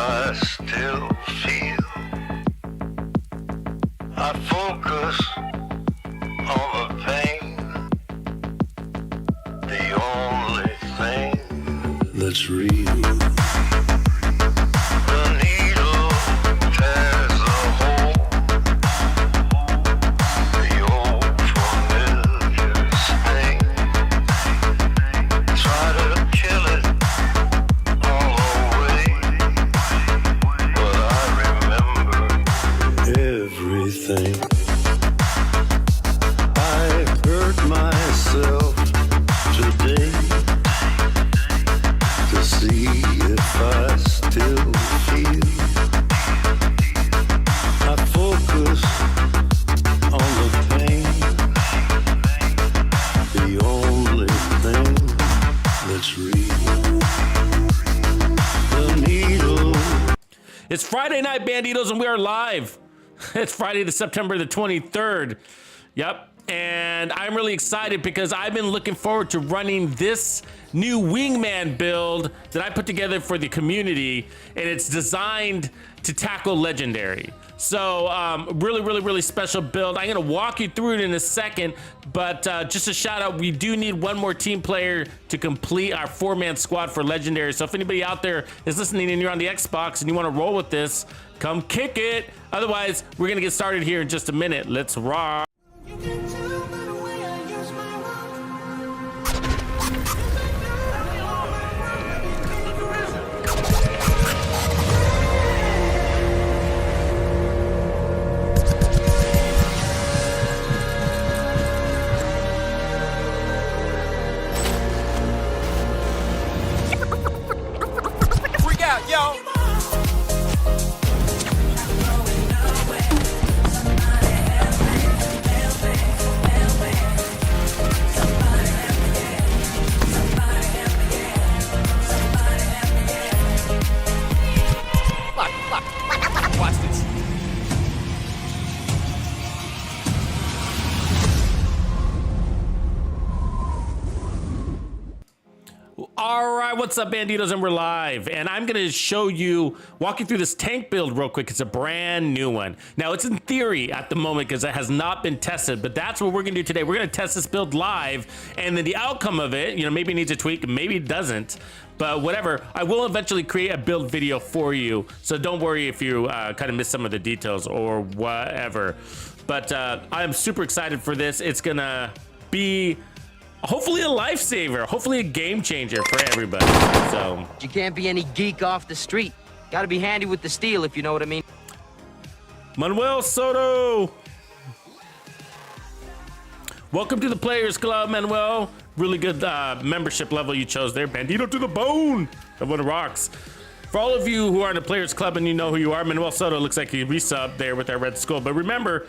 I still feel. I focus on the pain, the only thing that's real. The needle tears a hole, the old familiar sting. Try to kill it all away, but I remember everything. I hurt myself today to see if I still feel. I focus on the pain, the only thing that's real. The needle. It's Friday night, Banditos, and we are live. It's Friday, September the 23rd. Yep. And I'm really excited because I've been looking forward to running this new wingman build that I put together for the community, and it's designed to tackle legendary. So really special build. I'm gonna walk you through it in a second, but just a shout out, we do need one more team player to complete our 4-man squad for legendary. So if anybody out there is listening and you're on the Xbox and you want to roll with this, come kick it. Otherwise, we're gonna get started here in just a minute. Let's rock. All right, what's up, Banditos, and we're live. And I'm gonna walk you through this tank build real quick. It's a brand new one. Now, it's in theory at the moment because it has not been tested, but that's what we're gonna do today. We're gonna test this build live, and then the outcome of it, maybe it needs a tweak, maybe it doesn't. But whatever, I will eventually create a build video for you. So don't worry if you kind of miss some of the details or whatever. But I am super excited for this. It's gonna be hopefully a lifesaver, hopefully a game changer for everybody. So you can't be any geek off the street. Gotta be handy with the steel, if you know what I mean. Manuel Soto, welcome to the Players Club, Manuel. Really good membership level you chose there. Bandito to the bone. That one rocks. For all of you who are in the Players Club and you know who you are, Manuel Soto looks like he resubbed there with that red skull. But remember,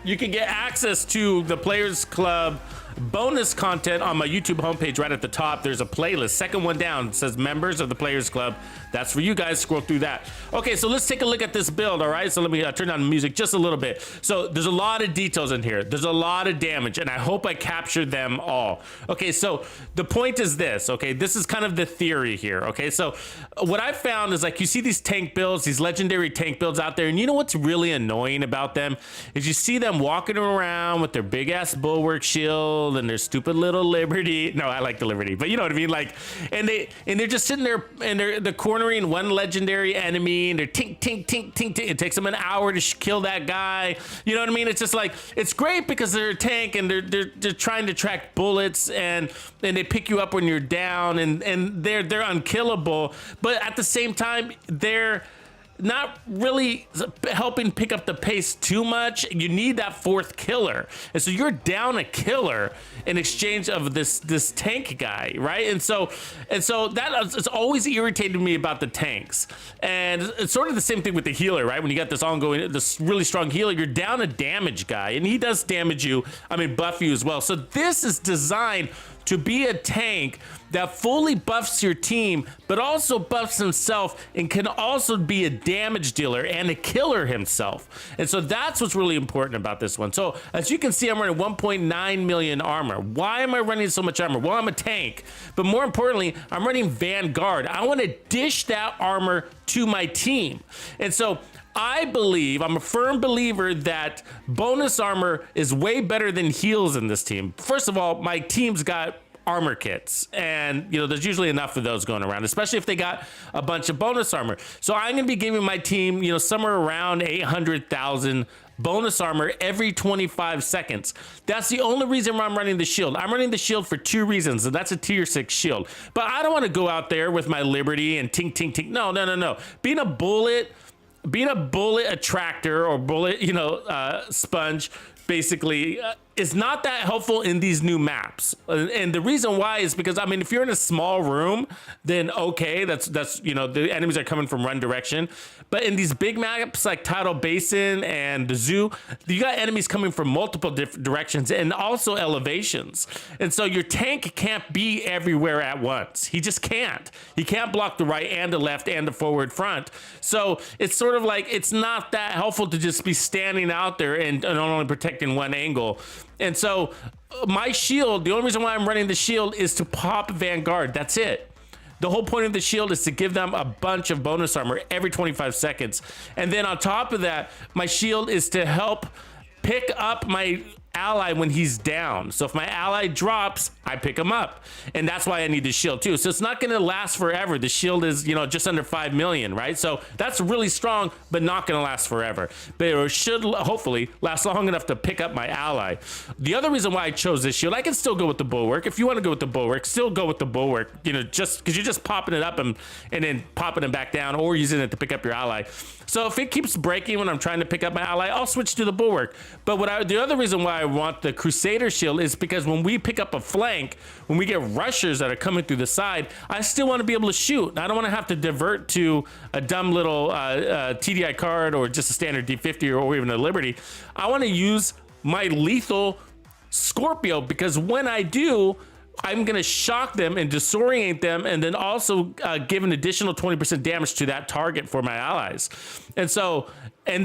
you can get access to the Players Club bonus content on my YouTube homepage. Right at the top, there's a playlist. Second one down, it says members of the Players Club. That's for you guys. Scroll through that. Okay, so let's take a look at this build. All right, so let me turn down the music just a little bit. So there's a lot of details in here. There's a lot of damage, and I hope I captured them all. Okay, so the point is this. Okay, this is kind of the theory here. Okay, so what I found is, like, you see these tank builds, these legendary tank builds out there, and you know what's really annoying about them is you see them walking around with their big ass bulwark shield and their stupid little Liberty. No, I like the Liberty, but you know what I mean. Like, and they're just sitting there and they're cornering one legendary enemy, and they're tink tink tink tink tink. It takes them an hour to kill that guy. You know what I mean? It's just like, it's great because they're a tank and they're trying to track bullets, and they pick you up when you're down, and they're unkillable. But at the same time, they're not really helping pick up the pace too much. You need that fourth killer, and so you're down a killer in exchange of this tank guy, right? And so that it's always irritated me about the tanks. And it's sort of the same thing with the healer, right? When you got this really strong healer, you're down a damage guy, and he does damage you. I mean, buff you as well. So this is designed to be a tank that fully buffs your team, but also buffs himself and can also be a damage dealer and a killer himself. And so that's what's really important about this one. So as you can see, I'm running 1.9 million armor. Why am I running so much armor? Well, I'm a tank, but more importantly, I'm running Vanguard. I want to dish that armor to my team. And so I believe, I'm a firm believer that bonus armor is way better than heals in this team. First of all, my team's got armor kits, and there's usually enough of those going around, especially if they got a bunch of bonus armor. So I'm going to be giving my team, somewhere around 800,000 bonus armor every 25 seconds. That's the only reason why I'm running the shield. I'm running the shield for 2 reasons, and that's a tier 6 shield. But I don't want to go out there with my Liberty and tink, tink, tink. No. Being a bullet attractor or bullet, sponge, basically, is not that helpful in these new maps. And the reason why is because, if you're in a small room, then okay, that's the enemies are coming from one direction. But in these big maps like Tidal Basin and the Zoo, you got enemies coming from multiple different directions and also elevations. And so your tank can't be everywhere at once. He just can't. He can't block the right and the left and the forward front. So it's sort of like, it's not that helpful to just be standing out there and only protecting one angle. And so my shield, the only reason why I'm running the shield is to pop Vanguard. That's it. The whole point of the shield is to give them a bunch of bonus armor every 25 seconds. And then on top of that, my shield is to help pick up my ally when he's down. So if my ally drops, I pick him up. And that's why I need the shield too. So it's not going to last forever. The shield is, just under 5 million, right? So that's really strong, but not going to last forever. But it should hopefully last long enough to pick up my ally. The other reason why I chose this shield, I can still go with the bulwark. If you want to go with the bulwark, still go with the bulwark, just because you're just popping it up and then popping it back down or using it to pick up your ally. So if it keeps breaking when I'm trying to pick up my ally, I'll switch to the bulwark. But the other reason why I want the Crusader shield is because when we pick up a flank, when we get rushers that are coming through the side, I still want to be able to shoot. I don't want to have to divert to a dumb little TDI card or just a standard D50 or even a Liberty. I want to use my lethal Scorpio, because when I do, I'm going to shock them and disorient them, and then also give an additional 20% damage to that target for my allies. And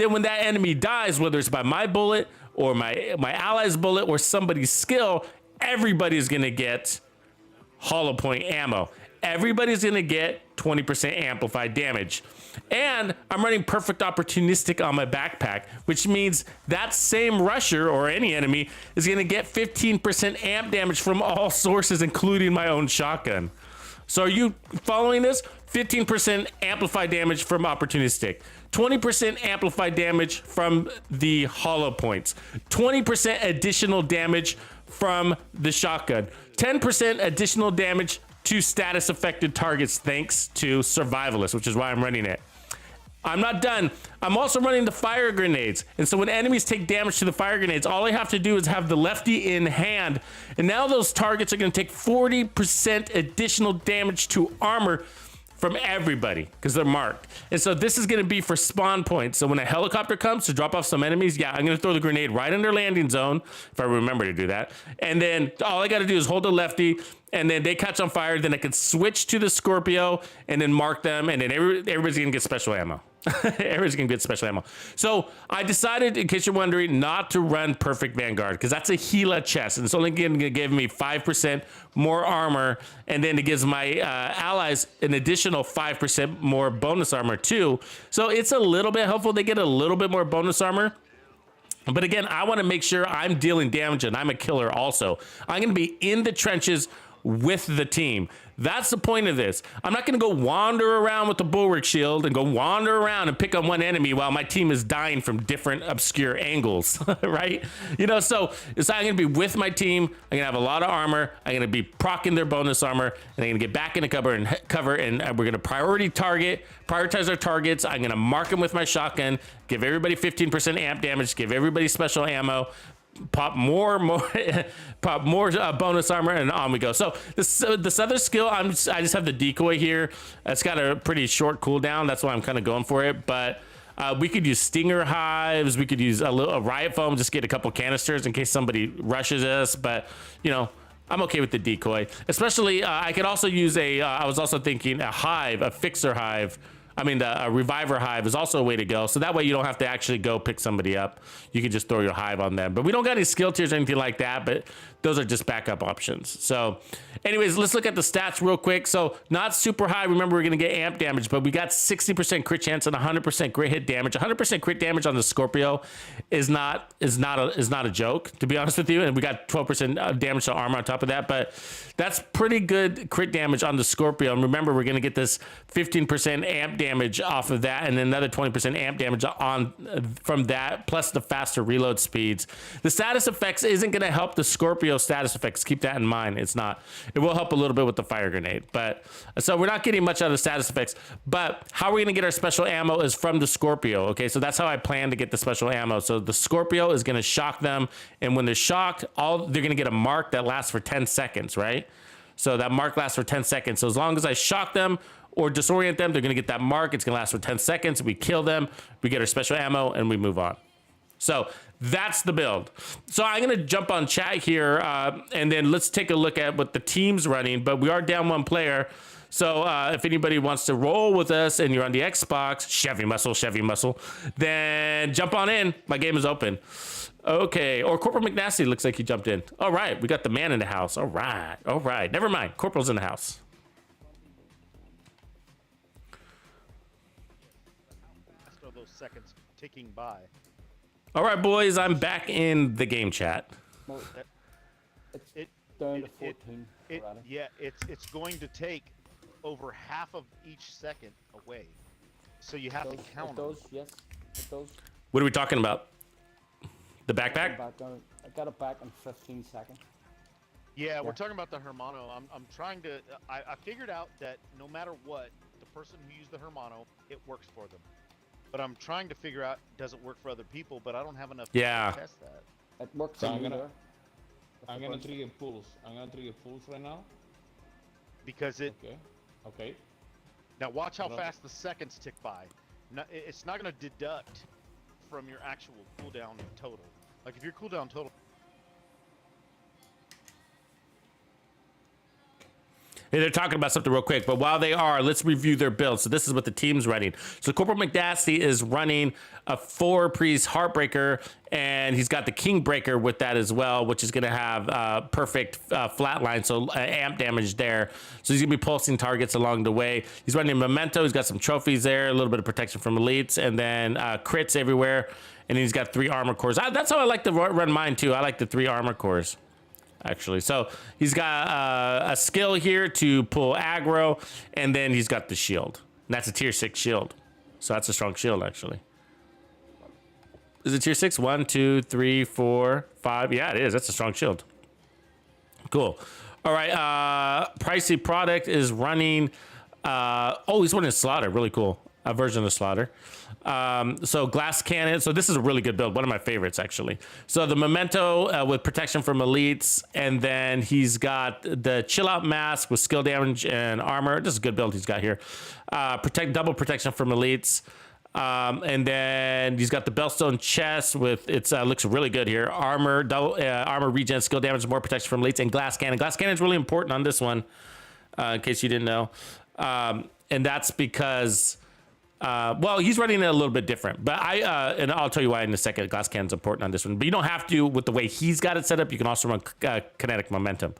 then when that enemy dies, whether it's by my bullet or my ally's bullet or somebody's skill, everybody's going to get hollow point ammo. Everybody's going to get 20% amplified damage. And I'm running perfect opportunistic on my backpack, which means that same rusher or any enemy is going to get 15% amp damage from all sources, including my own shotgun. So are you following this? 15% amplified damage from opportunistic, 20% amplified damage from the hollow points, 20% additional damage from the shotgun, 10% additional damage to status affected targets thanks to Survivalist, which is why I'm running it. I'm not done. I'm also running the fire grenades. And so when enemies take damage to the fire grenades, all I have to do is have the lefty in hand. And now those targets are going to take 40% additional damage to armor from everybody because they're marked. And so this is going to be for spawn points. So when a helicopter comes to drop off some enemies, I'm going to throw the grenade right in their landing zone, if I remember to do that. And then all I got to do is hold the lefty, and then they catch on fire. Then I can switch to the Scorpio and then mark them, and then everybody's going to get special ammo. Everybody's gonna get special ammo. So I decided, in case you're wondering, not to run Perfect Vanguard, because that's a Gila chest, and it's only gonna give me 5% more armor, and then it gives my allies an additional 5% more bonus armor too. So it's a little bit helpful. They get a little bit more bonus armor. But again, I want to make sure I'm dealing damage and I'm a killer also. I'm going to be in the trenches with the team. That's the point of this. I'm not going to go wander around with the bulwark shield and go wander around and pick on one enemy while my team is dying from different obscure angles, right? So I'm going to be with my team. I'm going to have a lot of armor. I'm going to be proccing their bonus armor, and I'm going to get back into cover, and we're going to prioritize our targets. I'm going to mark them with my shotgun, give everybody 15% amp damage, give everybody special ammo, pop more bonus armor, and on we go. So this other skill, I just have the decoy here. It's got a pretty short cooldown. That's why I'm kind of going for it. But we could use stinger hives. We could use a riot foam, just get a couple canisters in case somebody rushes us. But I'm okay with the decoy, especially I could also use I was also thinking a hive, a fixer hive. I mean, a reviver hive is also a way to go. So that way you don't have to actually go pick somebody up. You can just throw your hive on them. But we don't got any skill tiers or anything like that, but those are just backup options. So anyways, let's look at the stats real quick. So not super high. Remember, we're going to get amp damage, but we got 60% crit chance and 100% crit hit damage. 100% crit damage on the Scorpio is not a joke, to be honest with you. And we got 12% damage to armor on top of that, but that's pretty good crit damage on the Scorpio. And remember, we're going to get this 15% amp damage off of that, and then another 20% amp damage on from that, plus the faster reload speeds. The status effects isn't going to help the Scorpio status effects. Keep that in mind. It's not. It will help a little bit with the fire grenade, but so we're not getting much out of the status effects. But how we're going to get our special ammo is from the Scorpio. Okay, so that's how I plan to get the special ammo. So the Scorpio is going to shock them, and when they're shocked, they're going to get a mark that lasts for 10 seconds, right? So that mark lasts for 10 seconds. So as long as I shock them or disorient them, they're going to get that mark. It's going to last for 10 seconds. We kill them, we get our special ammo, and we move on. So that's the build. So I'm going to jump on chat here, and then let's take a look at what the team's running. But we are down one player. So if anybody wants to roll with us and you're on the Xbox, Chevy Muscle, then jump on in. My game is open. Okay, or Corporal McNasty looks like he jumped in. All right, we got the man in the house. All right. Never mind, Corporal's in the house. Those seconds ticking by. All right, boys, I'm back in the game chat. Well, it's down to 14. Yeah, it's going to take over half of each second away, so you have to count. It does, yes, it does. What are we talking about? The backpack? I got it back in 15 seconds. Yeah, we're talking about the Hermano. I'm trying to. I figured out that no matter what, the person who used the Hermano, it works for them. But I'm trying to figure out, does it work for other people? But I don't have enough time to test that. It works So on I'm me gonna there. I'm gonna trigger pulse. I'm gonna trigger pulse right now. Because it. Okay. Now watch how fast the seconds tick by. It's not going to deduct from your actual cooldown total. Like if your cooldown total. Hey, they're talking about something real quick, but while they are, let's review their build. So this is what the team's running. So Corporal McNasty is running a 4-priest Heartbreaker, and he's got the Kingbreaker with that as well, which is going to have perfect flatline, so amp damage there. So he's going to be pulsing targets along the way. He's running Memento. He's got some trophies there, a little bit of protection from elites, and then crits everywhere. And he's got 3 armor cores. That's how I like to run mine too. I like the 3 armor cores, actually. So he's got a skill here to pull aggro, and then he's got the shield. And that's a tier 6 shield. So that's a strong shield, actually. Is it tier 6? 1, 2, 3, 4, 5. Yeah, it is. That's a strong shield. Cool. All right. Pricey product is running. He's running Slaughter. Really cool. A version of Slaughter. So glass cannon. So this is a really good build. One of my favorites, actually. So the Memento with protection from elites, and then he's got the chill out mask with skill damage and armor. This is a good build he's got here. Double protection from elites. And then he's got the Bellstone chest with looks really good here. Armor, armor regen, skill damage, more protection from elites, and glass cannon. Glass cannon is really important on this one, in case you didn't know. And that's because. He's running it a little bit different, but and I'll tell you why in a second. Glass cannon's important on this one, but you don't have to with the way he's got it set up. You can also run kinetic momentum,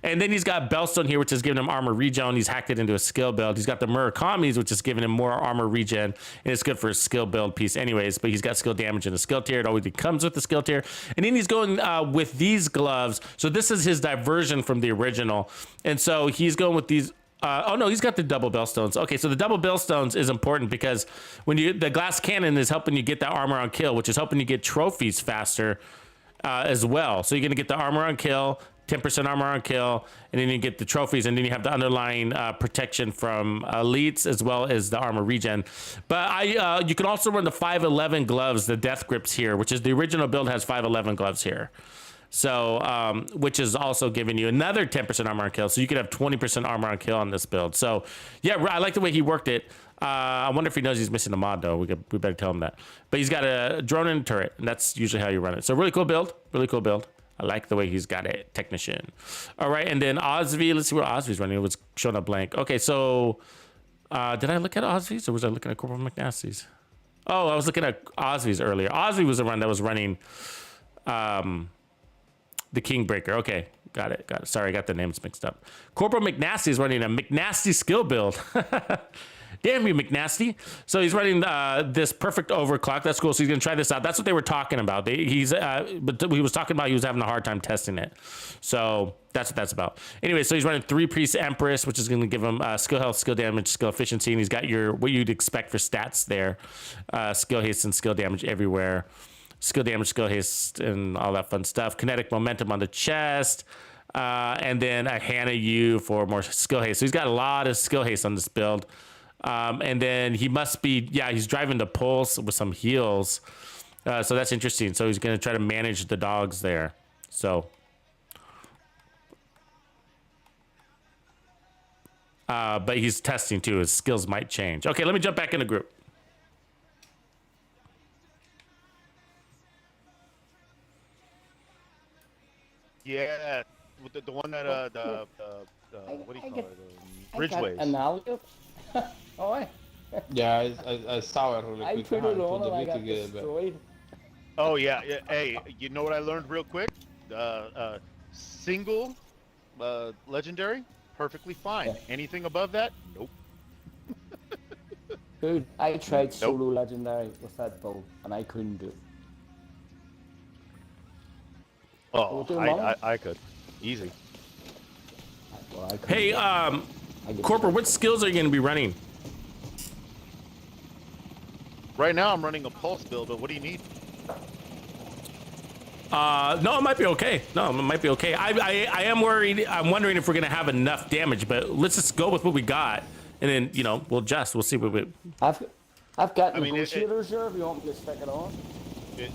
and then he's got Bellstone here, which is giving him armor regen. He's hacked it into a skill build. He's got the Murakamis, which is giving him more armor regen, and it's good for a skill build piece, anyways. But he's got skill damage in the skill tier. It always comes with the skill tier, and then he's going with these gloves. So this is his diversion from the original, and so he's going with these. He's got the double Bellstones. Okay, so the double Bellstones is important because when the glass cannon is helping you get that armor on kill, which is helping you get trophies faster as well. So you're gonna get the armor on kill, 10% armor on kill, and then you get the trophies, and then you have the underlying protection from elites as well as the armor regen. But you can also run the 511 gloves, the death grips here, which is the original build has 511 gloves here. So, which is also giving you another 10% armor on kill. So you could have 20% armor on kill on this build. So yeah, I like the way he worked it. I wonder if he knows he's missing a mod though. We better tell him that. But he's got a drone and a turret, and that's usually how you run it. So really cool build, really cool build. I like the way he's got it. Technician. All right, and then Osvi. Let's see where Osvi's running. It was showing up blank. Okay, so did I look at Osvi's or was I looking at Corporal McNasty's? Oh, I was looking at Osvi's earlier. Osvi was the one that was running the Kingbreaker. Okay, got it. Sorry, I got the names mixed up. Corporal McNasty is running a McNasty skill build. Damn you, McNasty. So he's running this perfect overclock. That's cool. So he's going to try this out. That's what they were talking about. But he was talking about he was having a hard time testing it. So that's what that's about. Anyway, so he's running 3 Priest Empress, which is going to give him skill health, skill damage, skill efficiency. And he's got what you'd expect for stats there. Skill haste and skill damage everywhere. Skill damage, skill haste, and all that fun stuff. Kinetic momentum on the chest. And then a Hannah U for more skill haste. So he's got a lot of skill haste on this build. And then he must be, he's driving the pulse with some heals. So that's interesting. So he's going to try to manage the dogs there. So. But he's testing too. His skills might change. Okay, let me jump back in the group. Yeah, with the one that what do you call it? Ridgeways. Analogous. Oh, yeah. Yeah, I saw it really I quick. put it Pulled on the and I got video together, destroyed. Oh yeah. Hey, you know what I learned real quick? Single legendary, perfectly fine. Yeah. Anything above that, nope. Dude, I tried solo legendary with that build and I couldn't do it. Oh, I could. Easy. Well, I couldn't Hey, do it. Corporal, what skills are you going to be running? Right now I'm running a pulse build, but what do you need? No, it might be okay. No, it might be okay. I am worried. I'm wondering if we're going to have enough damage, but let's just go with what we got. And then, we'll adjust. We'll see what we... I've got I mean, negotiators there if you want me to stick it on.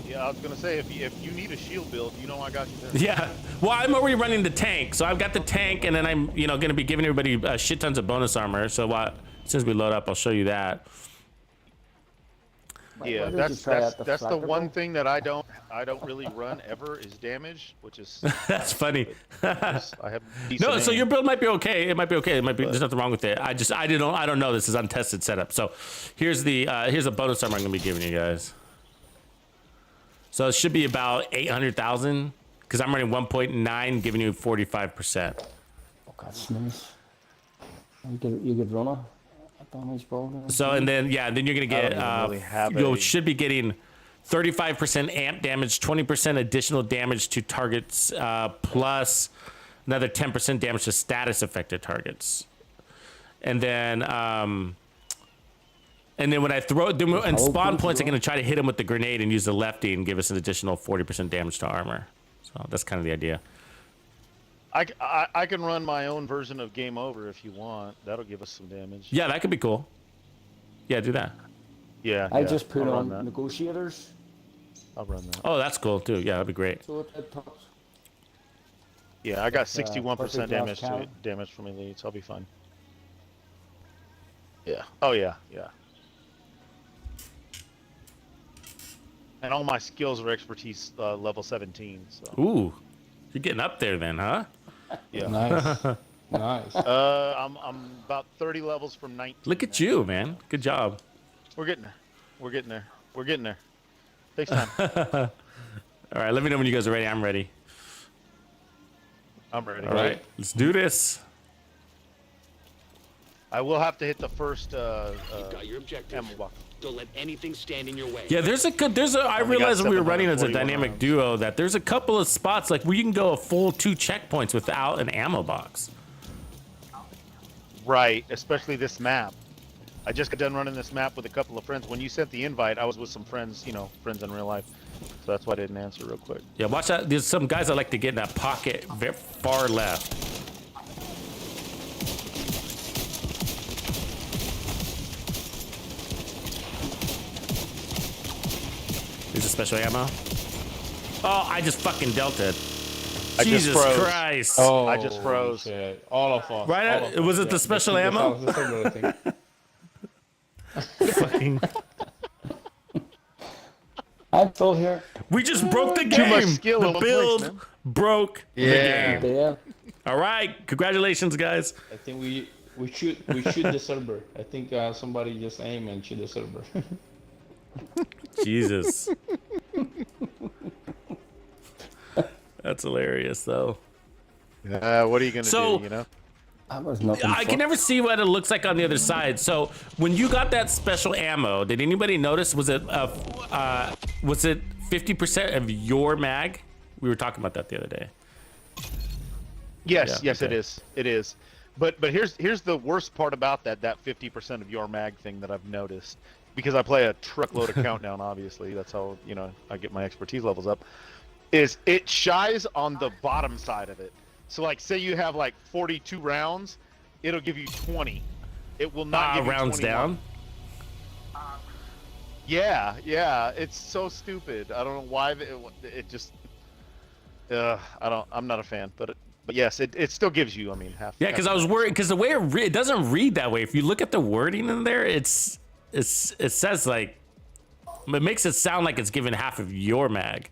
Yeah, I was gonna say if you need a shield build, I got you there. Yeah. Well, I'm already running the tank. So I've got the tank, and then I'm, going to be giving everybody shit tons of bonus armor. So as soon as we load up, I'll show you that. Yeah, that's the one thing that I don't really run ever is damage, which is That's funny. I have decent No, so aim. your build might be okay. It might be okay. It might be. There's nothing wrong with it. I don't know. This is untested setup. So here's a bonus armor I'm gonna be giving you guys. So it should be about 800,000 because I'm running 1.9, giving you 45%. Oh, that's nice. You could run a damage build. So and then then you're gonna get you should be getting 35% amp damage, 20% additional damage to targets, plus another 10% damage to status affected targets. And then when I throw in spawn points, I'm gonna try to hit him with the grenade and use the lefty and give us an additional 40% damage to armor. So that's kind of the idea. I can run my own version of Game Over if you want. That'll give us some damage. Yeah, that could be cool. Yeah, do that. Yeah. I just put I'll on run that. negotiators. I'll run that. Oh, that's cool too. Yeah, that'd be great. So it talks. Yeah, I got 61% perfect damage last to count. damage from elites. I'll be fine. Yeah. Oh yeah, yeah. And all my skills are expertise level 17. So. Ooh, you're getting up there then, huh? Yeah. Nice. Nice. I'm about 30 levels from 19. Look at you, man. Good job. We're getting there. We're getting there. We're getting there. Takes time. All right, let me know when you guys are ready. I'm ready. I'm ready. All right, let's do this. I will have to hit the first You've got your objective. ammo box. Don't let anything stand in your way. Yeah, I Only realized got when we were running as a 741 dynamic rounds. duo that there's a couple of spots like where you can go a full 2 checkpoints without an ammo box. Right, especially this map. I just got done running this map with a couple of friends. When you sent the invite, I was with some friends, friends in real life. So that's why I didn't answer real quick. Yeah, watch that. There's some guys that like to get in that pocket very far left. Here's a special ammo. Oh, I just fucking dealt it. I just Jesus froze. Christ. Oh, I just froze. Shit. All of us. Right all at- of was us, it the yeah. special That ammo? was the similar thing. Fucking. I I'm still here. We just broke the game. Too much skill The in one build place, man. broke the game. There. All right, congratulations, guys. I think we shoot the server. I think somebody just aim and shoot the server. Jesus. That's hilarious, though. What are you gonna So- do? You know. That was nothing. I can never see what it looks like on the other side. So when you got that special ammo, did anybody notice? Was it 50% of your mag? We were talking about that the other day. Yes, Yeah, yes, okay. it is. It is. But here's the worst part about that 50% of your mag thing that I've noticed, because I play a truckload of countdown. Obviously, that's how I get my expertise levels up. Is it shies on the bottom side of it? So like, say you have like 42 rounds, it'll give you 20. It will not give you Rounds 21. down. Yeah, it's so stupid. I don't know why it just. I'm not a fan, but yes, it still gives you. I mean, half. Yeah, because I was worried because the way it doesn't read that way. If you look at the wording in there, it says like it makes it sound like it's giving half of your mag.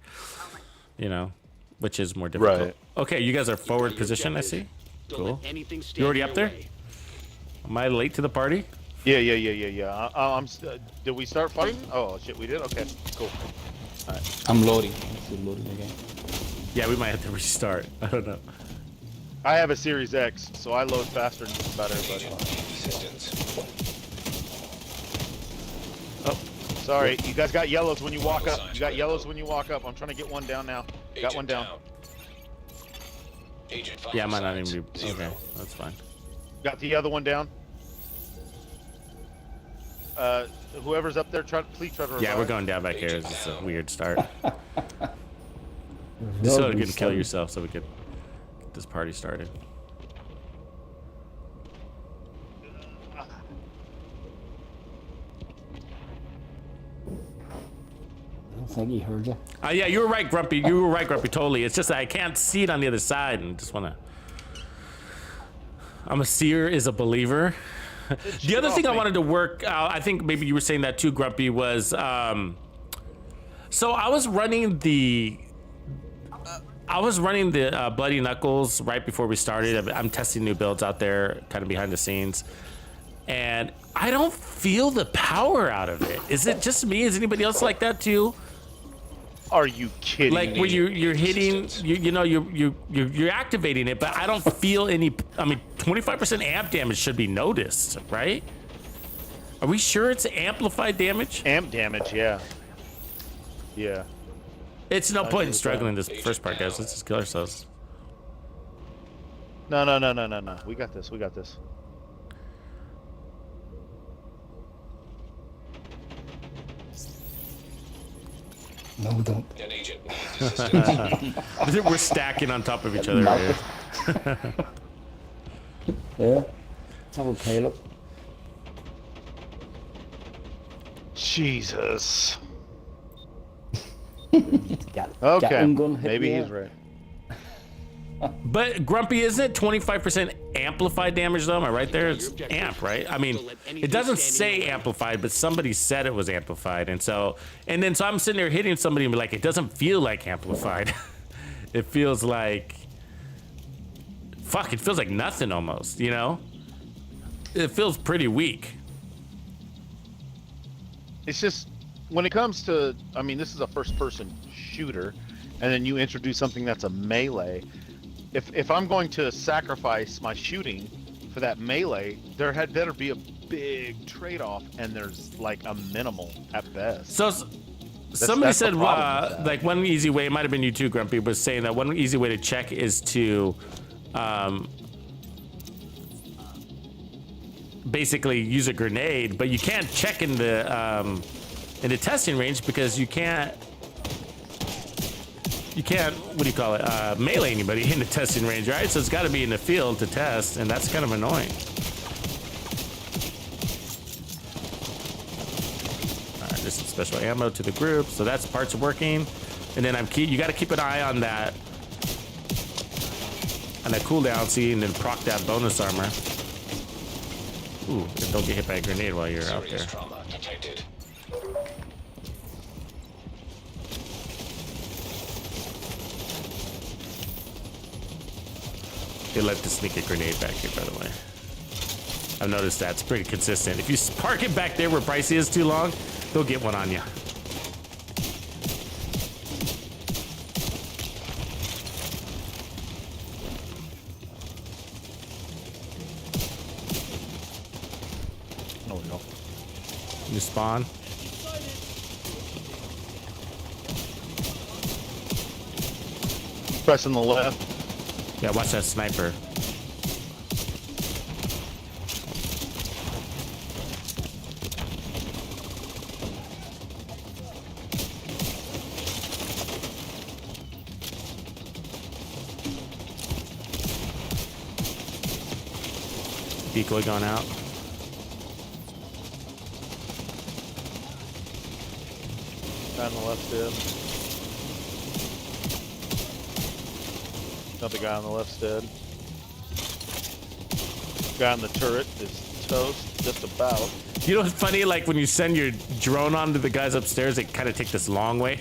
You know, which is more difficult. Right. Okay, you guys are forward Your position. I objective. see. Don't Cool. let anything stand You already in up your there? way. Am I late to the party? Yeah. Did we start fighting? Oh shit, we did. Okay, cool. I'm loading. I'm still loading again. Yeah, we might have to restart. I don't know. I have a Series X, so I load faster than just about everybody. Oh, Sorry, you guys got yellows when you walk up. You got yellows when you walk up. I'm trying to get one down now. Got one down. yeah, I might not even be. Okay, that's fine. Got the other one down. Whoever's up there, please try to revive. Yeah, we're going down back here. It's just a weird start. No, So you be can kill sorry. yourself so we could get this party started. I don't think he heard you. Yeah, you were right, Grumpy. You were right, Grumpy. Totally. It's just that I can't see it on the other side, and just wanna. I'm a seer is a believer. The other thing I wanted to work out, I think maybe you were saying that too, Grumpy, was so I was running the Bloody Knuckles right before we started. I'm testing new builds out there, kind of behind the scenes, and I don't feel the power out of it. Is it just me? Is anybody else like that too? Are you kidding Like me? when you're hitting, you're activating it, but I don't feel any. I mean, 25% amp damage should be noticed, right? Are we sure it's amplified damage? Amp damage, yeah. Yeah. It's no point in with struggling this first part, guys. Let's just kill ourselves. No. We got this. No, don't. We're stacking on top of each other. Right here. Yeah. Let's have a pile up. Jesus. Got Okay. Gatling gun hit Maybe me he's out. right. But Grumpy, isn't it 25% amplified damage though? Am I right there? It's amp, right? I mean, it doesn't say amplified, but somebody said it was amplified, and so I'm sitting there hitting somebody and be like, it doesn't feel like amplified. It feels like, fuck, it feels like nothing almost, you know? It feels pretty weak. It's just when it comes to, I mean, this is a first-person shooter, and then you introduce something that's a melee. If I'm going to sacrifice my shooting for that melee, there had better be a big trade-off, and there's like a minimal at best. So somebody that's the said, problem with that. like one easy way, it might have been you too, Grumpy, was saying that one easy way to check is to basically use a grenade, but you can't check in the testing range because you can't, what do you call it, melee anybody in the testing range, right? So it's got to be in the field to test, and that's kind of annoying. All right, just some special ammo to the group, so that's parts working. And then you got to keep an eye on that cooldown, see, and then proc that bonus armor. Ooh, and don't get hit by a grenade while you're out there. They like to sneak a grenade back here, by the way. I've noticed that. It's pretty consistent. If you park it back there where Pricey is too long, they'll get one on you. Oh no. You spawn. Pressing the left. Yeah, watch that sniper. Decoy gone out. Guy on the left dead. Another guy on the left's dead. Guy on the turret is toast, just about. You know what's funny? Like when you send your drone onto the guys upstairs, they kind of take this long way.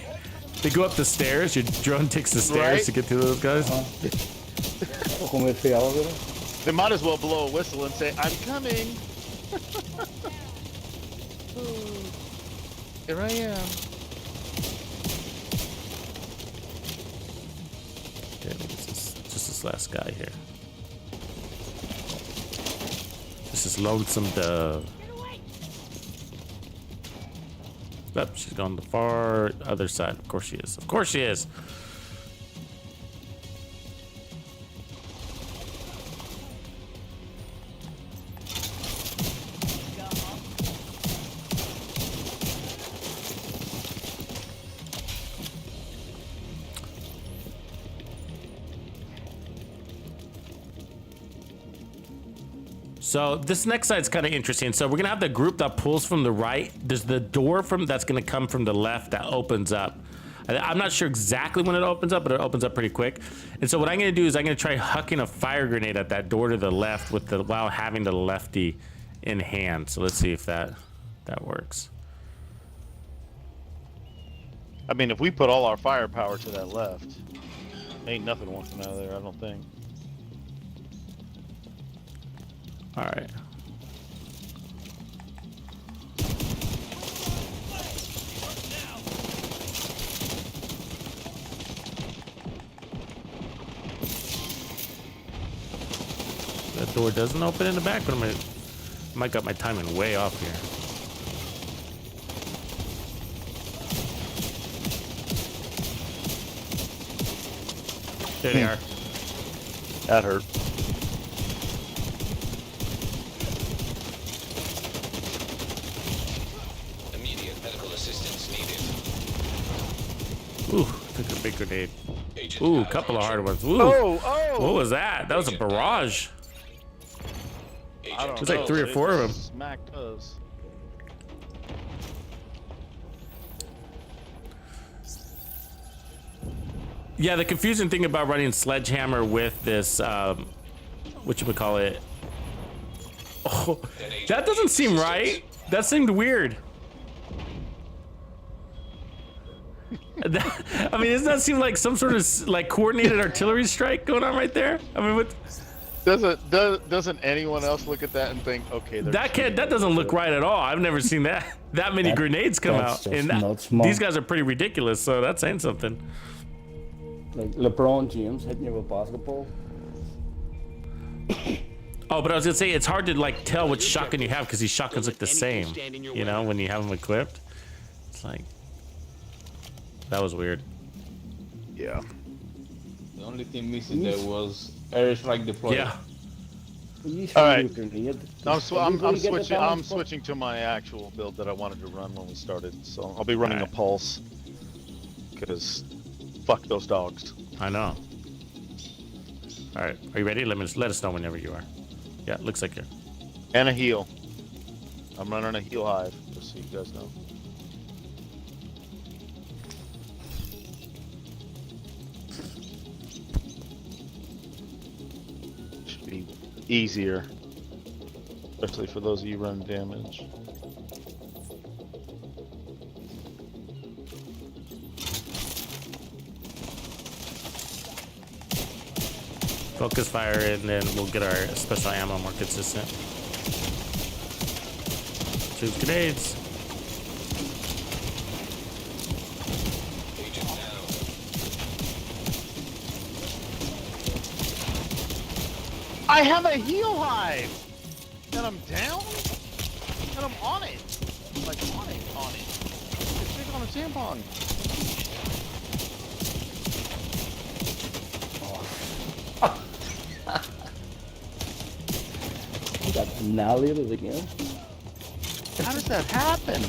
They go up the stairs. Your drone takes the stairs Right. to get to those guys. Kom weer voor jou weer. They might as well blow a whistle and say, "I'm coming." Here I am. Okay, this is just this last guy here. This is Lonesome Dove. Yep, she's gone the far other side. Of course she is. Of course she is. So this next side's kind of interesting. So we're gonna have the group that pulls from the right. There's the door that's gonna come from the left that opens up. I'm not sure exactly when it opens up, but it opens up pretty quick. And so what I'm gonna do is I'm gonna try hucking a fire grenade at that door to the left while having the lefty in hand. So let's see if that works. I mean, if we put all our firepower to that left, ain't nothing walking out of there, I don't think. All right. That door doesn't open in the back, but I might got my timing way off here. There they are. That hurt. Immediate medical assistance needed. Ooh, took a big grenade. Agent Ooh, a out of couple of motion. hard ones. Ooh. Oh! What was that? That was a barrage. Agent I don't There's like know, 3 or but it 4 of them. Smacked us. Yeah, the confusing thing about running Sledgehammer with this, whatchamacallit. Oh, that doesn't seem right. That seemed weird. I mean, doesn't that seem like some sort of like coordinated artillery strike going on right there? I mean, what? Doesn't anyone else look at that and think, okay, That doesn't look right at all. I've never seen that many grenades come that's out, just and not smart. these guys are pretty ridiculous. So that's saying something. Like LeBron James hitting you with basketball. Oh, but I was gonna say it's hard to like tell which shotgun you have because these shotguns look the same. You know, when you have them equipped, it's like that was weird. Yeah. The only thing missing there was airstrike deployed. Yeah. All right. I'm switching to my actual build that I wanted to run when we started. So I'll be running a pulse because fuck those dogs. I know. All right, are you ready? Let us know whenever you are. Yeah, looks like you're. And a heal. I'm running a heal hive, just so you guys know. Should be easier, especially for those of you running damage. Focus fire, and then we'll get our special ammo more consistent. 2 grenades. Agent down. I have a heal hive! And I'm down? And I'm on it! Like, on it. It's big on a tampon. You got annihilated again. How does that happen?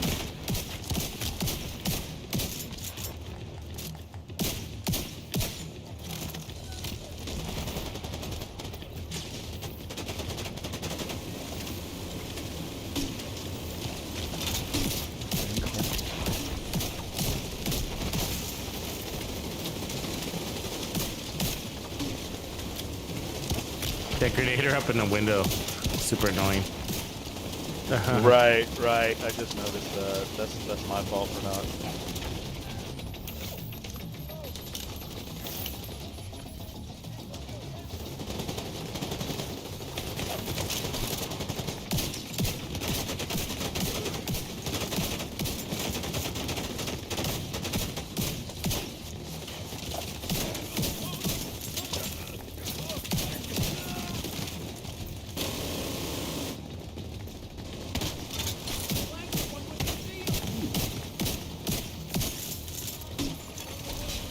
That grenader up in the window. Super annoying. Right. I just noticed that. That's my fault for not.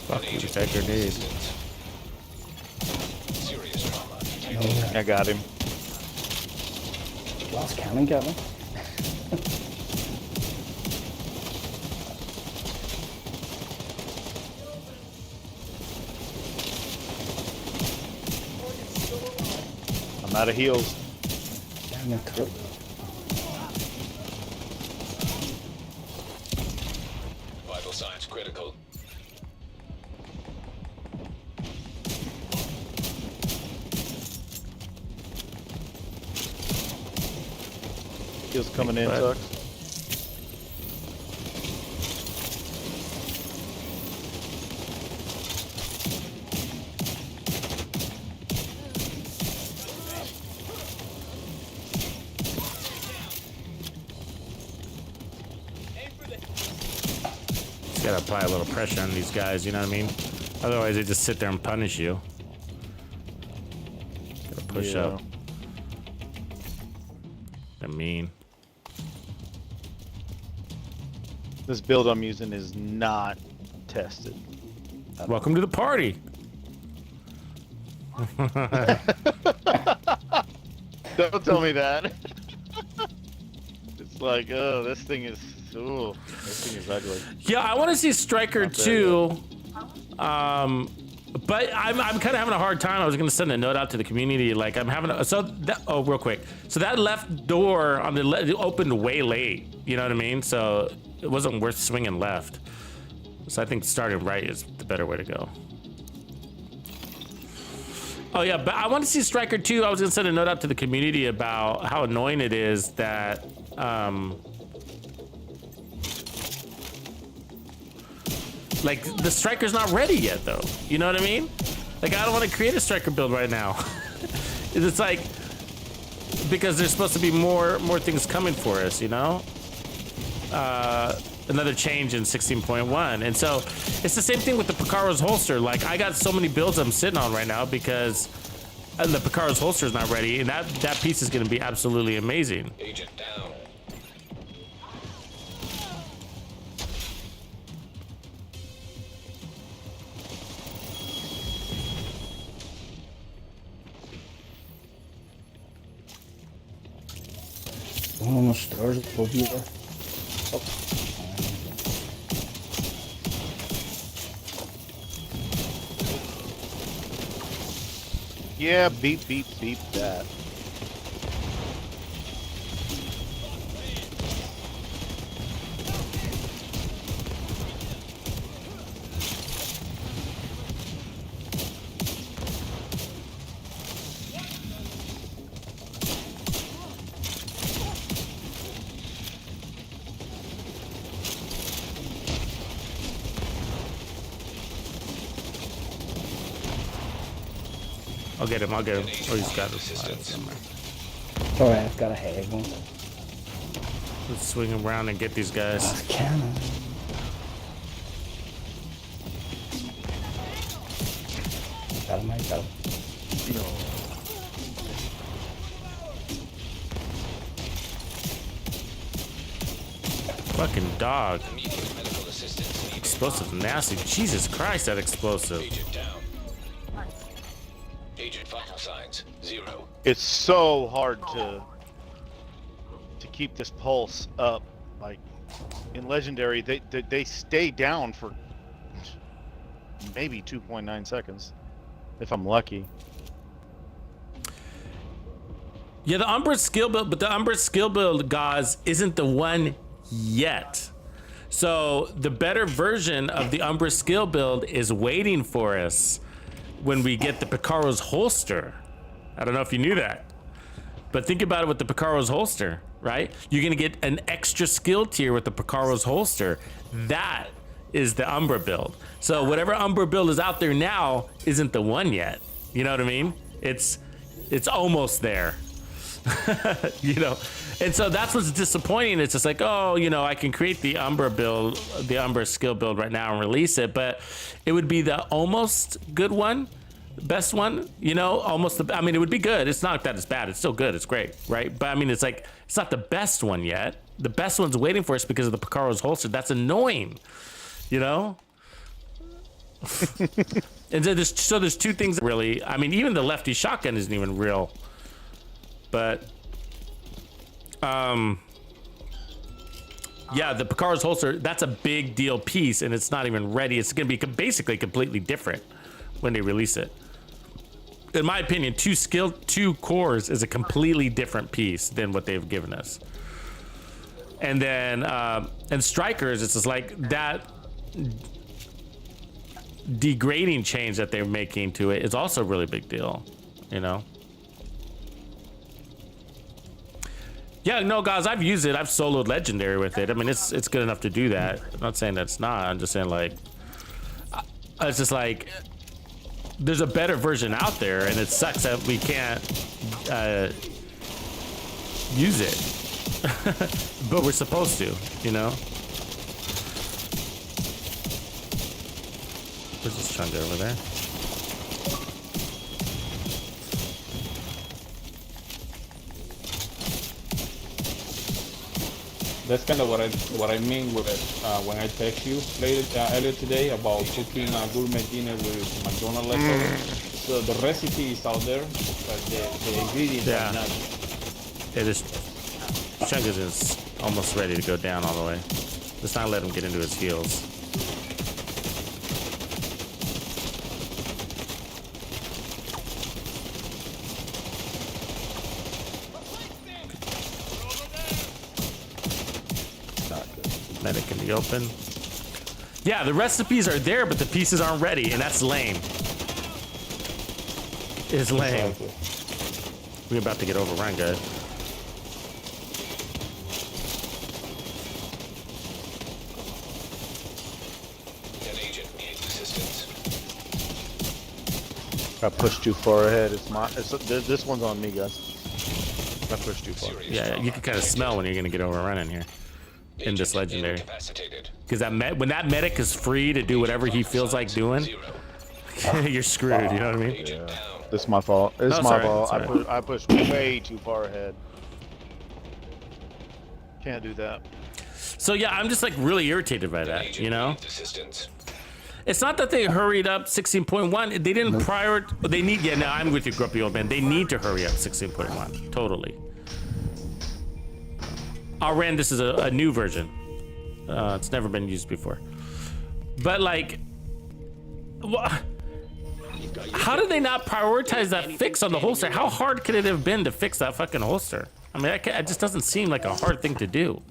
Fuck you, that grenade. Serious trauma. I got him. Last cannon got me. I'm out of heals. Damn it, Kurt. Vital signs critical. Heals coming in, But- Tux. Just gotta apply a little pressure on these guys, you know what I mean? Otherwise, they just sit there and punish you. Gotta push Yeah. up. They're mean. This build I'm using is not tested. Welcome to the party. Don't tell me that. It's like, oh, this thing is ugly. Yeah, I want to see Striker Not there 2. But I'm kind of having a hard time. I was going to send a note out to the community. Like, I'm having a, so that, oh, real quick. So that left door on the it opened way late. You know what I mean? So it wasn't worth swinging left. So I think starting right is the better way to go. Oh yeah, but I want to see Striker 2. I was going to send a note out to the community about how annoying it is that, like, the Striker's not ready yet, though. You know what I mean? Like, I don't want to create a Striker build right now. It's like, because there's supposed to be more things coming for us, you know? Another change in 16.1. And so, it's the same thing with the Picaro's holster. Like, I got so many builds I'm sitting on right now because the Picaro's holster is not ready, and that piece is going to be absolutely amazing. Agent down. One on the stairs above you there. Yeah, beep that. I'll get him. Oh, he's got him. Sorry, I've got a head one. Let's swing him around and get these guys. I can. Got him, mate. Got him. Fucking dog. Immediate medical assistance needed. Explosive, nasty. Jesus Christ, that explosive. Agent down. Agent vital signs 0. It's so hard to keep this pulse up. Like in legendary, they stay down for maybe 2.9 seconds if I'm lucky. Yeah, the Umbra skill build, but the Umbra skill build, guys, isn't the one yet. So the better version of the Umbra skill build is waiting for us when we get the Picaro's holster. I don't know if you knew that, but think about it with the Picaro's holster, right? You're gonna get an extra skill tier with the Picaro's holster. That is the Umbra build. So whatever Umbra build is out there now isn't the one yet. You know what I mean? It's almost there. You know, and so that's what's disappointing. It's just like, oh, you know, I can create the Umbra build, the Umbra skill build right now and release it, but it would be the almost good one, best one, you know, almost the, I mean, it would be good. It's not that it's bad. It's still good. It's great, right? But I mean, it's like, it's not the best one yet. The best one's waiting for us because of the Picaro's holster. That's annoying, you know? And so there's two things really, I mean, even the lefty shotgun isn't even real. But, yeah, the Picaro's holster, that's a big deal piece, and it's not even ready. It's going to be basically completely different when they release it. In my opinion, two cores is a completely different piece than what they've given us. And then, and strikers, it's just like that degrading change that they're making to it is also a really big deal, you know? Yeah, no, guys, I've used it. I've soloed legendary with it. I mean, it's good enough to do that. I'm not saying that's not. I'm just saying, like, it's just like there's a better version out there, and it sucks that we can't use it, but we're supposed to, you know. Where's this chunga over there? That's kind of what I mean with when I text you earlier today about cooking a gourmet dinner with McDonald's leftovers. So the recipe is out there, but the ingredients are not. Yeah, this Chungus is almost ready to go down all the way. Let's not let him get into his heels. Medic in the open. Yeah, the recipes are there, but the pieces aren't ready, and that's lame. It's lame. Exactly. We're about to get overrun, guys. An agent needs assistance. I pushed too far ahead. This one's on me, guys. I pushed too far. Serious Yeah, trauma. you can kind of smell when you're gonna get overrun in here. In this Agent legendary. incapacitated. Because when that medic is free to do whatever he feels like doing, 0. you're screwed, you know what I mean? Agent down. This is my fault. This No, is my it's fault. all right. I pushed way too far ahead. Can't do that. So yeah, I'm just like really irritated by An that, agent you know? needs assistance. It's not that they hurried up 16.1. They didn't they need, yeah, no, I'm with you, grumpy old man. They need to hurry up 16.1, totally. Ren, this is a new version. It's never been used before. But like, how did they not prioritize that fix on the holster? How hard could it have been to fix that fucking holster? I mean, it just doesn't seem like a hard thing to do.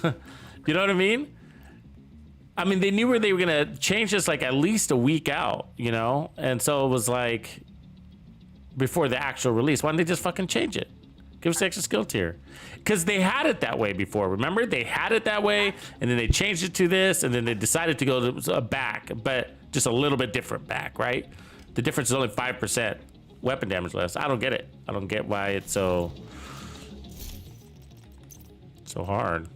You know what I mean? I mean, they knew where they were gonna change this like at least a week out, you know? And so it was like, before the actual release, why didn't they just fucking change it? Give us the extra skill tier. Because they had it that way before, remember? They had it that way, and then they changed it to this, and then they decided to go to a back, but just a little bit different back, right? The difference is only 5%. weapon damage less. I don't get it. I don't get why it's so hard.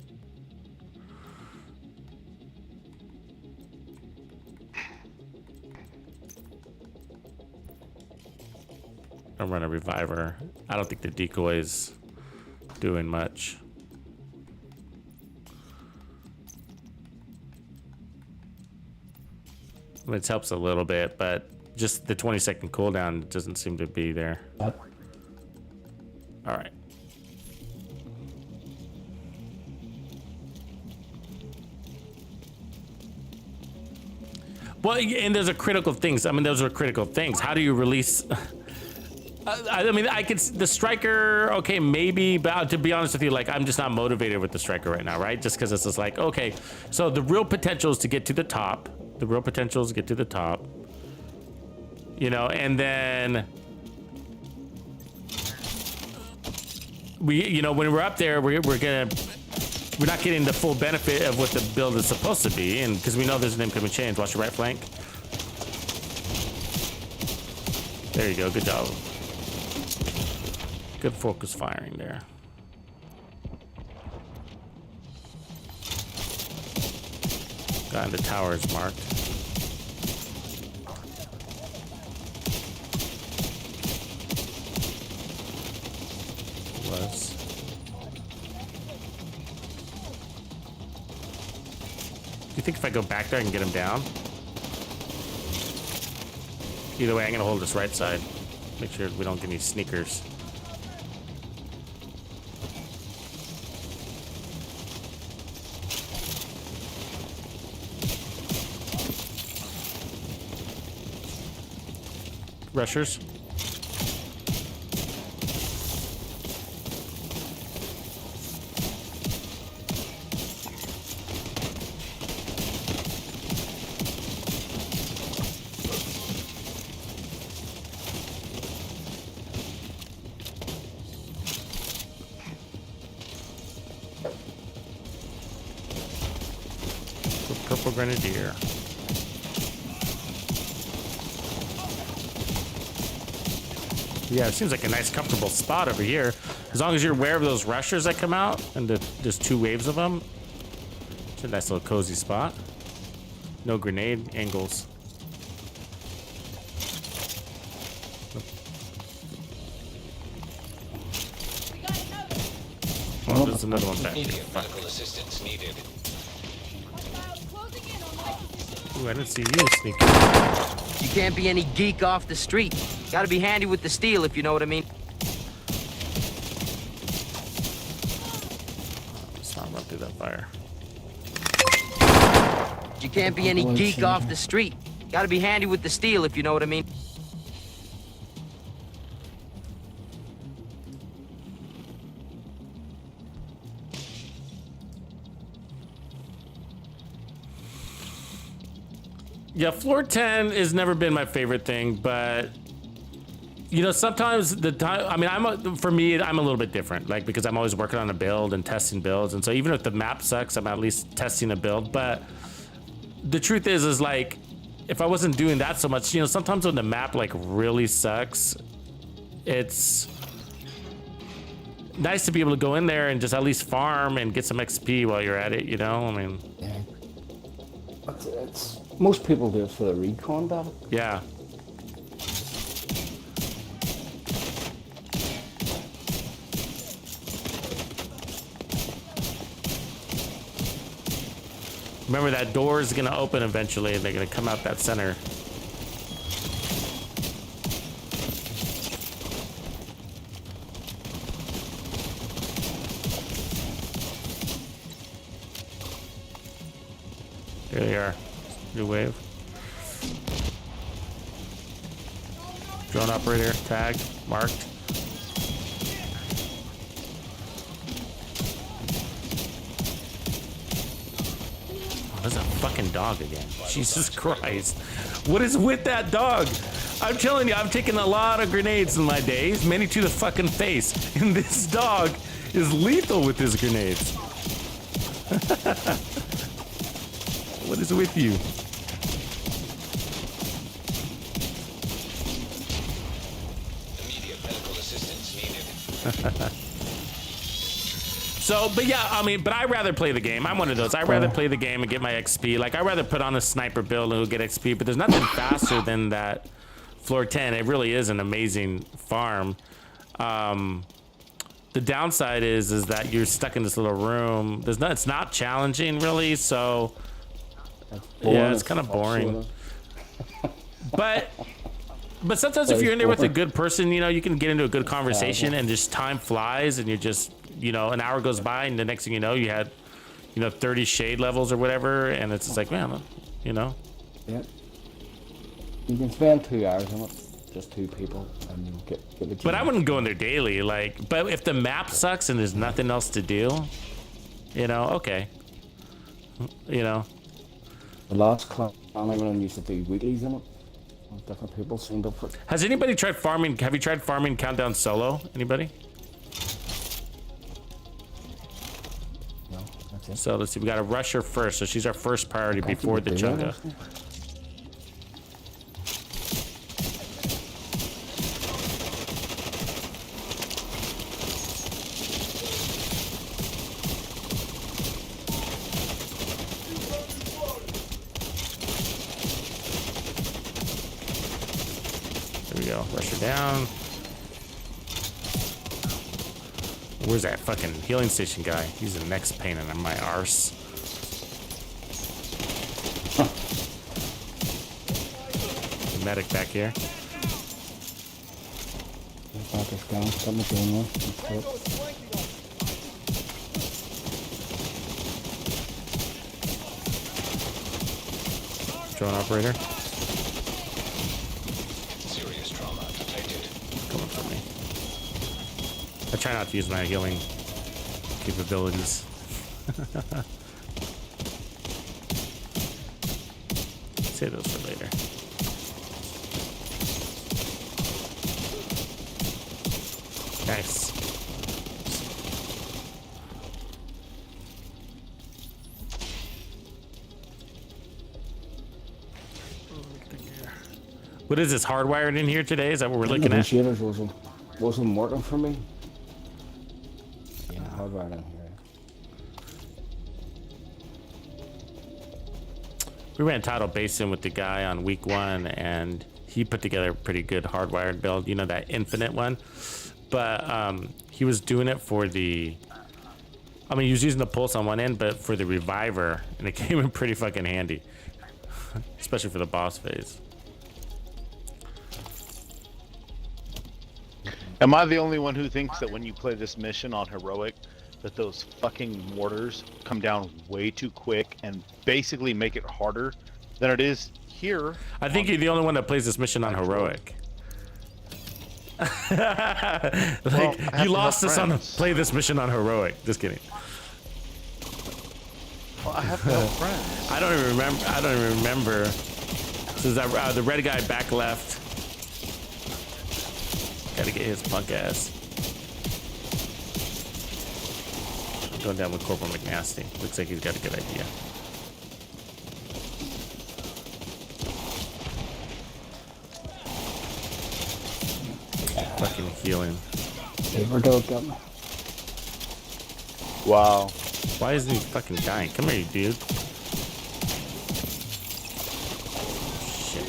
I'm running a reviver. I don't think the decoy's doing much. I mean, it helps a little bit, but just the 20-second cooldown doesn't seem to be there. All right. Well, and those are critical things. I mean, those are critical things. How do you release? I mean, I could the striker. Okay, maybe, but to be honest with you, like I'm just not motivated with the striker right now, right? Just because it's just like, okay, so the real potential is to get to the top. The real potential is to get to the top. You know, and then we, you know, when we're up there, we're not getting the full benefit of what the build is supposed to be, and because we know there's an incoming change. Watch your right flank. There you go. Good job. Good focus firing there. Guy in the tower is marked. Was. Do you think if I go back there I can get him down? Either way, I'm gonna hold this right side. Make sure we don't get any sneakers. Rushers. Purple Grenadier. Yeah, it seems like a nice, comfortable spot over here. As long as you're aware of those rushers that come out, and there's 2 waves of them. It's a nice little cozy spot. No grenade angles. Oh, there's another one back here. Immediate Fuck. medical assistance needed. Ooh, I didn't see you sneaking. You can't be any geek off the street. Gotta be handy with the steel, if you know what I mean. Let's not run through that fire. You can't be any geek off the street. Gotta be handy with the steel, if you know what I mean. Yeah, floor 10 has never been my favorite thing, but you know, sometimes the time, I mean, for me, I'm a little bit different, like, because I'm always working on a build and testing builds. And so even if the map sucks, I'm at least testing a build. But the truth is like, if I wasn't doing that so much, you know, sometimes when the map like really sucks, it's nice to be able to go in there and just at least farm and get some XP while you're at it, you know? I mean, Yeah. It's most people do it for the recon battle. yeah. Remember, that door is gonna open eventually, and they're gonna come out that center. There they are. New wave. Drone operator tagged, marked. There's a fucking dog again. Jesus Christ. What is with that dog? I'm telling you, I've taken a lot of grenades in my days, many to the fucking face. And this dog is lethal with his grenades. What is with you? So, but yeah, I mean, but I'd rather play the game. I'm one of those. I'd rather play the game and get my XP. Like, I'd rather put on a sniper build and get XP, but there's nothing faster than that floor 10. It really is an amazing farm. The downside is that you're stuck in this little room. It's not challenging, really, so yeah, it's kind of boring. But sometimes if you're in there with a good person, you know, you can get into a good conversation and just time flies and you're just, you know, an hour goes by and the next thing you know, you had, you know, 30 shade levels or whatever. And it's just like, man, you know. Yeah. You can spend 2 hours on it, just 2 people, and you'll get the But I wouldn't go in there daily. Like, but if the map sucks and there's nothing else to do, you know, okay. You know. The last clan everyone used to do weeklies in it. Different people signed up for it. Has anybody tried farming? Have you tried farming Countdown solo? Anybody? No, that's it. So let's see. We got to rush her first. So she's our first priority before the Chunga. Rush her down. Where's that fucking healing station guy? He's the next pain in my arse. Huh. Medic back here. Drone operator. I try not to use my healing capabilities. Save those for later. Nice. What is this, hardwired in here today? Is that what we're looking at? The wasn't working for me. Hardwired in here. We ran Tidal Basin with the guy on week 1, and he put together a pretty good hardwired build. You know, that infinite one. But he was doing it for the... I mean, he was using the pulse on one end, but for the reviver, and it came in pretty fucking handy. Especially for the boss phase. Am I the only one who thinks that when you play this mission on heroic, that those fucking mortars come down way too quick and basically make it harder than it is here? I think you're the only one that plays this mission on heroic. Like, you lost us on play this mission on heroic. Just kidding. Well, I have no friends. I don't even remember. So is that the red guy back left? Gotta get his punk ass. Going down with Corporal McNasty. Looks like he's got a good idea. Fucking healing. Wow. Why isn't he fucking dying? Come here, you dude. Shit.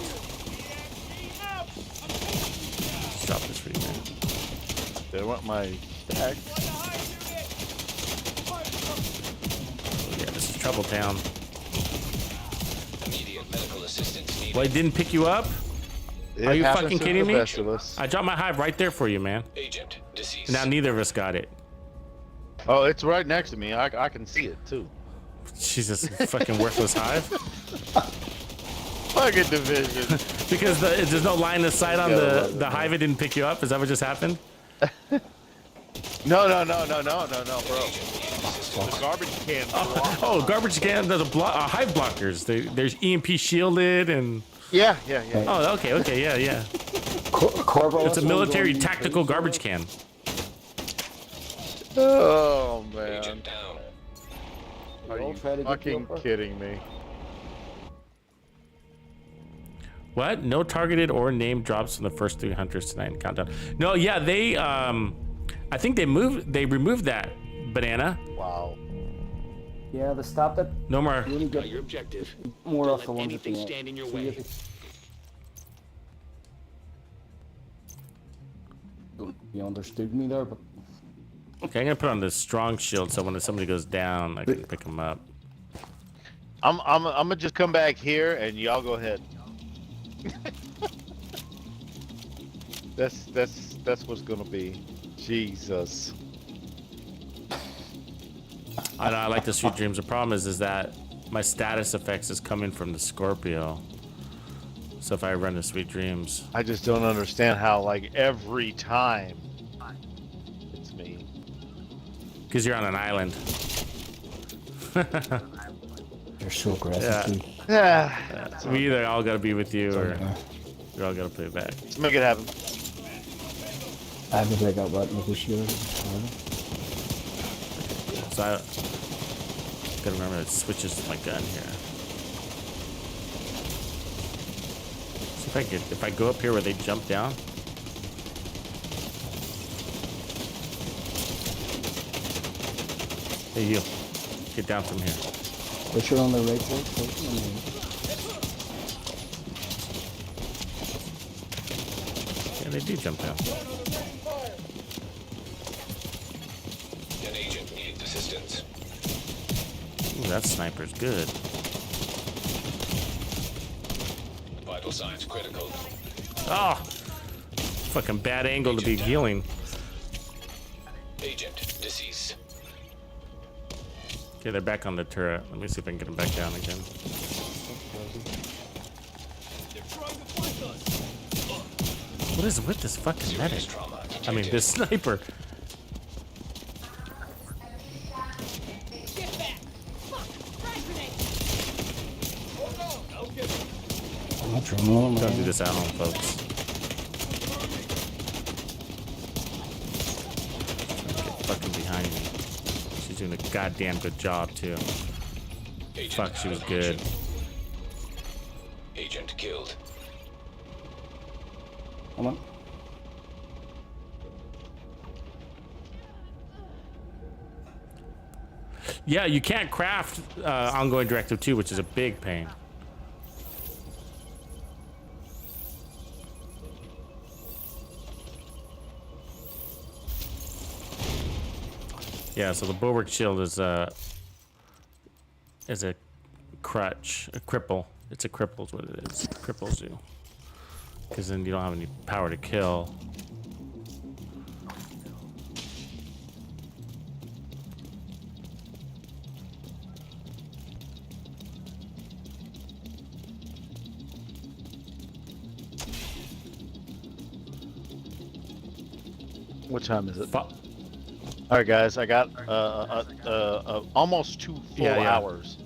Stop this for you, man. They want my tag. Yeah, this is Trouble Town. Immediate medical assistance needed. Well, he didn't pick you up? It Are you happens fucking to kidding the me? best of us. I dropped my hive right there for you, man. Agent deceased. Now neither of us got it. Oh, it's right next to me. I can see it too. Jesus, fucking worthless hive. Fucking division. Because there's no line of sight on the hive. It didn't pick you up. Is that what just happened? No, bro. The garbage can. Oh, garbage can. There's hive blockers. There's EMP shielded and. Yeah. Oh, okay, yeah. It's a military tactical garbage can. Oh man. Agent down. Are you fucking kidding me? What? No targeted or named drops from the first 3 hunters tonight in Countdown. No, yeah, they I think they removed that banana. Wow. Yeah, they stopped it. No more. Really Got good. your objective. More Don't of the let ones at the anything end. stand in your See way. if it's- You understood me there, but Okay, I'm gonna put on this strong shield so when somebody goes down, I can pick them up. I'm gonna just come back here and y'all go ahead. That's what's gonna be. Jesus. I know I like the Sweet Dreams. The problem is that my status effects is coming from the Scorpio. So if I run the Sweet Dreams, I just don't understand how like every time it's me. because you're on an island. you're so aggressive. Yeah. Dude. Yeah. We either all gotta be with you or Yeah. we all gotta play back. Let's make it happen. I have to break out that negotiator. So I gotta remember it switches to my gun here. See if I go up here where they jump down. Hey you, get down from here. Push her on the right side. Yeah, they do jump down. An agent needs assistance. Ooh, that sniper's good. Vital signs critical. Oh, fucking bad angle to be healing. Agent deceased. Okay, they're back on the turret. Let me see if I can get them back down again. What is with this fucking medic? Serious trauma I mean, detected. this sniper. I'm not sure. Don't do this at home, folks. Get fucking behind me. She's doing a goddamn good job, too. Agent Fuck, she out was of good. action. Agent killed. Come on. Yeah, you can't craft ongoing directive 2, which is a big pain. Yeah, so the bulwark shield is a crutch, a cripple. It's a cripple is what it is. It cripples you. Because then you don't have any power to kill. What time is it? Fu- All right, guys. I got almost 2 full Yeah, yeah. hours.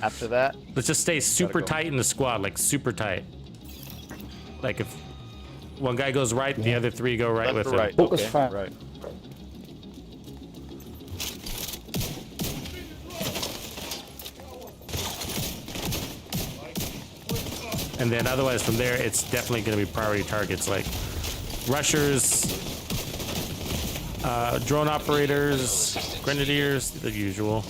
After that, Let's just stay super go. tight in the squad, like super tight. Like if one guy goes right, the other three go right left with or him. right? Focus Okay, fire. right. And then otherwise from there, it's definitely going to be priority targets like rushers, drone operators, grenadiers, the usual.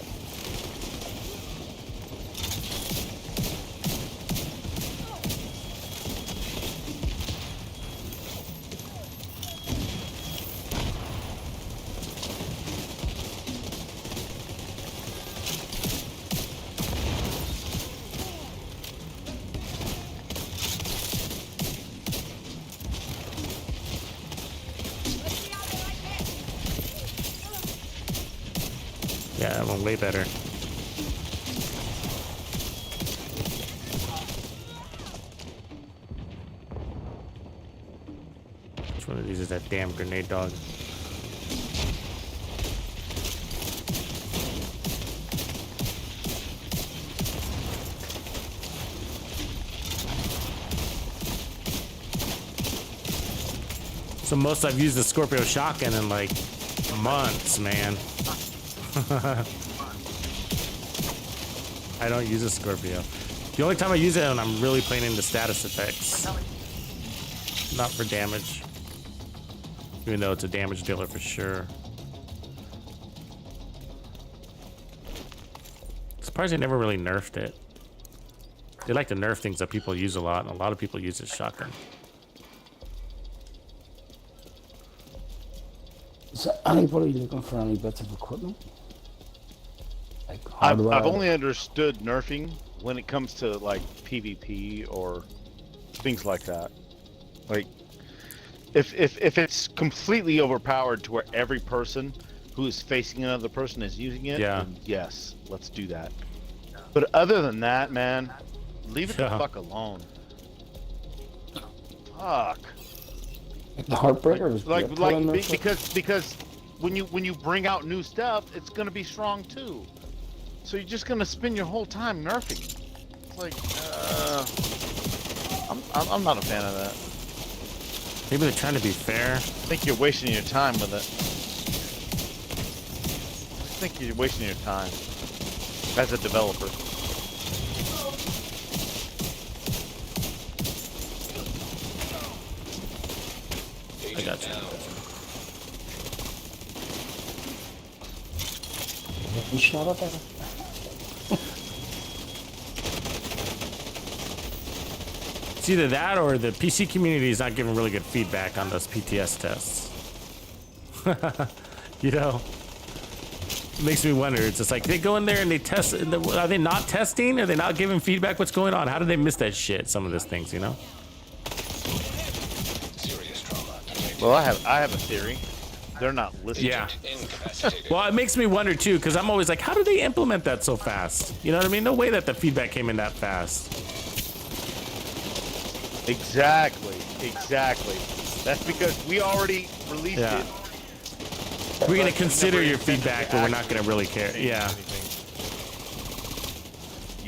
Yeah, that one way better. Which one of these is that damn grenade dog? So most I've used the Scorpio shotgun in like months, man. I don't use a Scorpio. The only time I use it when I'm really playing into status effects. Not for damage. even though it's a damage dealer for sure. Surprised they never really nerfed it. They like to nerf things that people use a lot, and a lot of people use this shotgun. Is anybody looking for any bits of equipment? Like I've hardware? only understood nerfing when it comes to like PvP or things like that. Like if it's completely overpowered to where every person who is facing another person is using it, Yeah. then yes, let's do that. But other than that, man, leave it the Yeah. fuck alone. Fuck. Like the Heartbreaker was Like put in there because when you bring out new stuff, it's gonna be strong too. So you're just gonna spend your whole time nerfing. It's like I'm not a fan of that. Maybe they're trying to be fair. I think you're wasting your time with it. I think you're wasting your time as a developer. I got you. You shot up at it? It's either that or the PC community is not giving really good feedback on those PTS tests. You know, it makes me wonder. It's just like they go in there and they test. Are they not testing? Are they not giving feedback? What's going on? How do they miss that shit? Some of these things, you know. Serious trauma. Well, I have a theory. They're not listening. Yeah. Incapacitated. Well, it makes me wonder too, because I'm always like, how do they implement that so fast? You know what I mean? No way that the feedback came in that fast. Exactly. That's because we already released Yeah. it. We're gonna But consider never your intended feedback, to but we're not gonna actually really care. change Yeah. anything.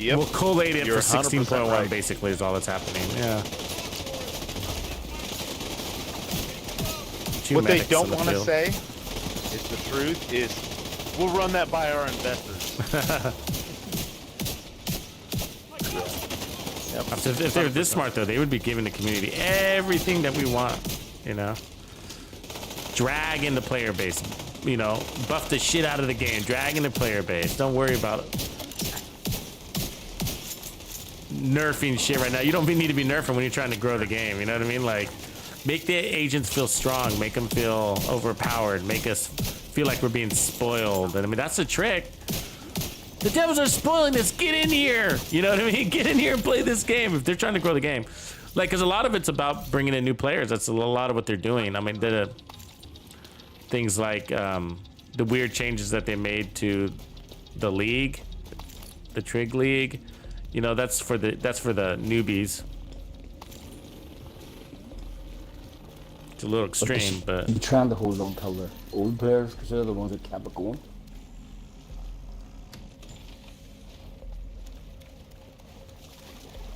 Yep. We'll collate it You're for 100% 16.1 right. basically is all that's happening. Yeah. Two What they medics don't in the want to field. say is the truth is we'll run that by our investors. If they were this smart though, they would be giving the community everything that we want, you know. Drag in the player base, you know, buff the shit out of the game, drag in the player base. Don't worry about nerfing shit right now. You don't need to be nerfing when you're trying to grow the game, you know what I mean? Like, make the agents feel strong, make them feel overpowered, make us feel like we're being spoiled. And I mean, that's the trick. The devils are spoiling this. Get in here. You know what I mean? Get in here and play this game if they're trying to grow the game. Like, because a lot of it's about bringing in new players. That's a lot of what they're doing. I mean, the things like the weird changes that they made to the league, the Trig League. You know, that's for the newbies. It's a little extreme, but You're trying to hold on to the old players because they're the ones that kept it going.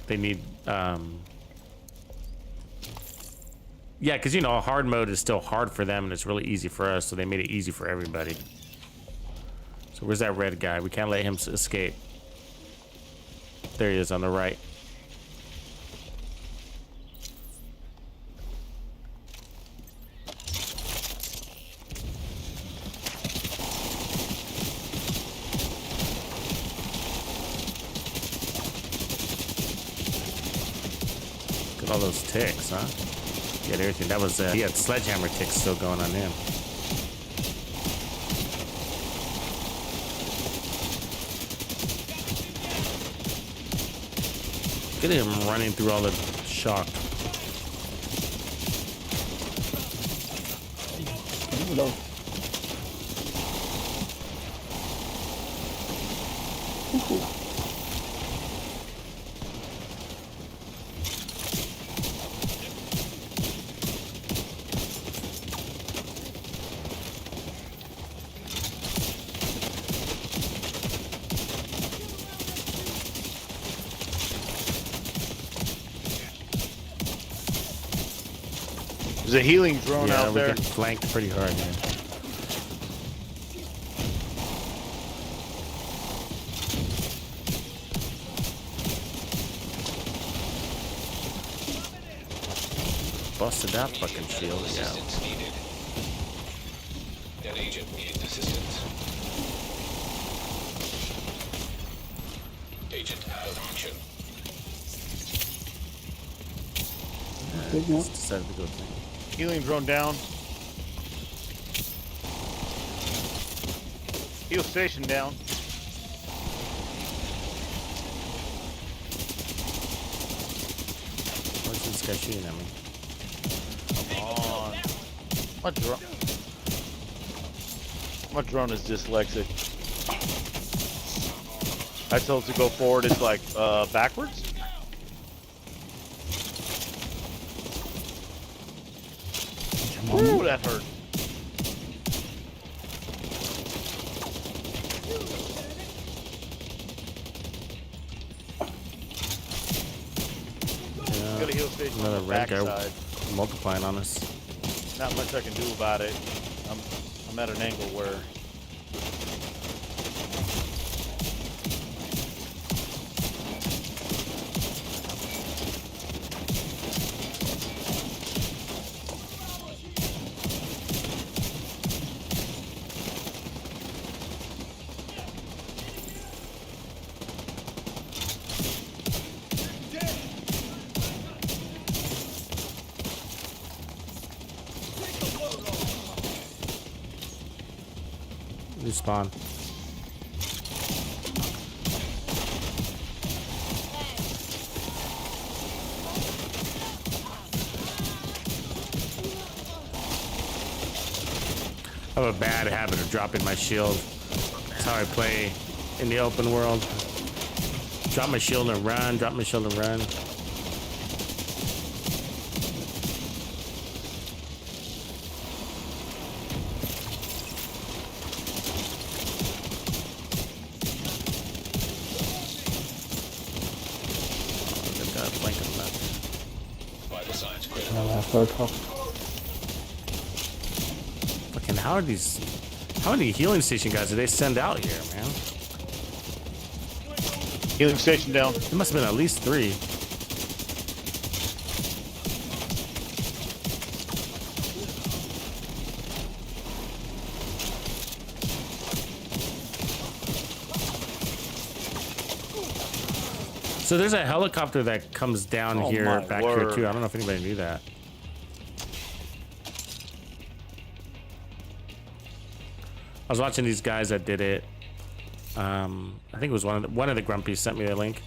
they need yeah, because you know, hard mode is still hard for them and it's really easy for us, so they made it easy for everybody. So where's that red guy? We can't let him escape. There he is on the right. Look at all those ticks, huh? He had everything. That was he had sledgehammer ticks still going on him. Look at him running through all the shock. Hello. There's a healing drone Yeah, out we there. get flanked pretty hard, man. Busted that fucking shield, yeah. Assistance needed. An agent needs assistance. Agent out of action. Big one. Decided to go thing. Healing drone down. Heal station down. What's this guy shooting at me? On. My drone is dyslexic. I told it to go forward, it's like backwards. Ooh, that hurt. Got a heal station Another on the red guy backside. multiplying on us. Not much I can do about it. I'm at an angle where Respawn. I have a bad habit of dropping my shield. That's how I play in the open world. Drop my shield and run, drop my shield and run. Vital signs critical. I'll have third top. Fucking how many healing station guys did they send out here, man? healing station down. There must have been at least 3. So there's a helicopter that comes down Oh here, my back here word. too. I don't know if anybody knew that. I was watching these guys that did it. I think it was one of the grumpies sent me a link,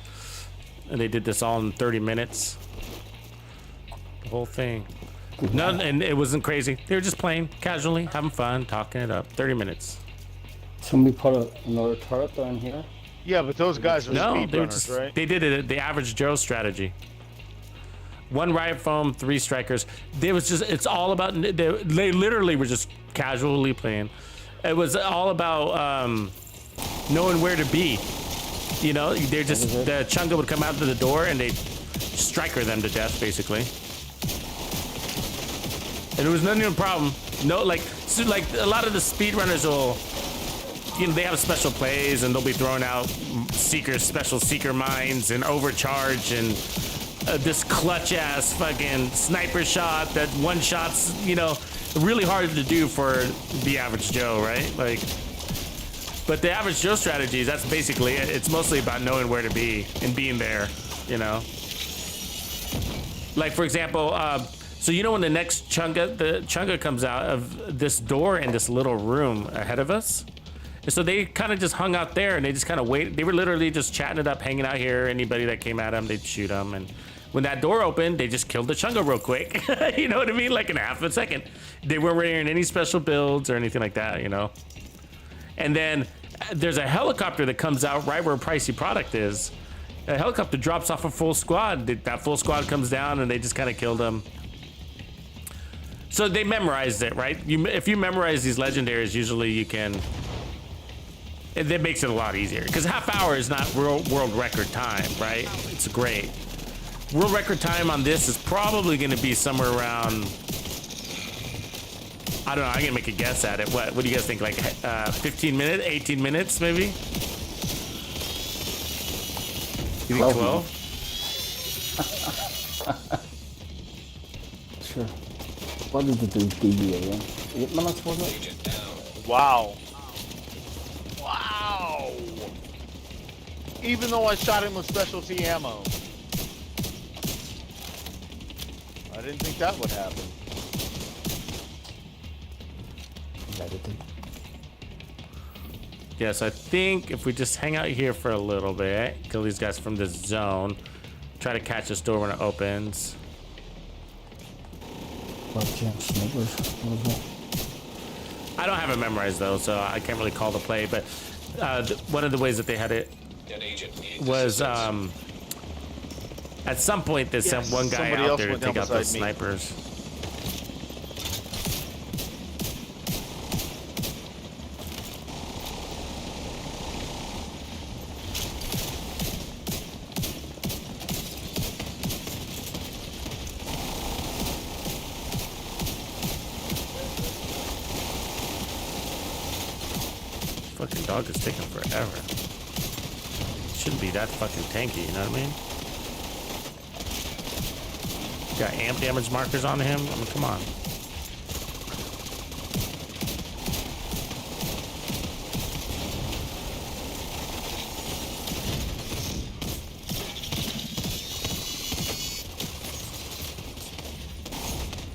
and they did this all in 30 minutes. The whole thing. None, and it wasn't crazy. They were just playing casually, having fun, talking it up. 30 minutes. Somebody put another turret down here. Yeah, but those guys are No, speed they were runners, just right? they did it the average Joe strategy. 1 riot foam, 3 strikers. It's all about, they literally were just casually playing. It was all about knowing where to be. You know, they're just, the Chunga would come out to the door and they'd striker them to death, basically. And it was none of the problem. No, like a lot of the speedrunners will, you know, they have special plays and they'll be throwing out special seeker mines and overcharge and this clutch ass fucking sniper shot that one shots, you know, really hard to do for the average Joe, right? Like, but the average Joe strategies, that's basically it. It's mostly about knowing where to be and being there, you know? Like, for example, so you know when the next Chunga comes out of this door in this little room ahead of us? And so they kind of just hung out there and they just kind of waited. They were literally just chatting it up, hanging out here. Anybody that came at them, they'd shoot them. And when that door opened, they just killed the Chunga real quick. You know what I mean? Like in half a second. They weren't wearing any special builds or anything like that, you know? And then there's a helicopter that comes out right where Pricey Product is. A helicopter drops off a full squad. That full squad comes down and they just kind of killed them. So they memorized it, right? If you memorize these legendaries, usually you can... That makes it a lot easier. Because half hour is not world record time, right? It's great. World record time on this is probably going to be somewhere around... I don't know, I'm going to make a guess at it. What do you guys think? Like 15 minutes, 18 minutes maybe? You think 12? Sure. What did it do, DBA? 8 minutes, was it? Agent down. Wow. Wow. Even though I shot him with specialty ammo. I didn't think that would happen. Yes, I think if we just hang out here for a little bit, kill these guys from this zone, try to catch this door when it opens. I don't have it memorized though, so I can't really call the play. But one of the ways that they had it An agent needs was assistance. at some point they sent one guy somebody out else there to went down take out the beside me. snipers. Fucking dog is taking forever. Shouldn't be that fucking tanky, you know what I mean? Got amp damage markers on him. I mean, come on.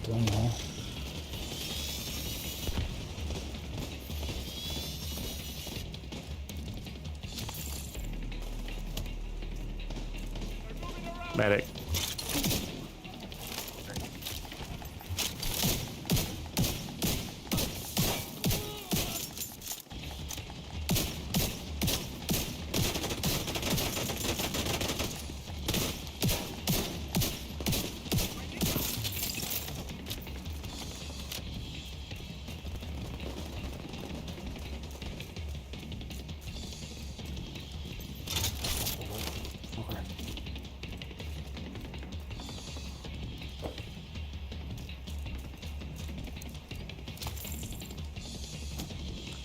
Don't know. Medic.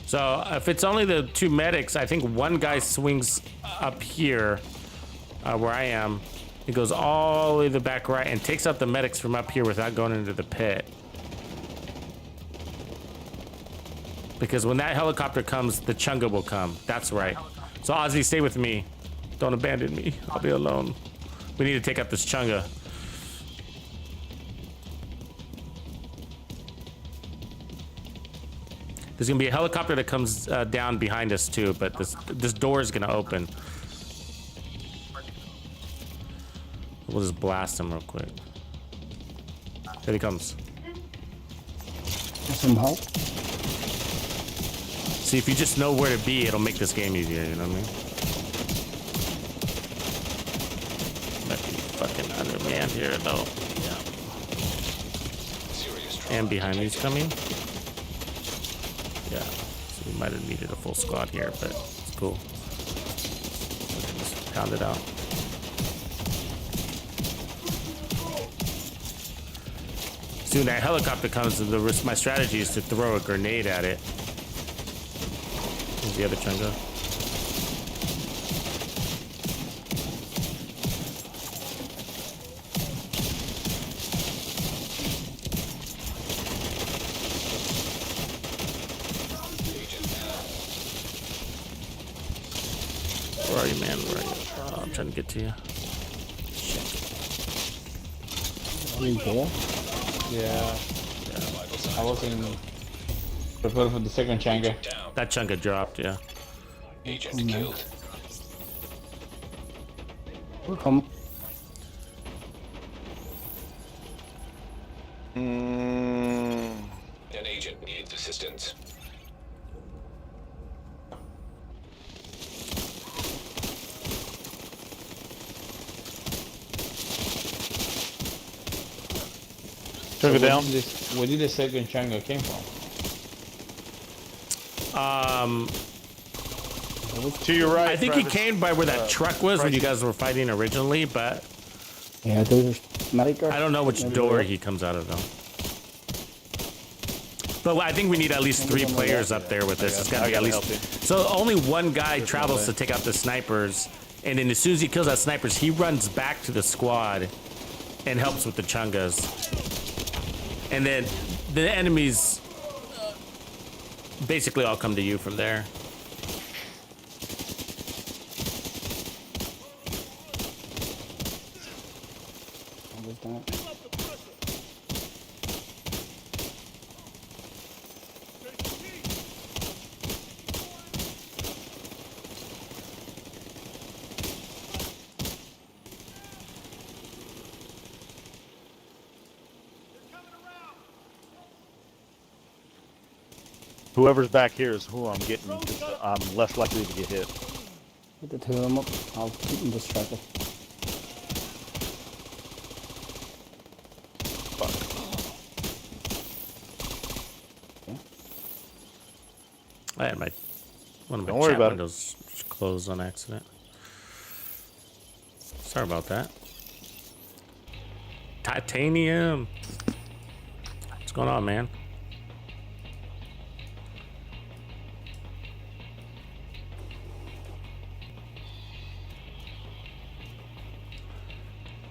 So if it's only the two medics, I think one guy swings up here where I am. He goes all the way to the back right and takes out the medics from up here without going into the pit. Because when that helicopter comes, the Chunga will come. That's right. So Ozzy, stay with me. Don't abandon me. I'll be alone. We need to take out this Chunga. There's gonna be a helicopter that comes down behind us too, but this door is gonna open. We'll just blast him real quick. There he comes. Some help? See, if you just know where to be, it'll make this game easier, you know what I mean? Might be fucking undermanned here though. Yeah. Serious trauma. And behind me's coming. Yeah, so we might have needed a full squad here, but it's cool. Just pound it out. Soon that helicopter comes, and my strategy is to throw a grenade at it. Here's the other Chunga. Where are you, man? Where are you? Oh, I'm trying to get to you. Shit. Are you there? Yeah. I was in prepare for the second Changa. Down. That Chunga dropped, yeah. Agent killed. We'll come. An agent needs assistance. Took it down. Where did the second Changa came from? To your right. I think Travis. he came by where that truck was when you guys were fighting originally, but Yeah, there's medic. I don't know which door he comes out of though. But I think we need at least 3 players up there with this. It's gotta be at least. So only one guy travels to take out the snipers, and then as soon as he kills that snipers, he runs back to the squad and helps with the Chungas. And then the enemies basically all come to you from there. What was that? Whoever's back here is who I'm getting, because I'm less likely to get hit. Get the two of them up. I'll keep them distracted. Fuck. I had one of my Don't worry chat about it. windows closed on accident. Sorry about that. Titanium. What's going on, man?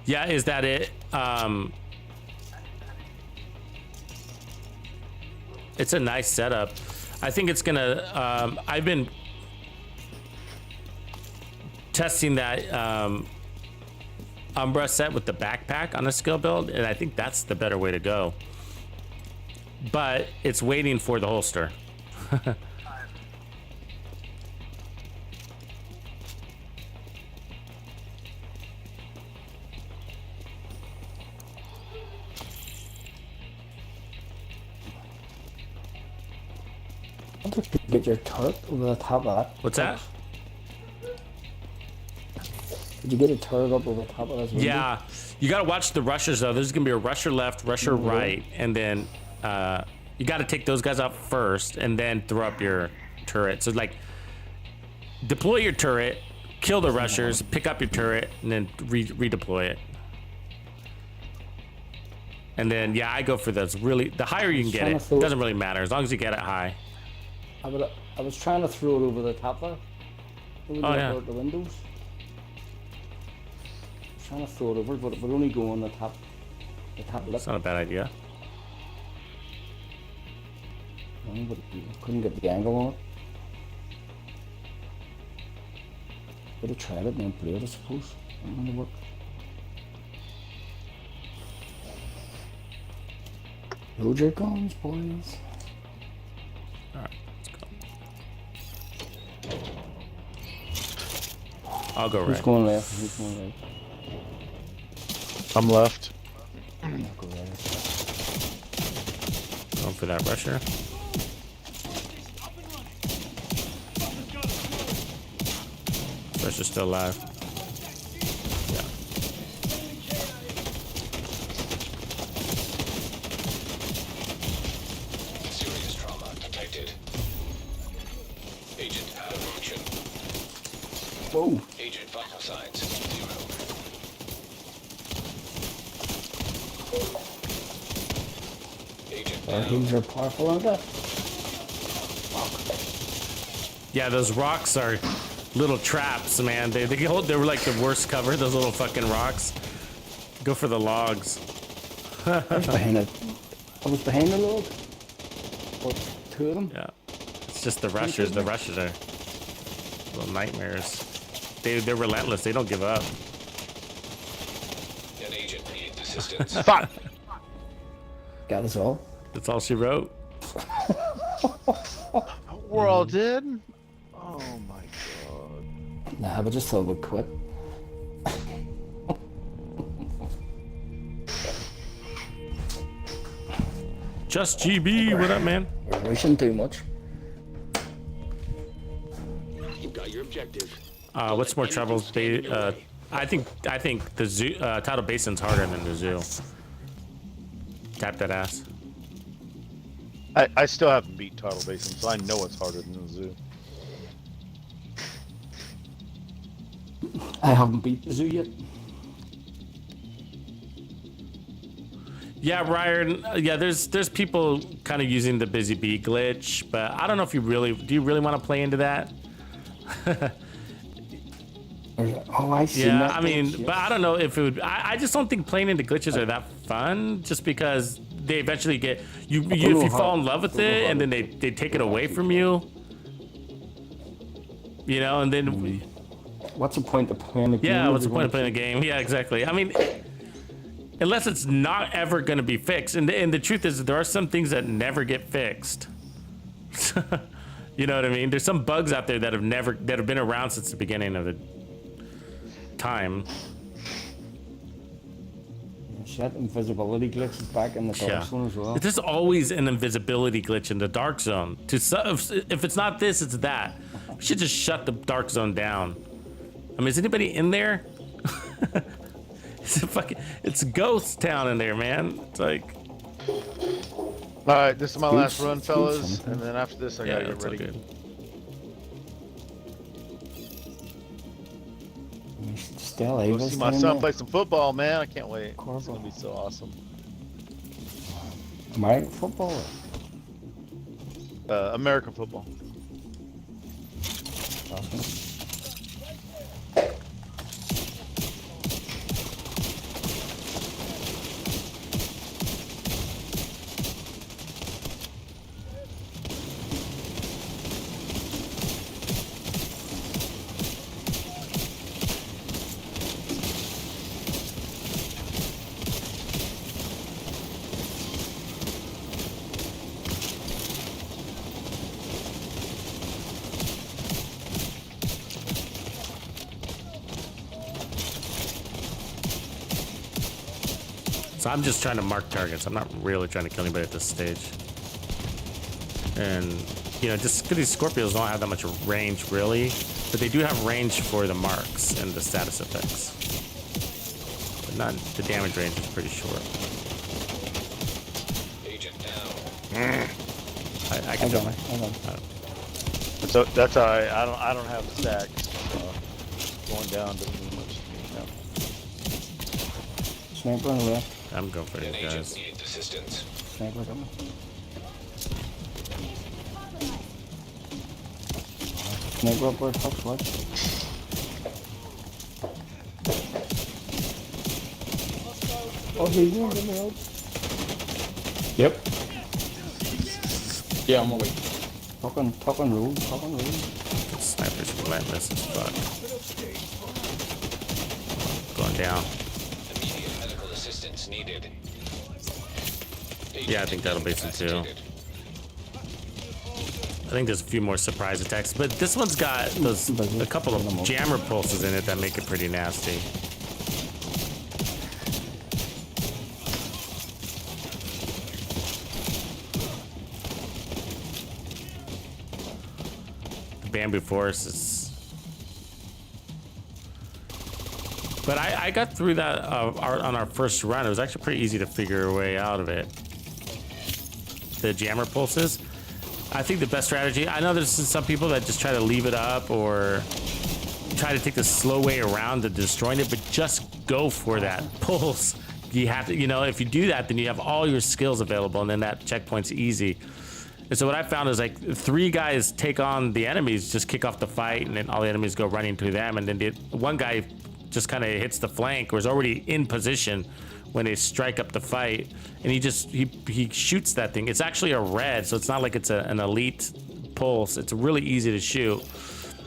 Yeah, is that it? It's a nice setup. I think it's gonna, I've been testing that Umbra set with the backpack on a skill build, and I think that's the better way to go. But it's waiting for the holster. Get your turret over the top of that. What's that? Did you get a turret up over the top of this window? Yeah, you gotta watch the rushers though. There's gonna be a rusher left, rusher right, and then you gotta take those guys out first and then throw up your turret. So like, deploy your turret, kill the rushers, pick up your turret, and then redeploy it. And then yeah, I go for those. Really, the higher you can get it, doesn't really matter as long as you get it high. I was trying to throw it over the top there. Oh yeah. The windows. I was trying to throw it over, but it would only go on the top lip. That's not a bad idea. No, but you couldn't get the angle on it. Could have tried it and then played it, I suppose. It wouldn't work. Load your guns, boys. Alright, let's go. I'll go Who's right. going left? Who's going right? I'm left. I'll go right. Going for that rusher. Rusher's still alive. Yeah. Serious trauma detected. Agent out of function. Whoa! Agent vital signs 0. Agent Our down. heels are powerful, aren't they? Yeah, those rocks are little traps, man. They were like the worst cover. Those little fucking rocks. Go for the logs. I was behind it. I was behind the log. What, two of them? Yeah, it's just the rushers. The rushers are little nightmares. They're relentless. They don't give up. An agent needs assistance. Fuck! Got us all. That's all she wrote. We're all dead? Oh my god. Nah, but just thought we'd quit. Just GB. What up, man? We're rushing too much. You've got your objective. What's more trouble? I think the zoo, Tidal Basin's harder than the zoo. Tap that ass. I still haven't beat Tidal Basin, so I know it's harder than the zoo. I haven't beat the zoo yet. Yeah, Ryan. Yeah, there's people kind of using the busy bee glitch, but I don't know if you really do. You really want to play into that? Oh, I see. Yeah, I mean, but I don't know if it would. I just don't think playing into glitches are that fun, just because they eventually get you if you fall in love with it, and then they take it away from you. You know, and then what's the point of playing the game? yeah, what's the point of playing the game? Yeah, exactly. I mean, unless it's not ever going to be fixed, and the truth is there are some things that never get fixed. You know what I mean? There's some bugs out there that have been around since the beginning of the time. Shit, invisibility glitch is back in the Dark Zone as well. There's always an invisibility glitch in the Dark Zone. If it's not this, it's that. We should just shut the Dark Zone down. I mean, is anybody in there? It's ghost town in there, man. It's like. All right, this is my last run, fellas, and then after this, I gotta get ready. Good. Still Go see my son play some football, man. I can't wait. It's gonna be so awesome. American football? American football. Awesome. So I'm just trying to mark targets. I'm not really trying to kill anybody at this stage. And, you know, just because these Scorpios don't have that much range, really. But they do have range for the marks and the status effects. But not, the damage range is pretty short. Agent down. I can tell. So that's all right. I don't have the stacks. So going down doesn't mean much to me now. Sniper on the left. I'm going for An these agent guys. needs assistance. Sniper coming. Sniper up where top watch. Oh, he's in the road. Yep. Yeah, I'm away. Top on road. The sniper's relentless as fuck. Going down. Immediate medical assistance needed. Yeah, I think that'll be some too. I think there's a few more surprise attacks, but this one's got a couple of jammer pulses in it that make it pretty nasty. The bamboo forest is. But I got through that on our first run. It was actually pretty easy to figure a way out of it. The jammer pulses. I think the best strategy, I know there's some people that just try to leave it up or try to take the slow way around to destroying it, but just go for that pulse. You have to, you know, if you do that, then you have all your skills available, and then that checkpoint's easy. And so what I found is like 3 guys take on the enemies, just kick off the fight, and then all the enemies go running to them, and then one guy just kind of hits the flank or is already in position when they strike up the fight, and he shoots that thing. It's actually a red, so it's not like it's an elite pulse. It's really easy to shoot.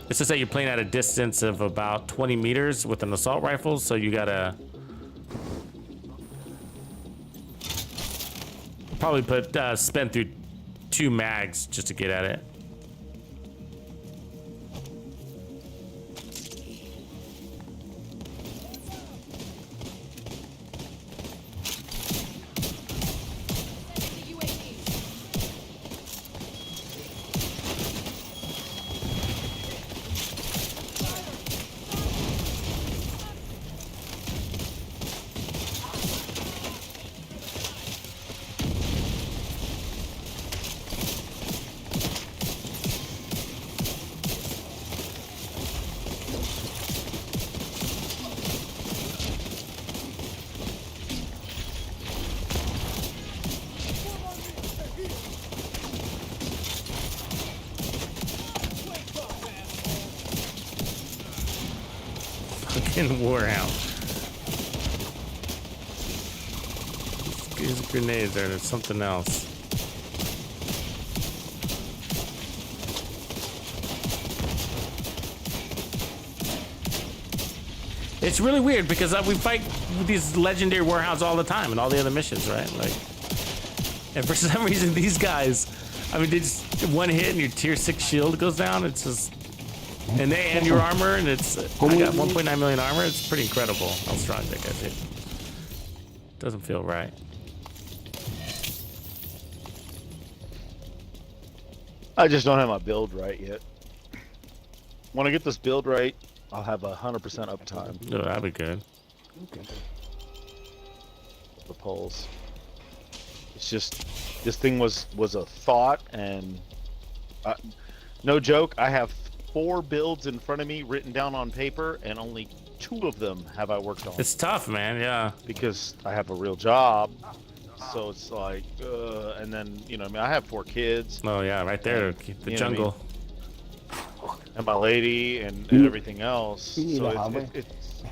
It's just that you're playing at a distance of about 20 meters with an assault rifle, so you gotta probably spend through 2 mags just to get at it. Fucking Warhound. here's a grenade there. There's something else. It's really weird because we fight with these legendary warehouse all the time and all the other missions, right? Like, and for some reason these guys, I mean, they just one hit and your tier 6 shield goes down. It's just, and they end your armor, and it's I got 1.9 million armor. It's pretty incredible how strong that guy's hit. Doesn't feel right. I just don't have my build right yet. When I get this build right, I'll have 100% uptime. Oh, that'd be good. Okay. The polls. It's just this thing was a thought, and no joke. I have 4 builds in front of me written down on paper, and only 2 of them have I worked on. It's tough, man. Yeah. Because I have a real job, so it's like, and then I mean, I have 4 kids. Oh yeah, right there, the jungle. And my lady and everything else. So it's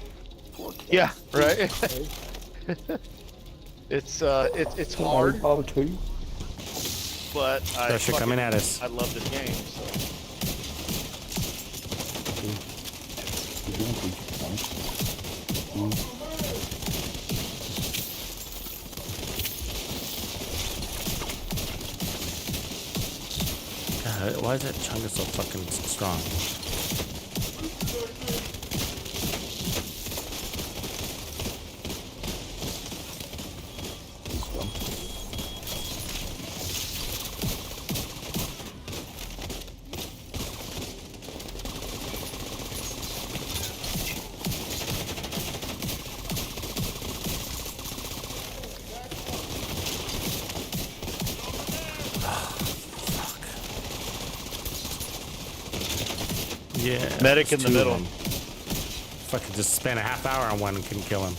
yeah, right. it's hard, but Pressure coming at us. I love this game. God, why is that Chunga so fucking strong? Yeah. Medic in the middle. Fucking just spent a half hour on one and couldn't kill him.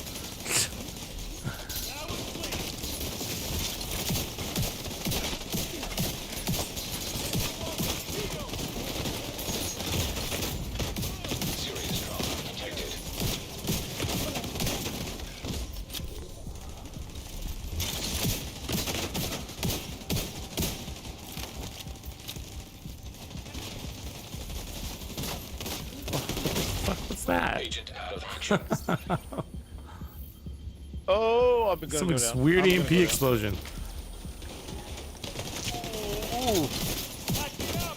Serious trauma detected. What's that? Agent out of action. Oh, I've been going to Some go down. weird I'm EMP gonna go down. explosion. Ooh.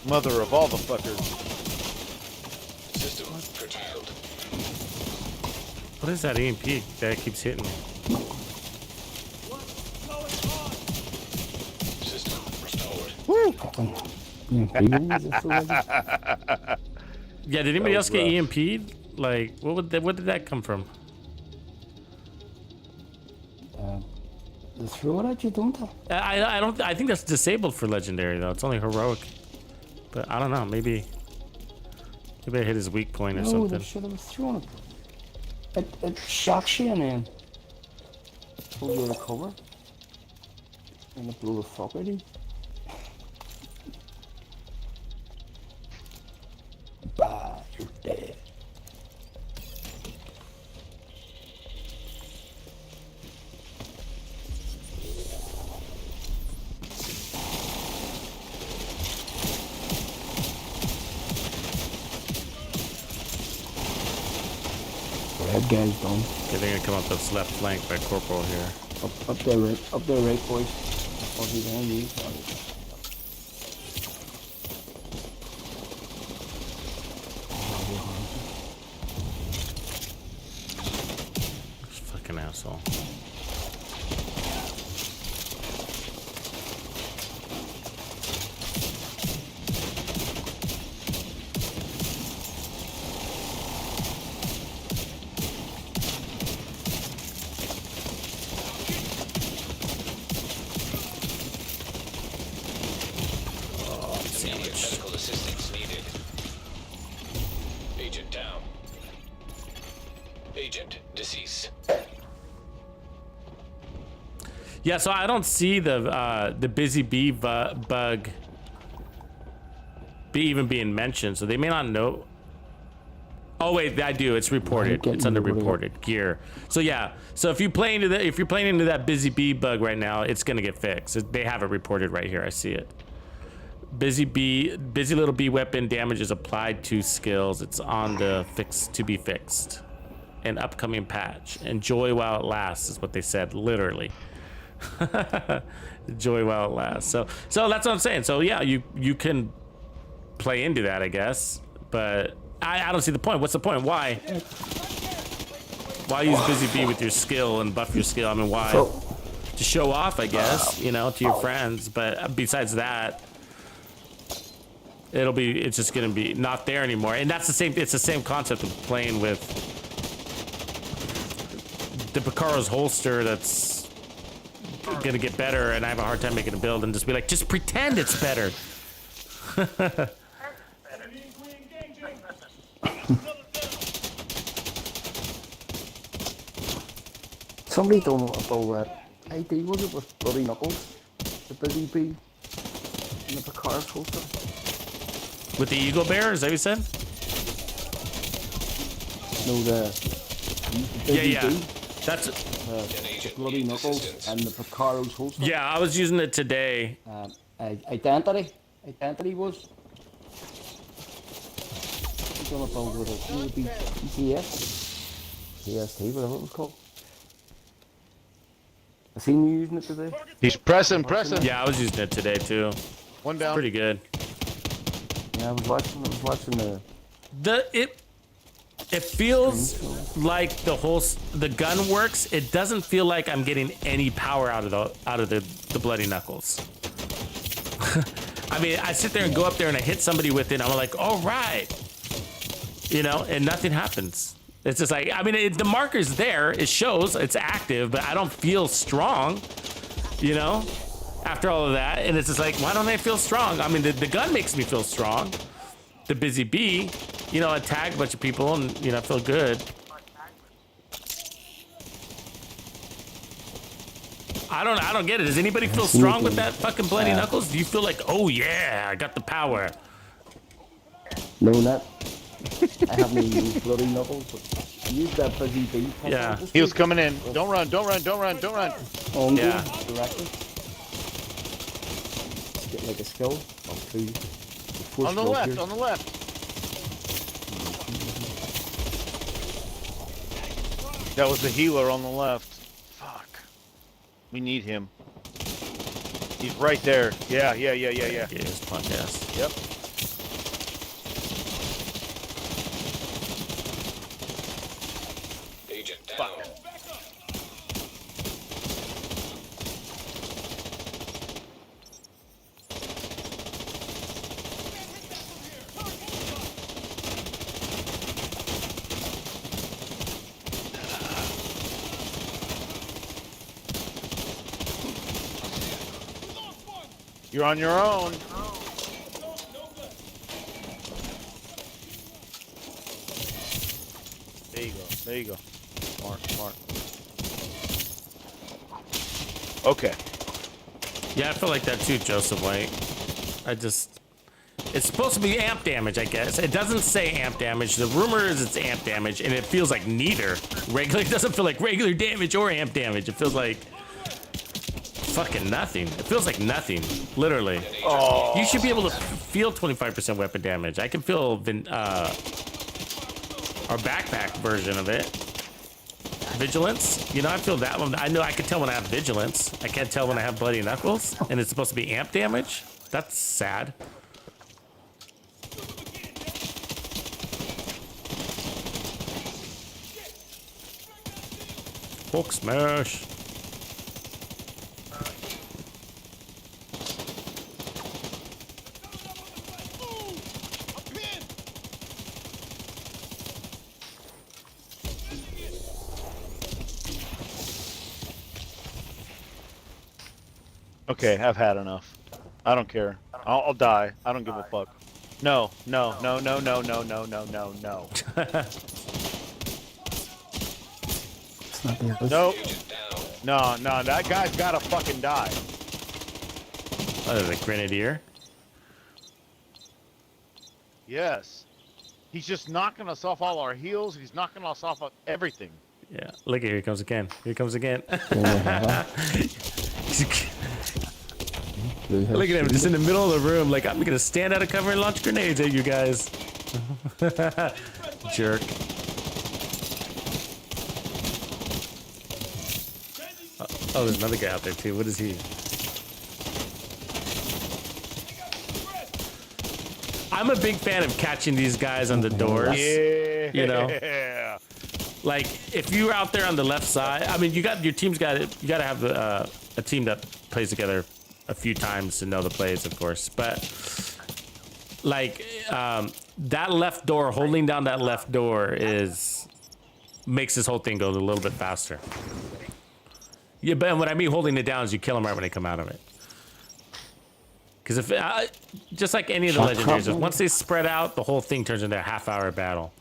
Mother of all the fuckers. System curtailed. What is that EMP that keeps hitting me? System restored. Yeah, did anybody That else was get rough. EMP'd? Like, what did that come from? Throw it at you, don't I? I think that's disabled for legendary though. It's only heroic. But I don't know, maybe I hit his weak point or No, something. they should have thrown it. It shocks you and then pulls you out of cover. And it blew the fuck out of you. Bah, you're dead. Red guy's done. Okay, they're gonna come up this left flank by Corporal here. Up there, right, boys. Oh, he's on you. This fucking asshole. Immediate medical assistance needed. Agent down. Agent deceased. Yeah, so I don't see the busy bee bug even being mentioned, so they may not know. Oh wait, I do. It's reported. It's under reported gear. So yeah. So if you're playing into that busy bee bug right now, it's gonna get fixed. They have it reported right here. I see it. Busy little bee weapon damage is applied to skills. It's on the to be fixed. An upcoming patch. Enjoy while it lasts is what they said, literally. Enjoy while it lasts. So that's what I'm saying. So yeah, you can play into that, I guess. But I don't see the point. What's the point? Why use busy bee with your skill and buff your skill? I mean, why? To show off, I guess, you know, to your friends. But besides that, it's just gonna be not there anymore. And that's it's the same concept of playing with the Picaro's holster that's gonna get better, and I have a hard time making a build and just be like, just pretend it's better. Somebody told me about ID, was it, with bloody knuckles? The busy bee and the Picaro's holster. With the Eagle Bear, is that what you said? No, the busy bee. That's the bloody knuckles and the Picaro's holster. yeah. I was using it today. Identity was. I don't know about what it would be. PST, whatever it was called. I seen you using it today. He's pressing. Yeah, I was using it today too. One down. Pretty good. Yeah, I was watching it feels like the gun works. It doesn't feel like I'm getting any power out of the bloody knuckles. I mean, I sit there and go up there and I hit somebody with it. And I'm like, all right, you know, and nothing happens. It's just like, I mean, the marker's there. It shows it's active, but I don't feel strong, you know, after all of that. And it's just like, why don't I feel strong? I mean, the gun makes me feel strong. The busy bee, you know, I tag a bunch of people and, you know, I feel good. I don't get it. Does anybody feel strong with that fucking bloody knuckles? Do you feel like, oh yeah, I got the power? No, not. I haven't even used bloody knuckles, but I used that busy bee. Yeah. He was coming in. Don't run. Ongoing, Yeah. directed. Get like a skill. On the left. That was the healer on the left. Fuck. We need him. He's right there. Yeah. Yes, podcast. Yep. Agent down. You're on your own. There you go. Smart. Okay. Yeah, I feel like that too, Joseph White. It's supposed to be amp damage, I guess. It doesn't say amp damage. The rumor is it's amp damage, and it feels like neither. It doesn't feel like regular damage or amp damage. It feels like fucking nothing. It feels like nothing, literally. Oh. You should be able to feel 25% weapon damage. I can feel our backpack version of it. Vigilance, you know, I feel that one. I know I can tell when I have vigilance. I can't tell when I have bloody knuckles, and it's supposed to be amp damage. That's sad. Hulk smash. Okay, I've had enough. I don't care. I'll die. I don't give a fuck. No. It's not the others. Nope. No, that guy's gotta fucking die. Oh, the grenadier. Yes. He's just knocking us off all our heals. He's knocking us off of everything. Yeah, look, here he comes again. Here he comes again. Look at him, just in the middle of the room. Like, I'm gonna stand out of cover and launch grenades at you guys. Jerk. Oh, there's another guy out there too. What is he? I'm a big fan of catching these guys on the doors. Yeah. You know, like if you're out there on the left side, I mean, you got your team's got it. You got to have a team that plays together a few times to know the plays, of course. But like that left door, holding down that left door makes this whole thing go a little bit faster. Yeah, but what I mean holding it down is you kill them right when they come out of it. Because if just like any of the legendaries, once they spread out, the whole thing turns into a half-hour battle.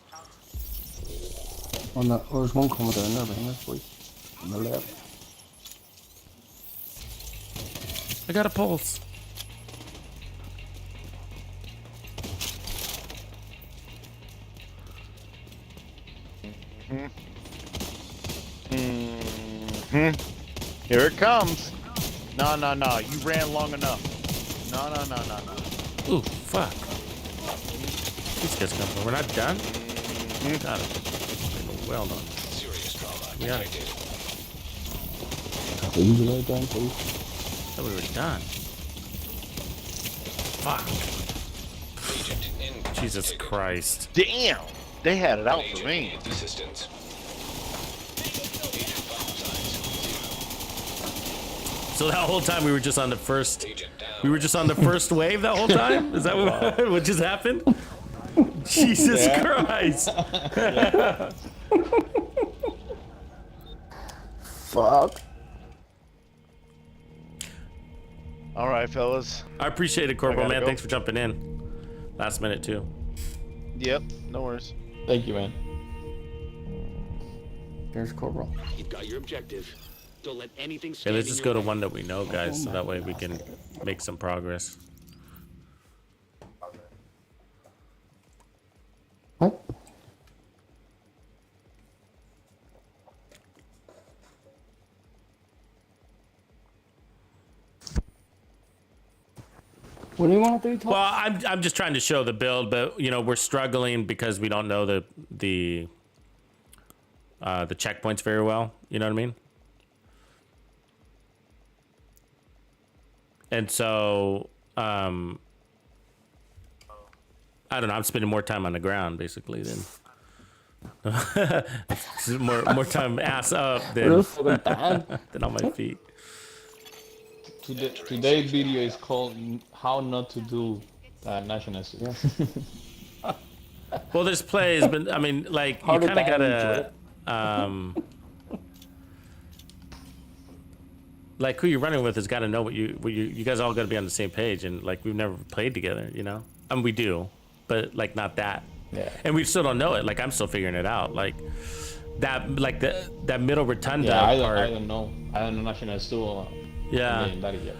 On that, there's one coming down there behind us, boy. On the left. I got a pulse. Here it comes. No, no, no. You ran long enough. No, no, no, no, no. Ooh, fuck. These guys come from. We're not done? Got it. Well done. Serious trauma Yeah. detected. Easy right down, please. I thought we were done. Fuck. Agent in. Jesus Christ. Damn. They had it out for Agent me. needs assistance. Agent vital signs. So that whole time we were just on the first. Agent down. We were just on the first wave that whole time? Is that what just happened? Jesus Christ. Fuck. All right, fellas. I appreciate it, Corporal, I gotta man. go. Thanks for jumping in. Last minute, too. Yep. No worries. Thank you, man. There's Corporal. You've got your objective. Don't let anything Okay, stand let's in just your go to way. one that we know, guys, so that way we can make some progress. What? What do you want to do, Tom? Well, I'm just trying to show the build, but you know we're struggling because we don't know the checkpoints very well. You know what I mean? And so I don't know. I'm spending more time on the ground basically than more time ass up than than on my feet. Today's video is called "How Not to Do National Service." Well, there's plays, but I mean, like How you did kind of that gotta like who you're running with has got to know what you guys all got to be on the same page, and like we've never played together, you know. I mean, we do, but like not that. Yeah. And we still don't know it. Like I'm still figuring it out. Like that middle rotunda Yeah, I part. don't know. I don't know National Still. Yeah.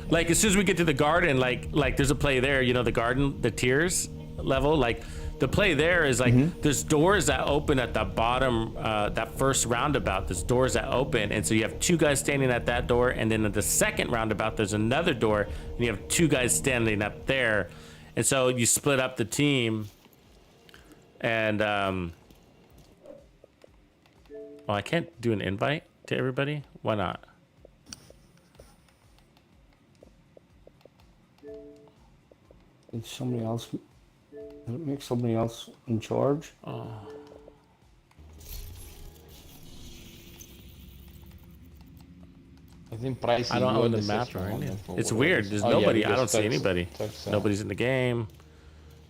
Like as soon as we get to the garden, like there's a play there. You know, the garden, the tiers level. Like the play there is like there's doors that open at the bottom. That first roundabout, there's doors that open, and so you have two guys standing at that door, and then at the second roundabout, there's another door, and you have two guys standing up there, and so you split up the team. And well, I can't do an invite to everybody. Why not? It's somebody else. Make somebody else in charge. Oh. I think pricing. I don't own the map or anything. It's weird. There's nobody. I don't see anybody. Nobody's in the game.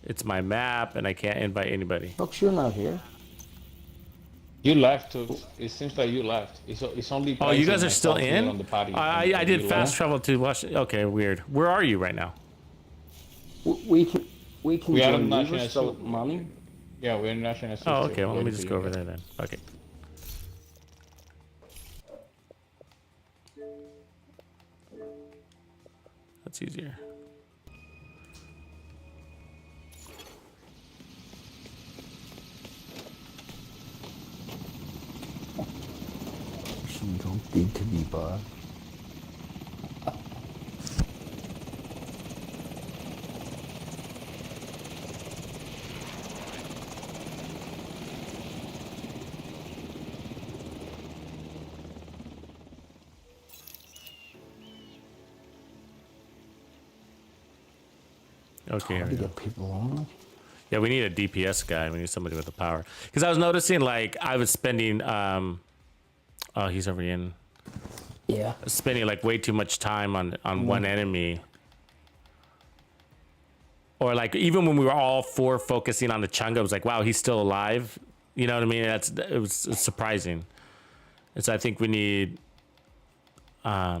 It's my map, and I can't invite anybody. Look, you're not here. You left. It seems like you left. It's only. Oh, you guys are still myself here in? on the party. I did fast travel to Washington. Okay, weird. Where are you right now? We can We are join on you National without Su- money. Yeah, we're in National. Oh, okay. Well, let me just go over there then. Okay. That's easier. Need to be bad. Okay, here How we to go. get people on? Yeah, we need a DPS guy. We need somebody with the power. Because I was noticing, like, I was spending, oh, he's already in. Yeah. Spending, like, way too much time on one enemy. Or, like, even when we were all four focusing on the Chunga, it was like, wow, he's still alive. You know what I mean? It was surprising. And so I think we need, I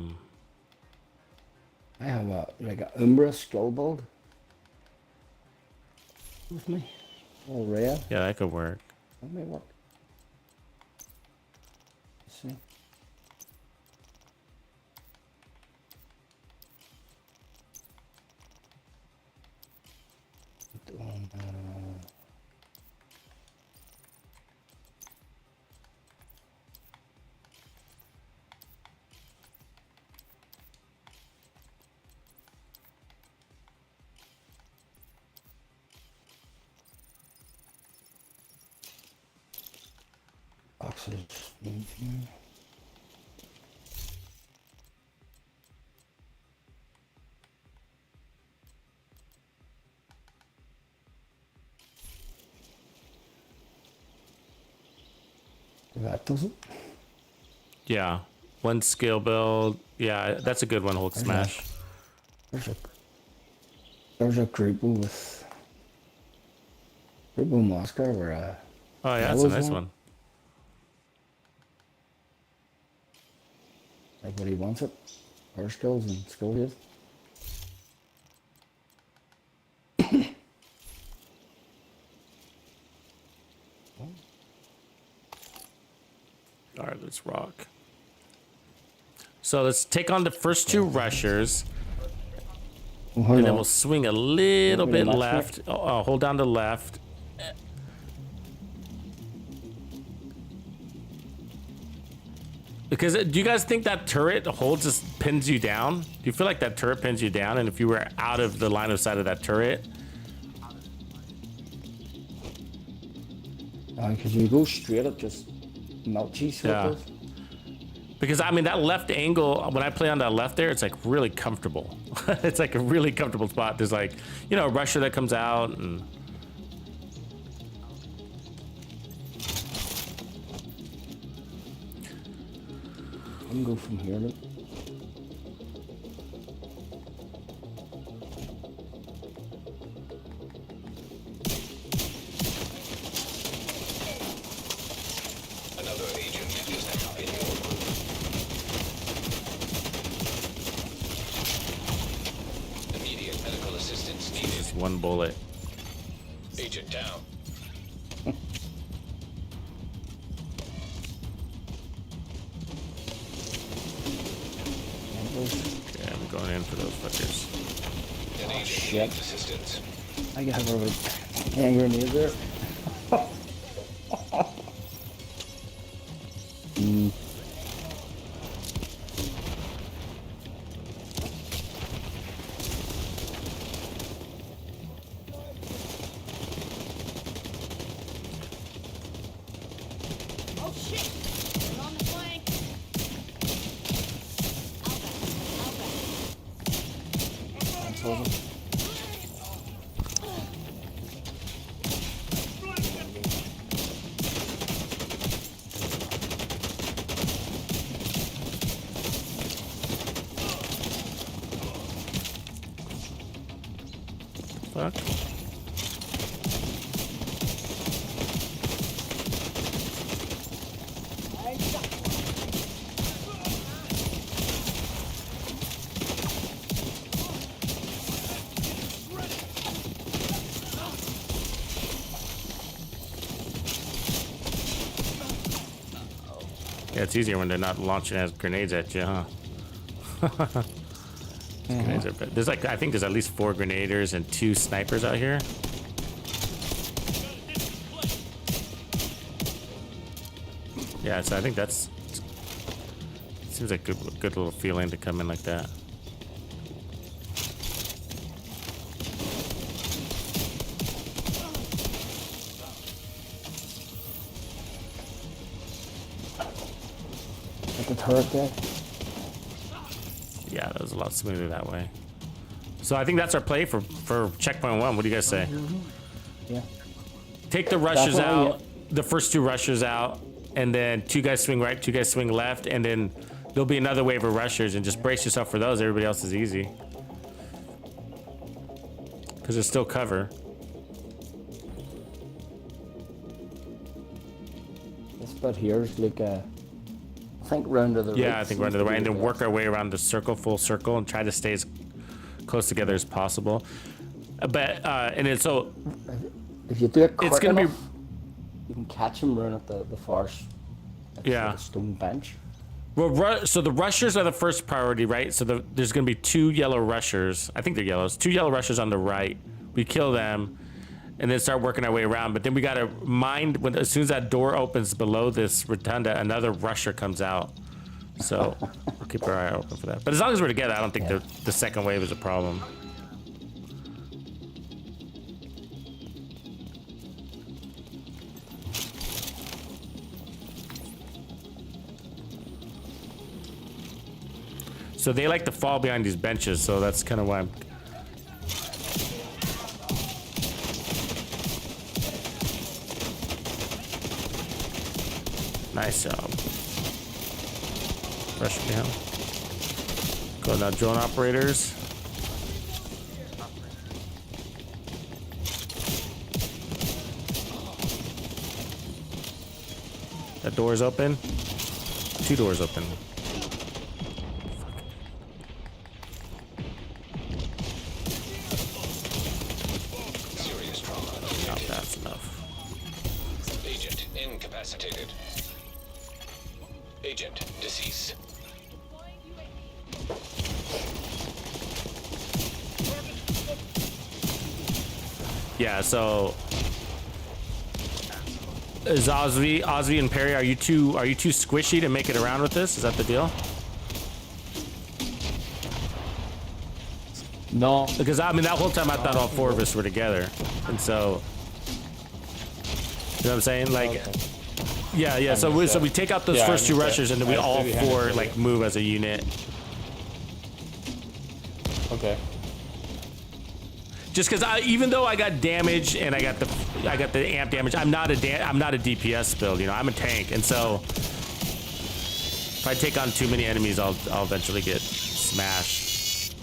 have like a Umbra skill build with me. All rare. yeah, that could work. That may work. Let's see. Boxes. That does it. Yeah. One skill build. Yeah, that's a good one, Hulk Smash. There's a group with Moscow or Oh, yeah, that's a nice one. Like what he wants it. Power skills and skill hits. All right, let's rock. So let's take on the first two rushers. Well, And then we'll swing a little bit left left. Hold down to left. Because do you guys think that turret pins you down? Do you feel like that turret pins you down? And if you were out of the line of sight of that turret? Because you go straight, it just melts you. Yeah. Because I mean, that left angle, when I play on that left there, it's like really comfortable. It's like a really comfortable spot. There's like, you know, a rusher that comes out and... I can go from here, look. Another agent is now in your group. Immediate medical assistance needed. Just one bullet. Agent down. Okay, I'm going in for those fuckers. An agent shit. needs assistance. I got a hand grenade there. Oh shit! We're on the flank. That's awesome. Fuck. Yeah, it's easier when they're not launching as grenades at you, huh? Grenades are bad. There's like, I think there's at least 4 grenaders and 2 snipers out here. Yeah, so I think that's Seems like good little feeling to come in like that. At the turret there. Yeah, that was a lot smoother that way. So I think that's our play for checkpoint 1. What do you guys say? Yeah. Take the rushers Definitely, out, the first 2 rushers out, and then 2 guys swing right, 2 guys swing left, and then there'll be another wave of rushers, and just brace yourself for those. Everybody else is easy. Because there's still cover. This spot here is like a... I think round to the right. Yeah, I think we're under the seems way, and to then be work our way around the circle, full circle, and try to stay as close together as possible. But and then so If you do it quick it's gonna enough, be you can catch him running at the far yeah. stone bench. Well, so the rushers are the first priority, right? So there's going to be 2 yellow rushers. I think they're yellows. 2 yellow rushers on the right. We kill them, and then start working our way around. But then we got to mind when as soon as that door opens below this rotunda, another rusher comes out. So we'll keep our eye open for that. But as long as we're together, I don't think the second wave is a problem. So they like to fall behind these benches, so that's kind of why I'm... Nice job. Pressure down. Go now, drone operators. That door's open. 2 doors open. Serious trauma. Not fast enough. Agent incapacitated. Agent deceased. Yeah, so is Ozzy and Perry, are you too squishy to make it around with this? Is that the deal? No. Because I mean that whole time I thought all 4 of us were together. And so you know what I'm saying? Like Okay. yeah, so we take out those Yeah, first I 2 missed rushers that. and then we I all still behind 4 it. like move as a unit. Okay. Just because even though I got damage and I got the amp damage, I'm not a DPS build, you know. I'm a tank, and so if I take on too many enemies, I'll eventually get smashed.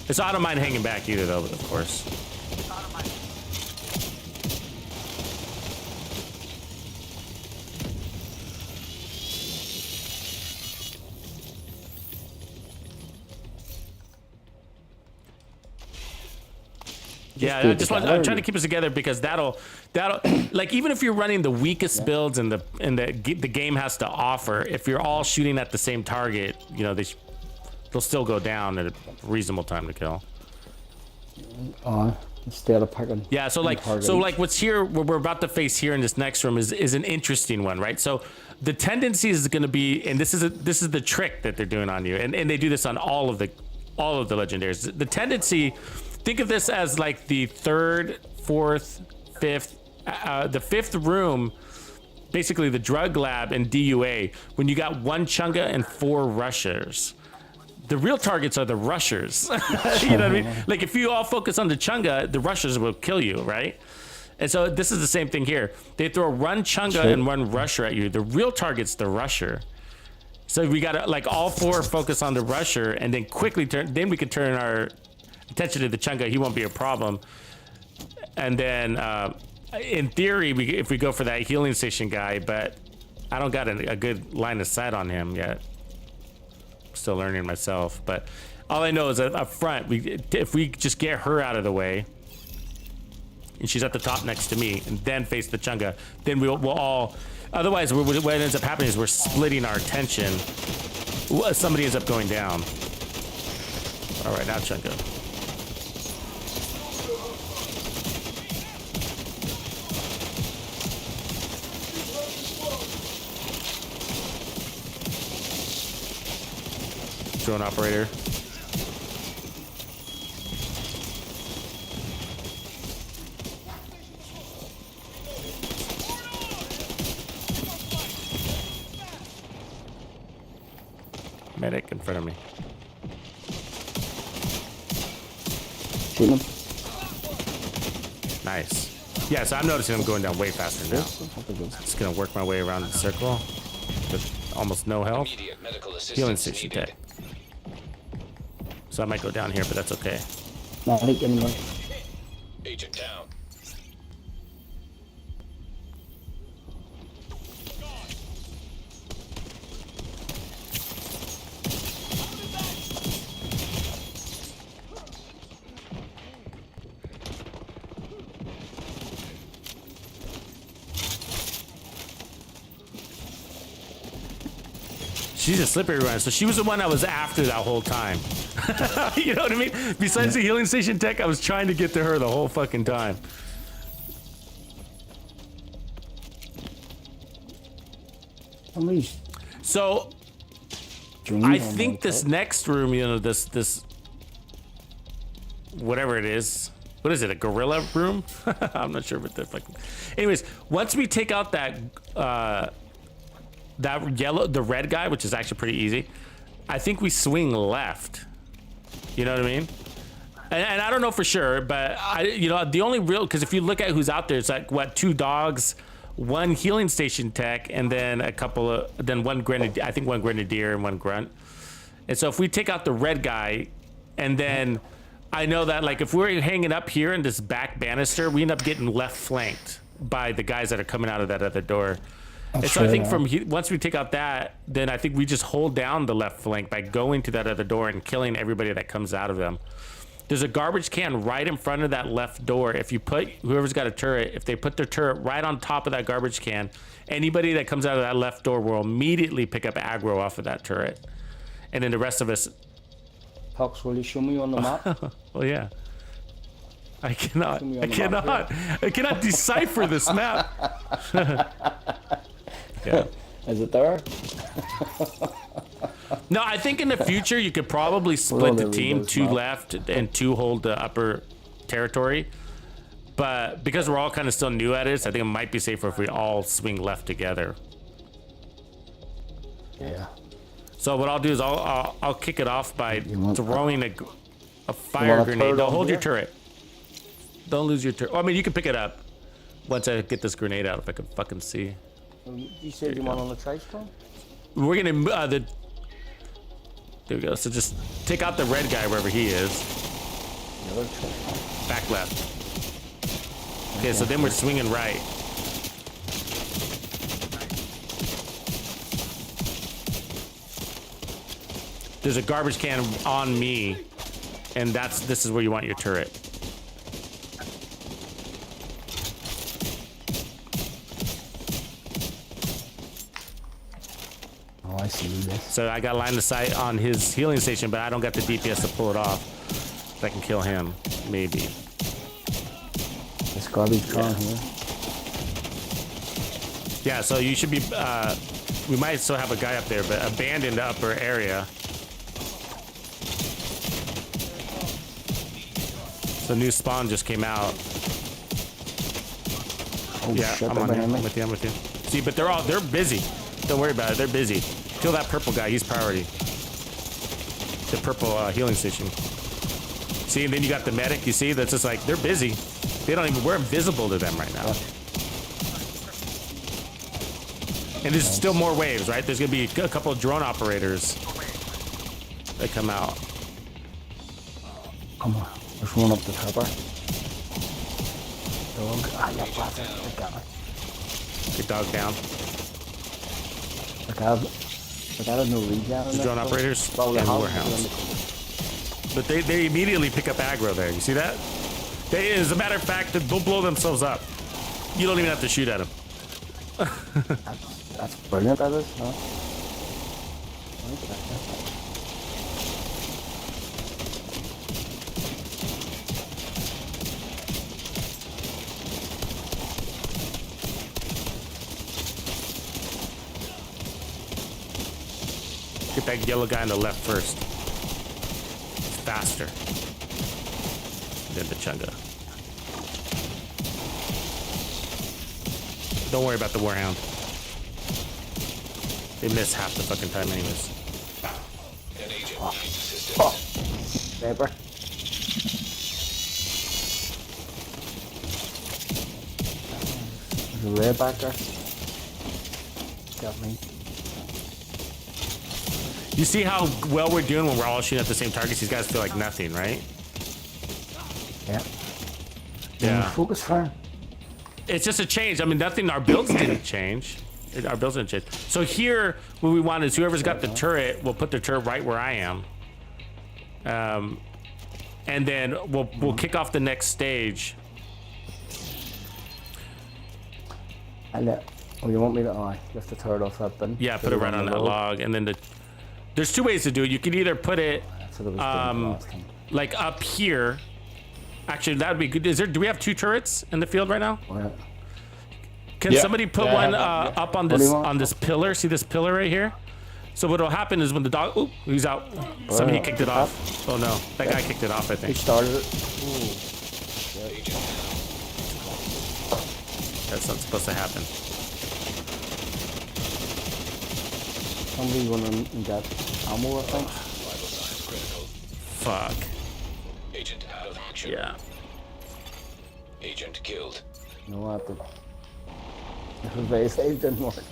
And so I don't mind hanging back either, though, of course. Yeah, I'm trying to keep us together because that'll like even if you're running the weakest builds and the game has to offer, if you're all shooting at the same target, you know they'll still go down at a reasonable time to kill. Instead of picking. Yeah, so like what's here, what we're about to face here in this next room is an interesting one, right? So the tendency is going to be, and this is the trick that they're doing on you, and they do this on all of the legendaries. The tendency, think of this as like the 3rd, 4th, 5th, the 5th room, basically the drug lab and DUA. When you got 1 chunga and 4 rushers. The real targets are the rushers. You know what I mean? Like if you all focus on the chunga, the rushers will kill you, right? And so this is the same thing here. They throw 1 chunga and 1 rusher at you. The real target's the rusher. So we gotta like all 4 focus on the rusher and then quickly turn. Then we can turn our attention to the chunga. He won't be a problem. And then in theory, if we go for that healing station guy, but I don't got a good line of sight on him yet. Still learning myself, but all I know is that up front, if we just get her out of the way, and she's at the top next to me, and then face the chunga, then we'll all. Otherwise, what ends up happening is we're splitting our attention. Somebody ends up going down. All right, now chunga. drone operator. Medic in front of me. Shoot him. Nice. Yeah, so I'm noticing I'm going down way faster now. Yes. Just gonna work my way around the circle with almost no health. Immediate medical assistance Healing station needed. tech. So I might go down here, but that's okay. No, I think anyone. Agent down. She's a slippery runner, so she was the one that was after that whole time. You know what I mean? Besides the healing station tech, I was trying to get to her the whole fucking time. So I think this next room, you know, this whatever it is. What is it? A gorilla room? I'm not sure what the fucking. Anyways, once we take out that the red guy, which is actually pretty easy, I think we swing left. You know what I mean? And I don't know for sure, but you know, the only real, because if you look at who's out there, it's like what, 2 dogs, 1 healing station tech, and then one grenadier, I think 1 grenadier and 1 grunt. And so if we take out the red guy, and then I know that like if we're hanging up here in this back banister, we end up getting left flanked by the guys that are coming out of that other door. And so I think once we take out that, then I think we just hold down the left flank by going to that other door and killing everybody that comes out of them. There's a garbage can right in front of that left door. If you put, whoever's got a turret, if they put their turret right on top of that garbage can, anybody that comes out of that left door will immediately pick up aggro off of that turret. And then the rest of us... Tux, will you show me on the map? Well, yeah. I cannot decipher this map. Yeah. Is it there? No, I think in the future you could probably split the team, 2 left and 2 hold the upper territory. But because we're all kind of still new at it, so I think it might be safer if we all swing left together. Yeah. So what I'll do is I'll kick it off by throwing a fire grenade. No, hold your turret. Don't lose your turret. Oh, I mean, you can pick it up once I get this grenade out, if I can fucking see. You said you want on the tri-stone? We're gonna there we go. So just take out the red guy wherever he is. Back left. Okay, so then we're swinging right. There's a garbage can on me, and this is where you want your turret. Oh, I see this. So I got line of sight on his healing station, but I don't got the DPS to pull it off. I can kill him, maybe. This garbage can here. Yeah, so you should be, we might still have a guy up there, but abandon the upper area. So new spawn just came out. Oh, Yeah, shit, I'm on they're here. behind me. I'm with you. See, but they're busy. Don't worry about it. They're busy. Kill that purple guy. He's priority. The purple healing station. See, and then you got the medic. You see, that's just like they're busy. They don't even. We're invisible to them right now. And there's still more waves, right? There's gonna be a couple of drone operators that come out. Come on, let's run up the tower. Dog. Ah, yeah, I got it. Get dog down. I got no regen. The drone operators and warehouse. But they immediately pick up aggro there. You see that? They, as a matter of fact, they'll blow themselves up. You don't even have to shoot at them. That's brilliant, that is, huh? Get that yellow guy on the left first. faster than the Chunga. Don't worry about the Warhound. They miss half the fucking time anyways. An agent needs assistance. Sniper. There's a red back there. Got me. You see how well we're doing when we're all shooting at the same targets? These guys feel like nothing, right? Yeah. Yeah. Focus fire. It's just a change. I mean, nothing. Our builds didn't change. Our builds didn't change. So here, what we want is whoever's got the turret, will put the turret right where I am. And then we'll kick off the next stage. And oh, you want me to lift the turret off that bin? Yeah, put it right on that log, and then there's two ways to do it. You could either put it like up here. Actually, that would be good. Do we have 2 turrets in the field right now? Oh, yeah. Can somebody put one up on this pillar? See this pillar right here? So what'll happen is when the dog, oop, he's out. Somebody kicked it off. Oh no, that guy kicked it off, I He think. started it. That's not supposed to happen. Somebody went and got ammo, I think. Vital signs critical. Fuck. Agent out of action. Yeah. Agent killed. No, what the... The base save didn't work.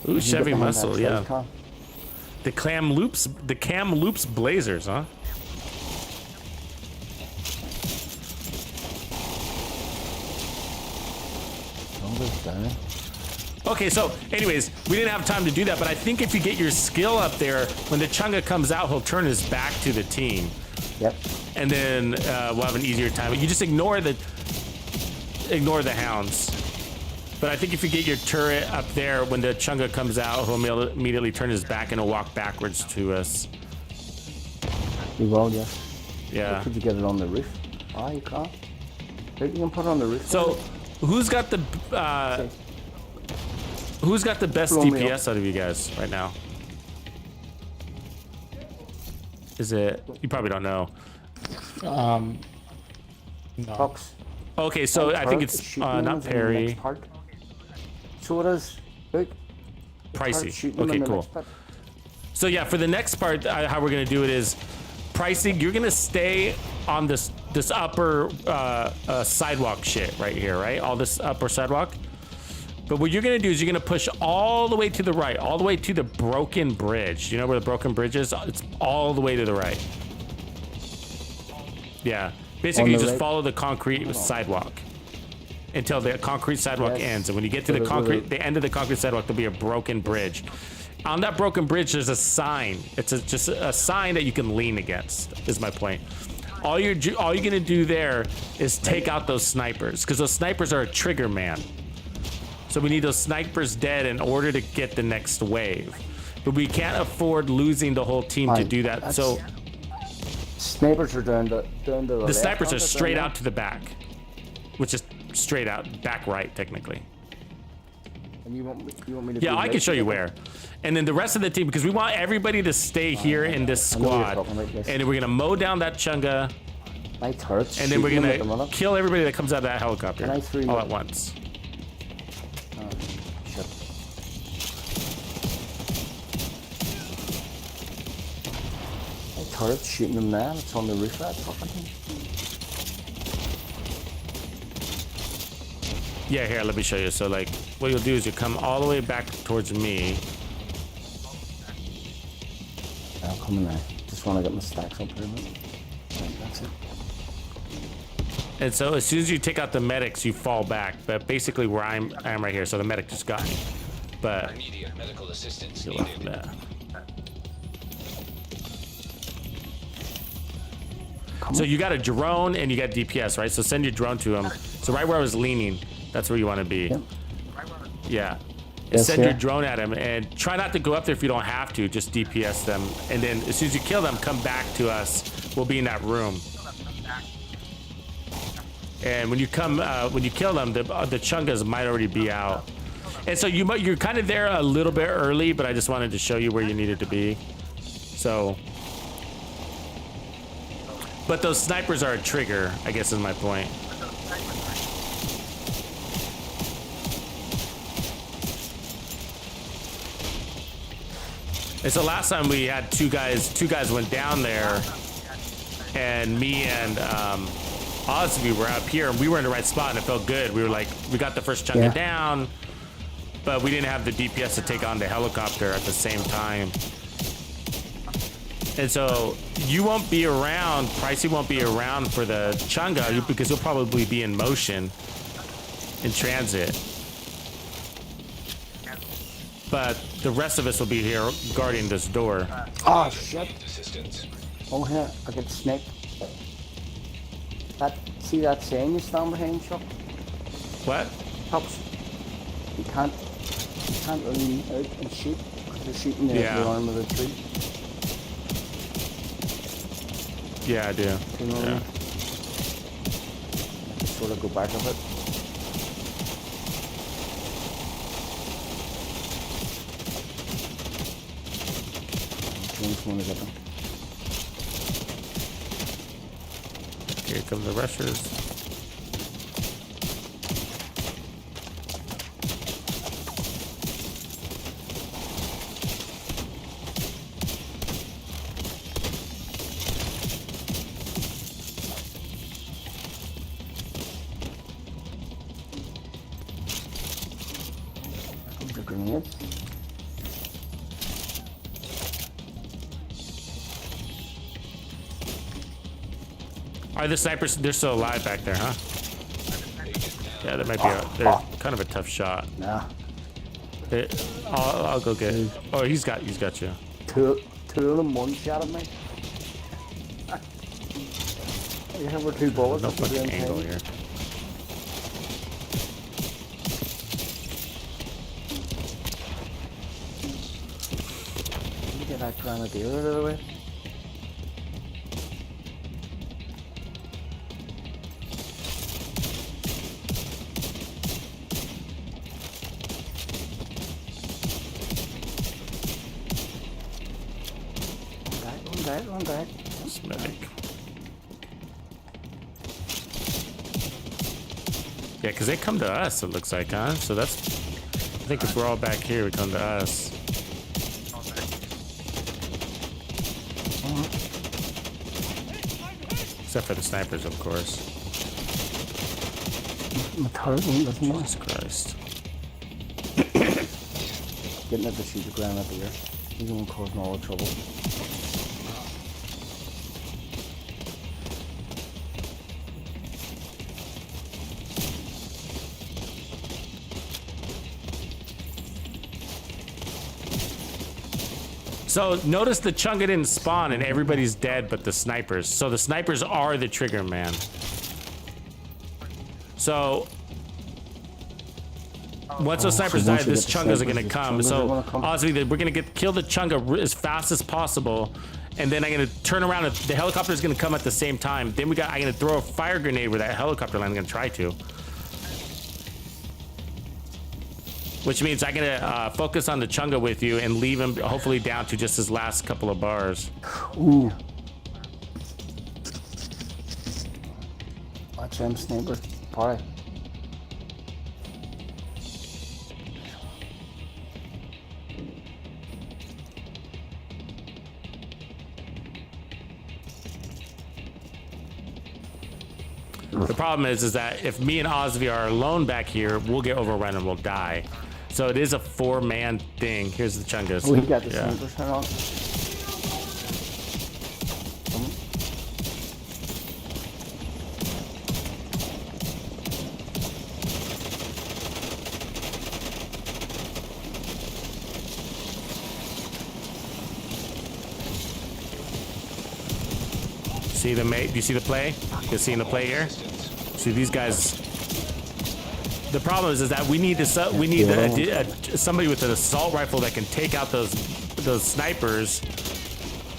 Ooh, Chevy Muscle, yeah. Car. The cam loops blazers, huh? Down. Okay, so anyways, we didn't have time to do that, but I think if you get your skill up there, when the Chunga comes out, he'll turn his back to the team. Yep. And then we'll have an easier time. You just ignore the hounds. But I think if you get your turret up there, when the Chunga comes out, he'll immediately turn his back and he'll walk backwards to us. You will, yeah. Yeah. Could you get it on the roof? Ah, you can't. You can put it on the roof. So, who's got the best DPS out of you guys right now? Is it? You probably don't know. No. Tux. Okay, so I think it's not Perry. So it is. Look. Pricey. Okay, cool. So yeah, for the next part, how we're gonna do it is, Pricey, you're gonna stay on this upper sidewalk shit right here, right? All this upper sidewalk. But what you're gonna do is you're gonna push all the way to the right, all the way to the broken bridge. You know where the broken bridge is? It's all the way to the right. Yeah. Basically, you just follow the concrete sidewalk until the concrete sidewalk ends. And when you get to the end of the concrete sidewalk, there'll be a broken bridge. On that broken bridge, there's a sign. It's just a sign that you can lean against, is my point. All you're gonna do there is take out those snipers, because those snipers are a trigger man. So we need those snipers dead in order to get the next wave. But we can't afford losing the whole team to do that. So snipers are down to the snipers are straight out to the back, which is straight out back right technically. And you want me to? Yeah, I can show you where. And then the rest of the team, because we want everybody to stay here in this squad, and then we're gonna mow down that Chunga, and then we're gonna kill everybody that comes out of that helicopter all at once. Shit. My turret's shooting them now. It's on the roof of that fucking thing. Yeah, here, let me show you. So like, what you'll do is you come all the way back towards me. I'm coming now. Just want to get my stacks up here. Right, that's it. And so as soon as you take out the medics, you fall back. But basically where I am right here. So the medic just got me. But Immediate medical assistance you're needed. left there. So you got a drone and you got DPS, right? So send your drone to him. So right where I was leaning, that's where you want to be. Yep. Yeah. Yes, send your sir. drone at them and try not to go up there if you don't have to. Just DPS them, and then as soon as you kill them, come back to us. We'll be in that room. And when you kill them, the chungas might already be out. And so you're kind of there a little bit early, but I just wanted to show you where you needed to be. So, but those snipers are a trigger, I guess is my point. And so last time we had two guys went down there, and me and Ozzy were up here, and we were in the right spot, and it felt good. We were like, we got the first chunk down, but we didn't have the DPS to take on the helicopter at the same time. And so you won't be around, Pricey won't be around for the chunga because he'll probably be in motion, in transit. But the rest of us will be here guarding this door. Oh shit! Assistance. Oh here, I get sniped. See that saying you stand behind, Chuck? What? Tux. You can't really out and shoot because you're shooting the arm of the tree. Yeah, I do. You know what I mean? Just sort of go back a bit. One to get them. Here come the rushers. The grenades. Are the snipers? They're still alive back there, huh? Yeah, that might be. They're kind of a tough shot. Nah. I'll go get. Oh, he's got you. Two of them one shot at me. You have our two bullets. No at the same fucking angle time. here. Let me get that grenadier out of the way. One back. Medic. Yeah, because they come to us, it looks like, huh? So that's... I think if we're all back here, we come to us. Except for the snipers, of course. My turret won't listen to me. Jesus Christ. Getting it to shoot the ground up here. He's the one causing all the trouble. So notice the chunga didn't spawn and everybody's dead but the snipers. So the snipers are the trigger man. So once those snipers die, this chungas are gonna come. So obviously we're gonna kill the chunga as fast as possible, and then I'm gonna turn around and the helicopter is gonna come at the same time. Then I'm gonna throw a fire grenade where that helicopter lands. I'm gonna try to. Which means I'm gonna focus on the chunga with you and leave him hopefully down to just his last couple of bars. Ooh. Watch them sniper. Party. The problem is that if me and Ozzy are alone back here, we'll get overrun and we'll die. So it is a 4-man thing. Here's the chungas. We got the snipers turned on. See the mate? Do you see the play? You see the play here? See these guys. The problem is that we need to somebody with an assault rifle that can take out those snipers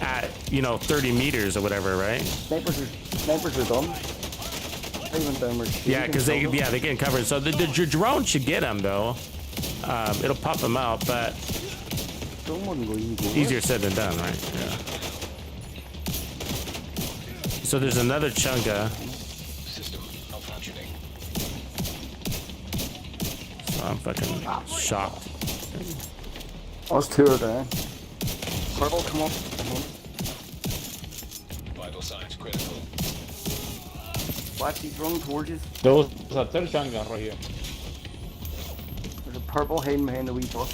at 30 meters or whatever, right? Snipers are done. Even down where Yeah, because they get covered. So the drone should get them though. It'll pop them out, but drone wouldn't go easier said than done, right? Yeah. So there's another chunga. System malfunctioning. So I'm fucking shocked. Us two are down. Purple, come on. Vital signs critical. Watch these drone towards you. There's a third changa right here. There's a purple hiding behind the wee bus.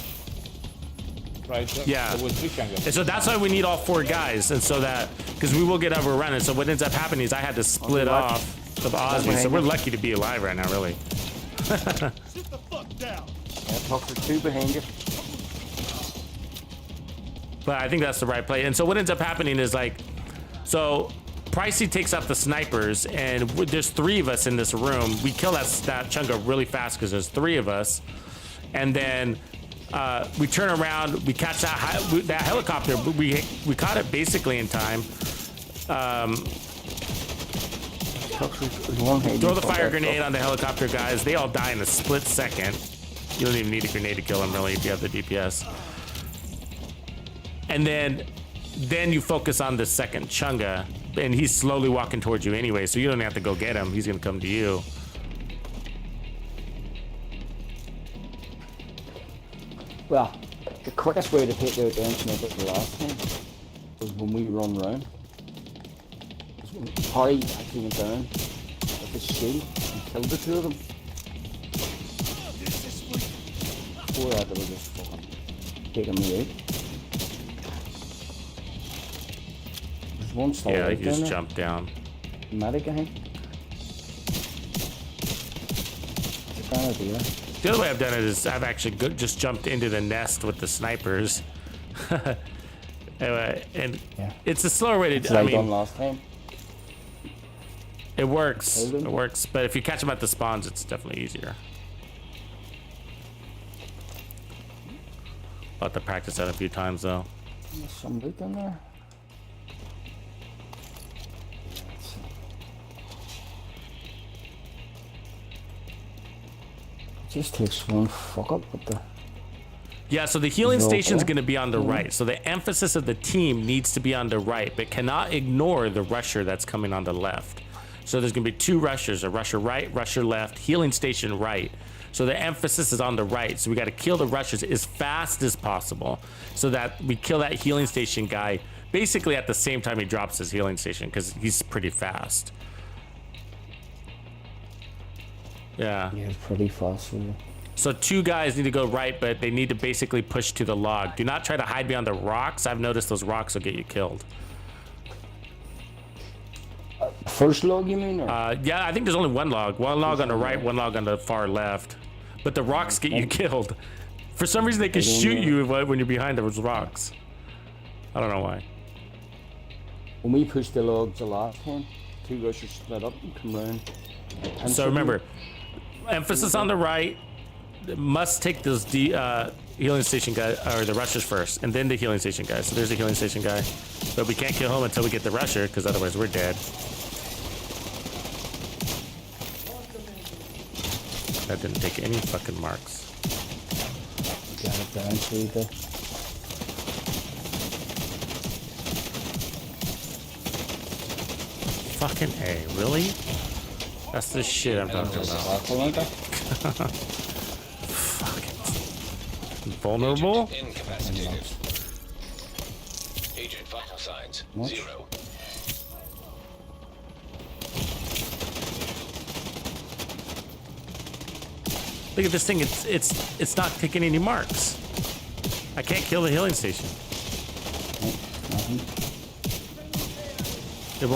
Right there. Yeah. There was 3 changas. And so that's why we need all 4 guys, and so that because we will get overrun. And so what ends up happening is I had to split off of Osby. So we're lucky to be alive right now, really. Sit the fuck down. Yeah, Tuxer 2 behind you. But I think that's the right play. And so what ends up happening is so Pricey takes out the snipers, and there's 3 of us in this room. We kill that chunga really fast because there's 3 of us, and then we turn around, we catch that helicopter. We caught it basically in time. Throw the fire grenade on the helicopter guys. They all die in a split second. You don't even need a grenade to kill them really if you have the DPS. And then you focus on the second chunga, and he's slowly walking towards you anyway, so you don't have to go get him. He's gonna come to you. Well, the quickest way to take out the sniper the last time was when we run round. Harry actually went down with his shield and killed the 2 of them. Before that, they were just fucking taking me out. There's one still Yeah, out he just there. jumped down. Medic, I think. It's a bad idea. The other way I've done it is I've actually just jumped into the nest with the snipers. And Yeah. it's a slower way to It's do like done last time. It works. Hold It him. works. But if you catch them at the spawns, it's definitely easier. I'll have to practice that a few times though. There's some loot in there. It just takes one fuck up with the... Yeah, so the healing No, station is yeah. going to be on the right. So the emphasis of the team needs to be on the right, but cannot ignore the rusher that's coming on the left. So there's going to be 2 rushers, a rusher right, rusher left, healing station right. So the emphasis is on the right. So we got to kill the rushers as fast as possible so that we kill that healing station guy basically at the same time he drops his healing station because he's pretty fast. Yeah. Yeah, it's pretty fast. Yeah. So 2 guys need to go right, but they need to basically push to the log. Do not try to hide behind the rocks. I've noticed those rocks will get you killed. First log, you mean? Or? Yeah, I think there's only 1 log. 1 log on the right, 1 log on the far left. But the rocks get you killed. For some reason, they can shoot you when you're behind those rocks. I don't know why. When we pushed the logs the last time, 2 rushers split up and come round. So remember, emphasis on the right. Must take those healing station guy or the rushers first, and then the healing station guy. So there's the healing station guy, but we can't kill him until we get the rusher, because otherwise we're dead. That didn't take any fucking marks. Got it down, so you go. Fucking A, really? That's the shit I'm talking about. Fucking vulnerable? Agent incapacitated. Agent vital signs What? 0. Look at this thing. It's not taking any marks. I can't kill the healing station. It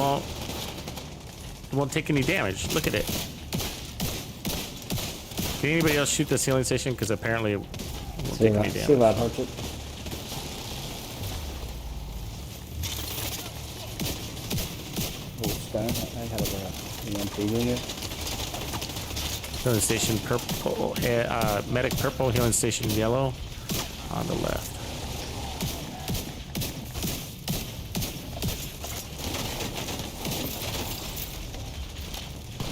won't take any damage. Look at it. Can anybody else shoot this healing station? Because apparently it won't take any See damage. that hurts it. Hold it down. I had it with an EMP in it. Healing station purple, medic purple, healing station yellow on the left.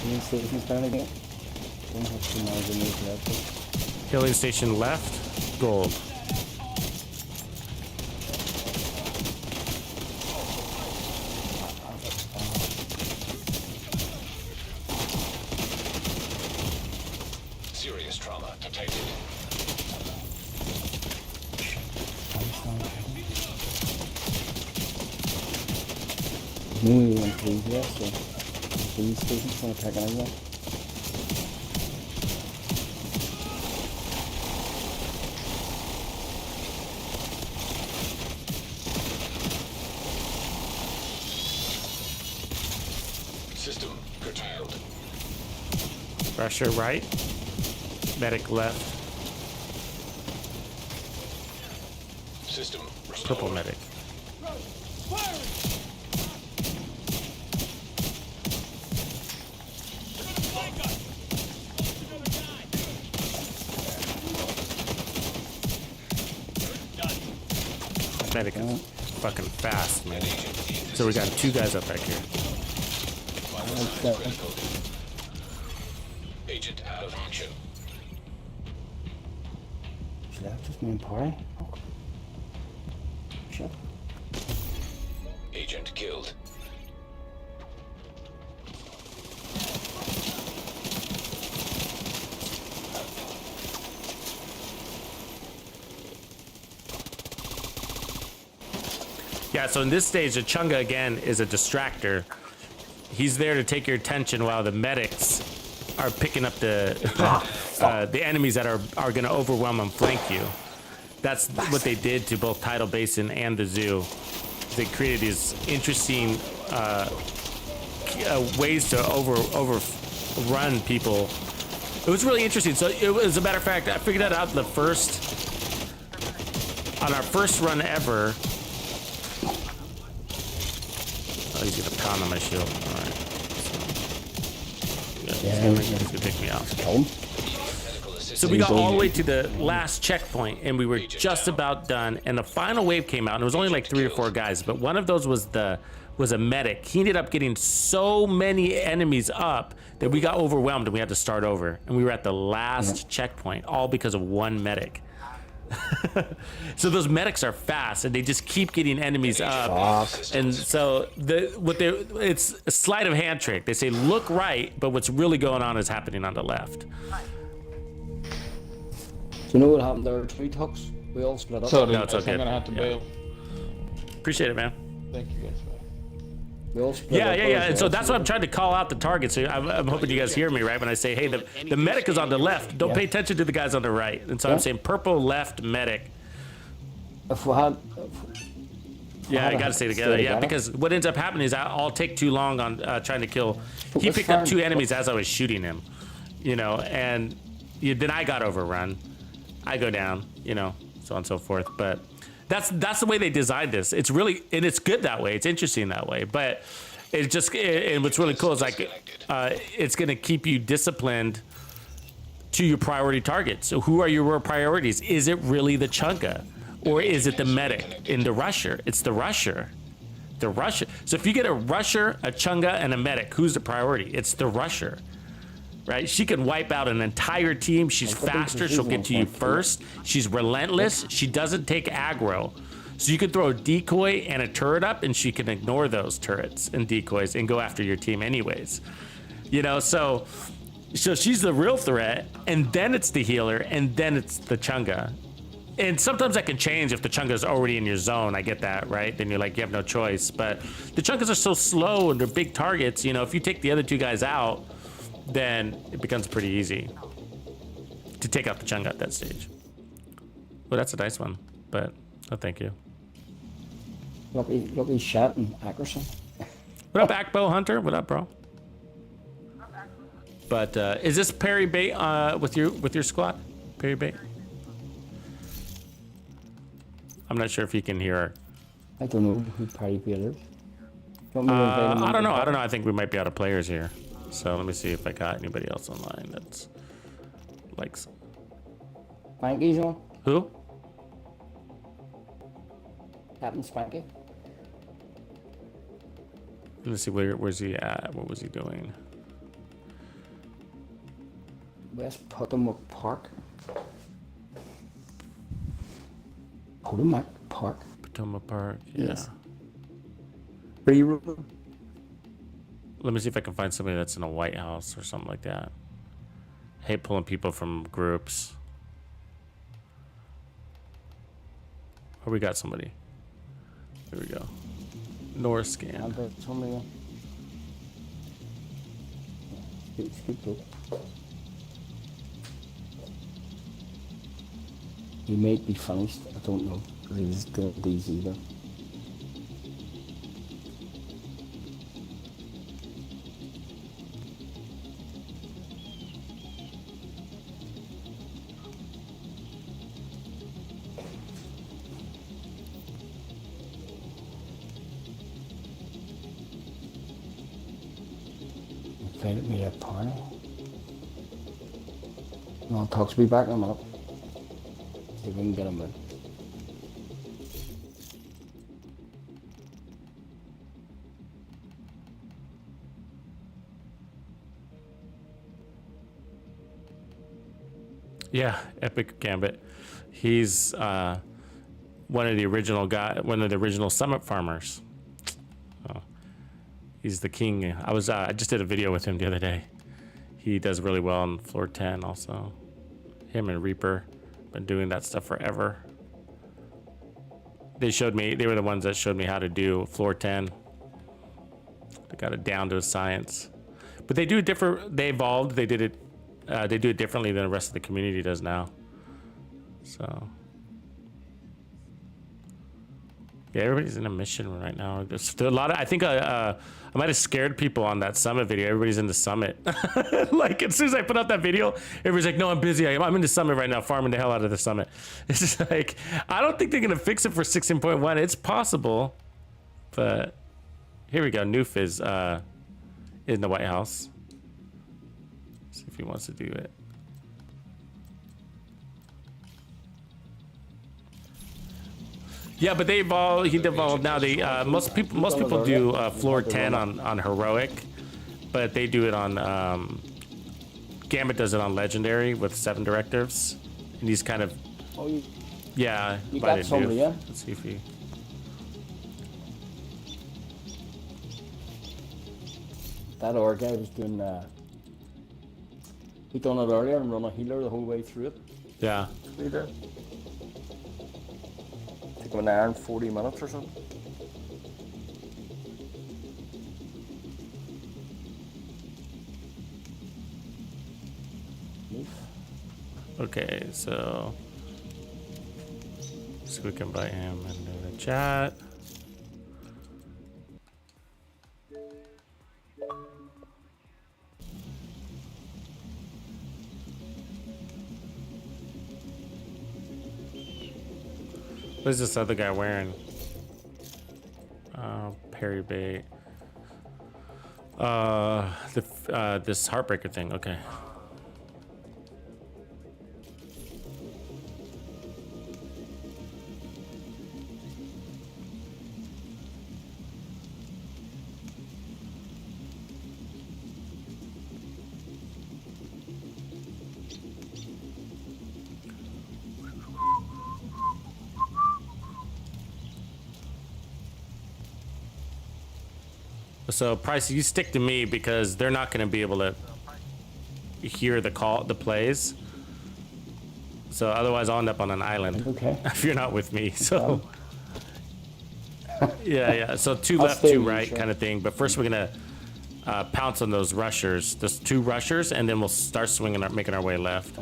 Healing station's down again. Don't have to now remove left. Healing station left, gold. Serious trauma detected. Muy bien, please, yes, so. Police station's gonna attack anyone. System curtailed. Rusher right, medic left, System restored. purple medic. Medic is fucking fast, man. So we got 2 guys up back here. Critical. Agent out of action. Is that just me and party? Oh. Shit. Agent killed. Yeah, so in this stage, the Chunga again is a distractor. He's there to take your attention while the medics are picking up the enemies that are going to overwhelm and flank you. That's what they did to both Tidal Basin and the zoo. They created these interesting ways to overrun people. It was really interesting. So it was, as a matter of fact, I figured that out on our first run ever. Oh, he's gonna pound on my shield. All right. He's gonna take me out. So we got all the way to the last checkpoint, and we were just about done. And the final wave came out, and it was only like 3 or 4 guys. But one of those was a medic. He ended up getting so many enemies up that we got overwhelmed, and we had to start over. And we were at the last checkpoint, all because of one medic. So those medics are fast, and they just keep getting enemies up. And so it's a sleight of hand trick. They say look right, but what's really going on is happening on the left. Do you know what happened there? 3 Tux? We all split up. Sorry, No, it's okay. I'm gonna have to bail. Appreciate it, man. Thank you guys. We all split Yeah, up. yeah, yeah. And so that's why I'm trying to call out the target. So I'm hoping you guys hear me, right? When I say, hey, the medic is on the left. Don't pay attention to the guys on the right. And so I'm saying purple left medic. If we had... Yeah, I gotta stay together. Yeah, because what ends up happening is I'll take too long on trying to kill. He picked up 2 enemies as I was shooting him, you know, and then I got overrun. I go down, you know, so on and so forth. But that's the way they designed this. It's really, and it's good that way. It's interesting that way. But it's just, and what's really cool is like, it's gonna keep you disciplined to your priority targets. So who are your priorities? Is it really the Chunga? Or is it the medic in the rusher? It's the rusher. The rusher. So if you get a rusher, a Chunga, and a medic, who's the priority? It's the rusher, right? She can wipe out an entire team. She's faster. She'll get to you first. She's relentless. She doesn't take aggro. So you can throw a decoy and a turret up, and she can ignore those turrets and decoys and go after your team anyways. You know, so she's the real threat, and then it's the healer, and then it's the Chunga. And sometimes that can change if the Chunga's already in your zone. I get that, right? Then you're like, you have no choice. But the Chungas are so slow and they're big targets. You know, if you take the other 2 guys out, then it becomes pretty easy to take out the Chunga at that stage. Well, that's a nice one, but no, thank you. Lucky shot and accuracy. What up, Akbo Hunter? What up, bro? But is this Perry bait with your squad? Perry bait? I'm not sure if you can hear her. I don't know who Parry Bait is. I don't know. I think we might be out of players here. So let me see if I got anybody else online that's like Spanky's on. who? Captain Spanky. Let's see, where's he at? What was he doing? West Potomac Park. Potomac Park. Potomac Park. Yeah. Yes. Free room. Let me see if I can find somebody that's in a White House or something like that. I hate pulling people from groups. Oh, we got somebody. There we go. North scan. Somebody. He may be finished. I don't know. He's doing these either. Invited me to a party. No, Tux be back in a minute. See if we can get him in. Yeah, Epic Gambit. He's one of the original Summit farmers. Oh, he's the king. I just did a video with him the other day. He does really well on floor 10 also. Him and Reaper been doing that stuff forever. They were the ones that showed me how to do floor 10. They got it down to a science. But they do it different. They evolved. They do it differently than the rest of the community does now. So yeah, everybody's in a mission right now. There's a lot of, I think I might have scared people on that summit video. Everybody's in the summit. Like as soon as I put out that video, everybody's like, no, I'm busy. I'm in the summit right now, farming the hell out of the summit. It's just like, I don't think they're gonna fix it for 16.1. It's possible, but here we go. Noof is in the White House. See if he wants to do it. Yeah, but he evolved now. Most people do floor 10 on heroic, but they do it on Gambit does it on legendary with 7 directives, and he's kind of yeah. You got somebody, yeah? Let's see if he. That other guy was doing. He done it earlier and run a healer the whole way through it. Yeah. Took him an hour and 40 minutes or something. Okay, so we can invite him into the chat. What is this other guy wearing? Perry bait. This heartbreaker thing. Okay. So Price, you stick to me because they're not going to be able to hear the plays. So otherwise, I'll end up on an island. Okay. If you're not with me, so yeah. So 2 left, 2 right, kind of thing. But first, we're gonna pounce on those rushers. There's 2 rushers, and then we'll start swinging, making our way left.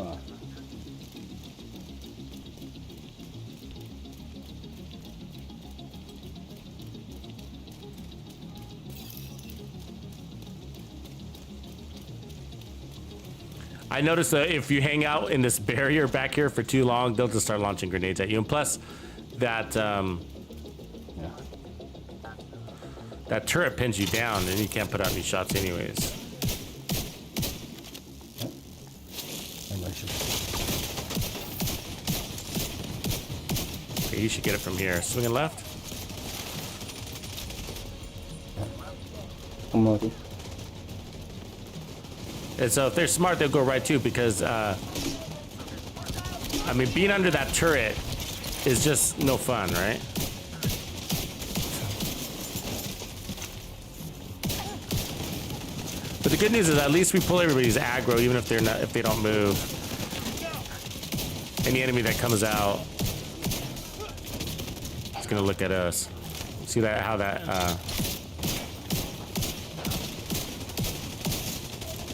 I noticed that if you hang out in this barrier back here for too long, they'll just start launching grenades at you. And plus, that that turret pins you down, and you can't put out any shots anyways. Okay, you should get it from here. Swinging left. I'm lucky. And so if they're smart, they'll go right too, because I mean, being under that turret is just no fun, right? But the good news is at least we pull everybody's aggro, even if they're not, if they don't move. Any enemy that comes out is gonna look at us. See that how that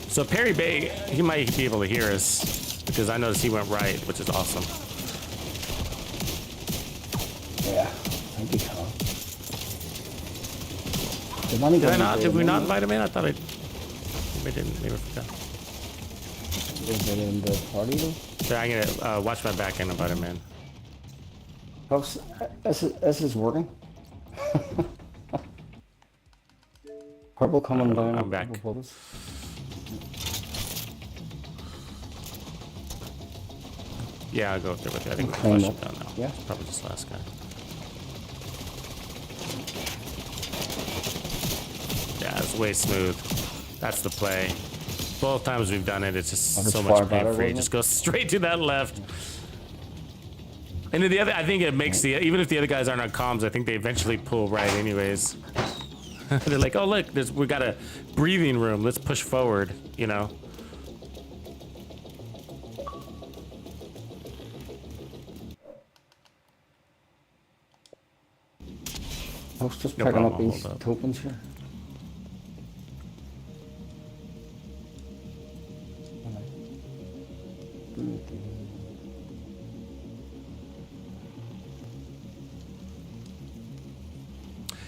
so Perry Bay, he might be able to hear us because I noticed he went right, which is awesome. Yeah, thank you, Colin. Did I not? Did we not invite him in? I thought I. Maybe I didn't. Maybe I forgot. Is it in the party though? So I'm gonna watch my back end about him, man. Folks, S is working. Purple coming down. I'm back. Yeah, I'll go up there with you. I think we'll flush it down now. Yeah. Probably just last guy. Yeah, it's way smooth. That's the play. Both times we've done it, it's just so much pain free. Just go straight to that left. And then the other, I think it makes the, even if the other guys aren't on comms, I think they eventually pull right anyways. They're like, oh look, we got a breathing room. Let's push forward, you know. I was just picking up these tokens here.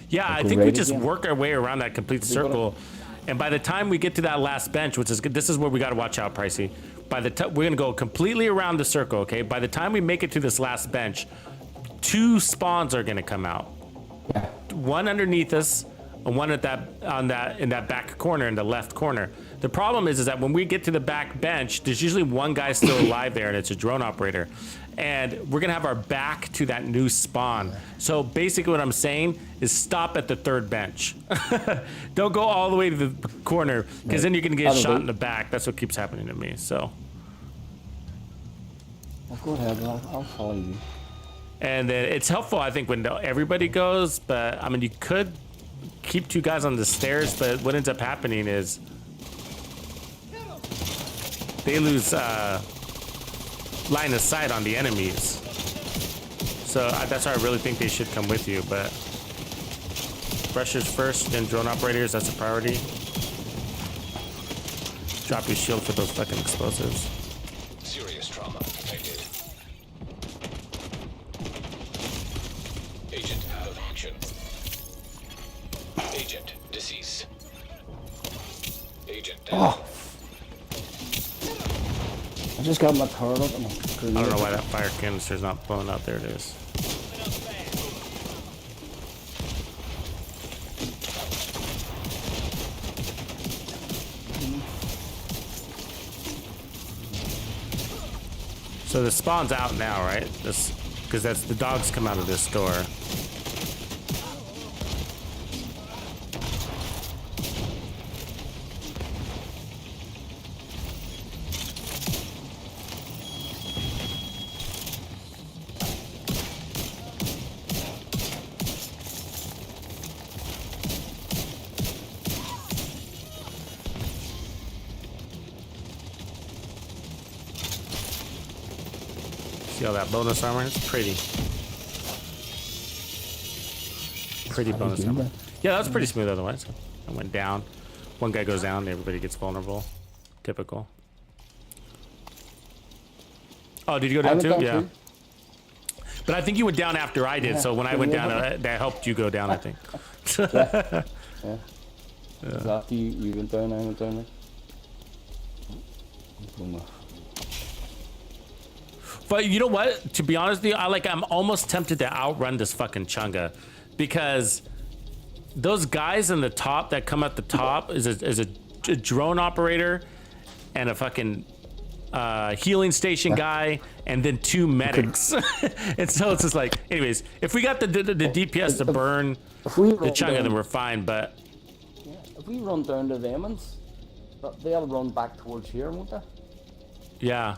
Yeah, I think we just work our way around that complete circle, and by the time we get to that last bench, which is good, this is where we got to watch out, Pricey. By the time we're gonna go completely around the circle, okay? By the time we make it to this last bench, 2 spawns are gonna come out. One underneath us, and one at that in that back corner, in the left corner. The problem is that when we get to the back bench, there's usually one guy still alive there, and it's a drone operator. And we're gonna have our back to that new spawn. So basically what I'm saying is stop at the 3rd bench. Don't go all the way to the corner, because then you're gonna get shot in the back. That's what keeps happening to me, so. Well, go ahead, I'll follow you. And then it's helpful, I think, when everybody goes, but I mean, you could keep 2 guys on the stairs, but what ends up happening is they lose line of sight on the enemies. So that's why I really think they should come with you, but rushers first, then drone operators, that's a priority. Drop your shield for those fucking explosives. Serious trauma detected. Agent out of action. Agent deceased. Agent dead. Oh. I just got my card up and I don't know why that fire canister's not blowing out. There it is. So the spawn's out now, right? This, because that's the dogs come out of this door. See all that bonus armor? It's pretty. Pretty bonus armor. Yeah, that was pretty smooth otherwise. I went down. One guy goes down, everybody gets vulnerable. Typical. Oh, did you go down too? Yeah. But I think you went down after I did, so when I went down, that helped you go down, I think. Yeah. After you went down, I went down there. But you know what? To be honest with you, I'm almost tempted to outrun this fucking chunga, because those guys in the top that come at the top is a drone operator and a fucking healing station guy, and then 2 medics. And so it's just like, anyways, if we got the DPS to burn If we the run chunga, down, then we're fine. But yeah, if we run down to them ones, they'll run back towards here, won't they? yeah,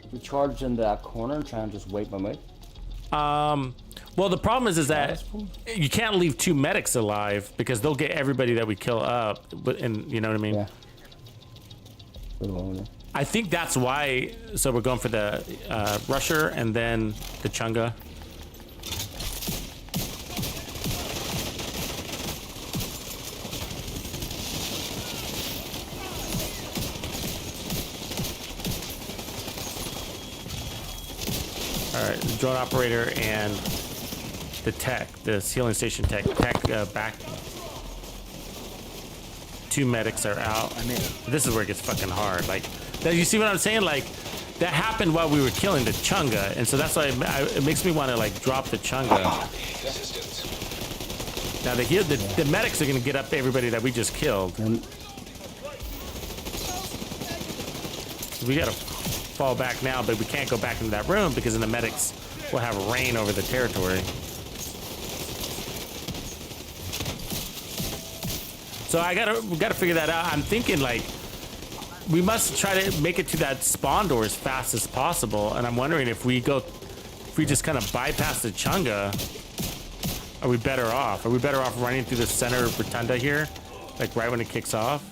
If we charge into that corner and try and just wipe them out. well, the problem is I that suppose. you can't leave 2 medics alive because they'll get everybody that we kill up. But and you know what I mean? Yeah. Good one, yeah. I think that's why. So we're going for the rusher and then the chunga. All right, the drone operator and the tech, the healing station tech, back. 2 medics are out. I mean, this is where it gets fucking hard. Like, you see what I'm saying? Like, that happened while we were killing the chunga, and so that's why it makes me want to like drop the chunga. Now the medics are gonna get up everybody that we just killed. We gotta fall back now, but we can't go back into that room because then the medics will have reign over the territory. So we gotta figure that out. I'm thinking like we must try to make it to that spawn door as fast as possible. And I'm wondering if we just kind of bypass the chunga, are we better off? Are we better off running through the center rotunda here, like right when it kicks off?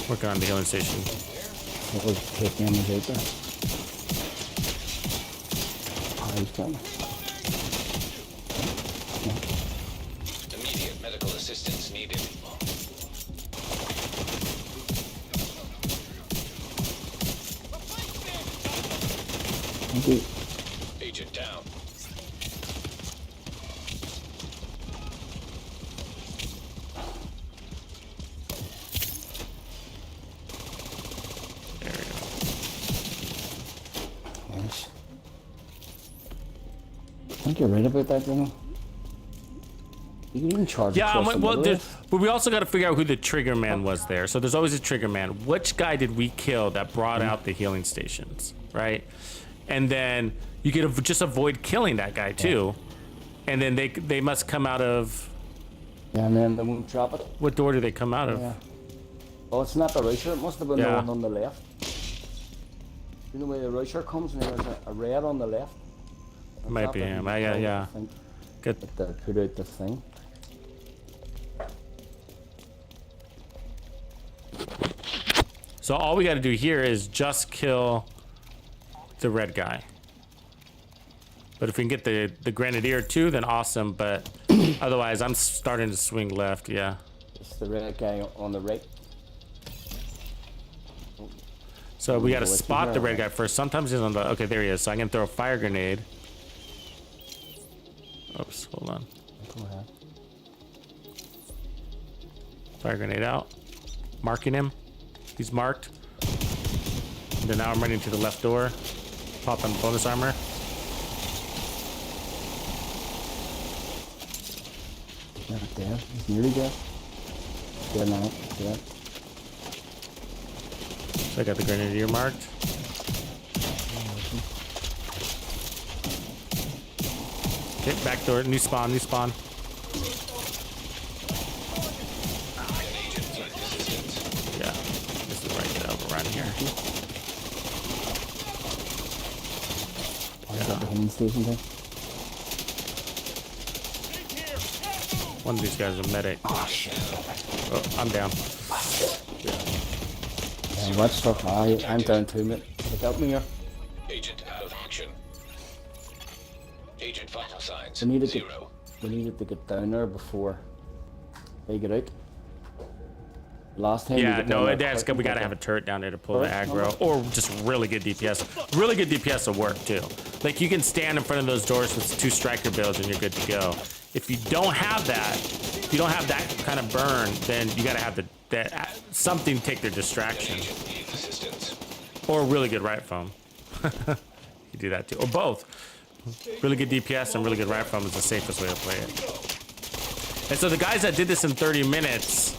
Working on the healing station. What was taking him out there? Oh, he's coming. Immediate medical assistance needed. Thank you. Agent down. Nice. I think you're right about that, Dino. You can even charge Yeah, across the well, middle. but we also got to figure out who the trigger man was there. So there's always a trigger man. Which guy did we kill that brought out the healing stations, right? And then you could just avoid killing that guy too. And then they must come out of. Yeah, and then they won't drop it. What door do they come out of? Yeah. Oh, it's not the Rusher. It must have been the Yeah. one on the left. You know where the Rusher comes and there's a red on the left? It might be him. Yeah. I think Good. that they put out the thing. So all we got to do here is just kill the red guy. But if we can get the grenadier too, then awesome. But otherwise, I'm starting to swing left. Yeah. It's the red guy on the right. So we got to What's he spot the doing? red guy first. Sometimes he's on the. Okay, there he is. So I can throw a fire grenade. Oops, hold on. Go ahead. Fire grenade out. Marking him. He's marked. And then now I'm running to the left door. Popping bonus armor. Not dead. He's nearly dead. Dead now. Dead. So I got the grenadier marked. Okay, back door. New spawn. New spawn. Yeah. This is where I get over around here. Oh, I got the healing station thing. One of these guys is a medic. Oh shit. Oh, I'm down. Yeah, what's stuff? I'm down 2 minutes. Help me here. Agent out of action. Agent vital signs. We needed Zero. to get down there before they get out. Last time. Yeah, we no, got that's good. We gotta have a turret down there to pull the aggro, or just really good DPS. Really good DPS will work too. Like you can stand in front of those doors with 2 striker builds and you're good to go. If you don't have that, if you don't have that kind of burn, then you gotta have the that something take their distraction, Agent needs assistance. or really good right foam. You do that too, or both. Really good DPS and really good right foam is the safest way to play it. And so the guys that did this in 30 minutes,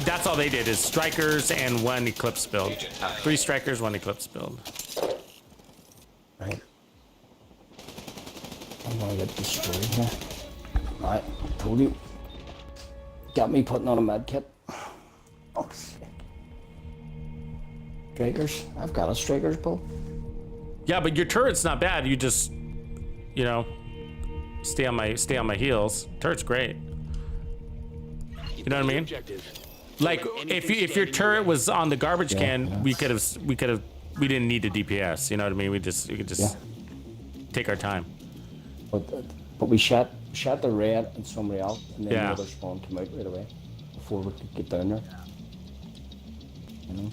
that's all they did is strikers and 1 eclipse build. 3 strikers, 1 eclipse build. Right. I'm gonna get destroyed here. Right, told you. Got me putting on a med kit. Oh, shit. Strikers? I've got a strikers build. Yeah, but your turret's not bad. You just, you know, stay on my heels. Turret's great. You know what I mean? Like if your turret was on the garbage can, we didn't need the DPS. You know what I mean? We could just take our time. But we shot the red and somebody else, and then Yeah. the other spawn came out right away before we could get down there. You know?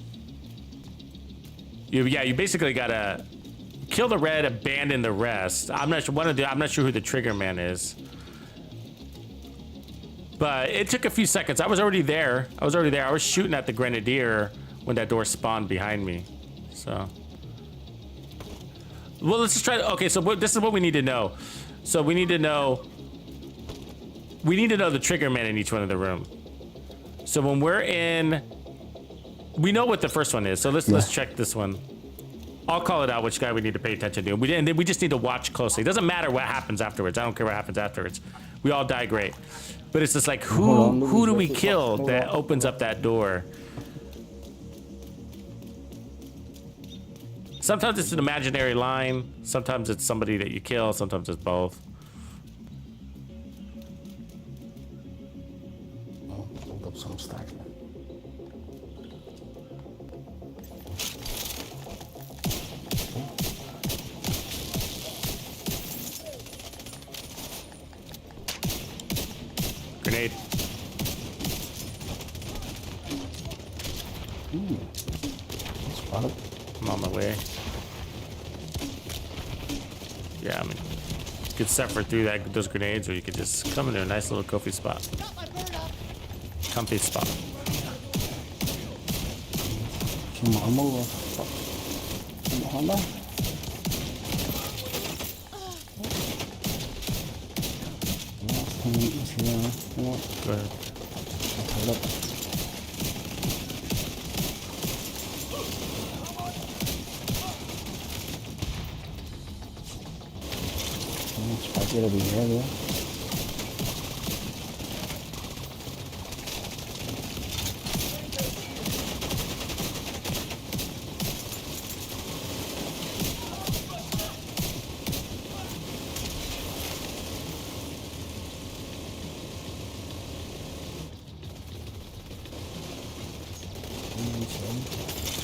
You basically gotta kill the red, abandon the rest. I'm not sure who the trigger man is. But it took a few seconds. I was already there. I was shooting at the grenadier when that door spawned behind me. So, well, let's just try. Okay, so this is what we need to know. So we need to know the trigger man in each one of the room. So when we're in, we know what the first one is. So let's check this one. I'll call it out which guy we need to pay attention to. And then we just need to watch closely. It doesn't matter what happens afterwards. I don't care what happens afterwards. We all die great. But it's just like, who do we kill that opens up that door? Sometimes it's an imaginary line. Sometimes it's somebody that you kill. Sometimes it's both. Oh, hold up some stacks. Grenade. Spot it. I'm on my way. Yeah, I mean, you could suffer through those grenades, or you could just come into a nice little comfy spot. Comfy spot. Some armor. Some armor. Go ahead. Hold up. It'll be here, yeah.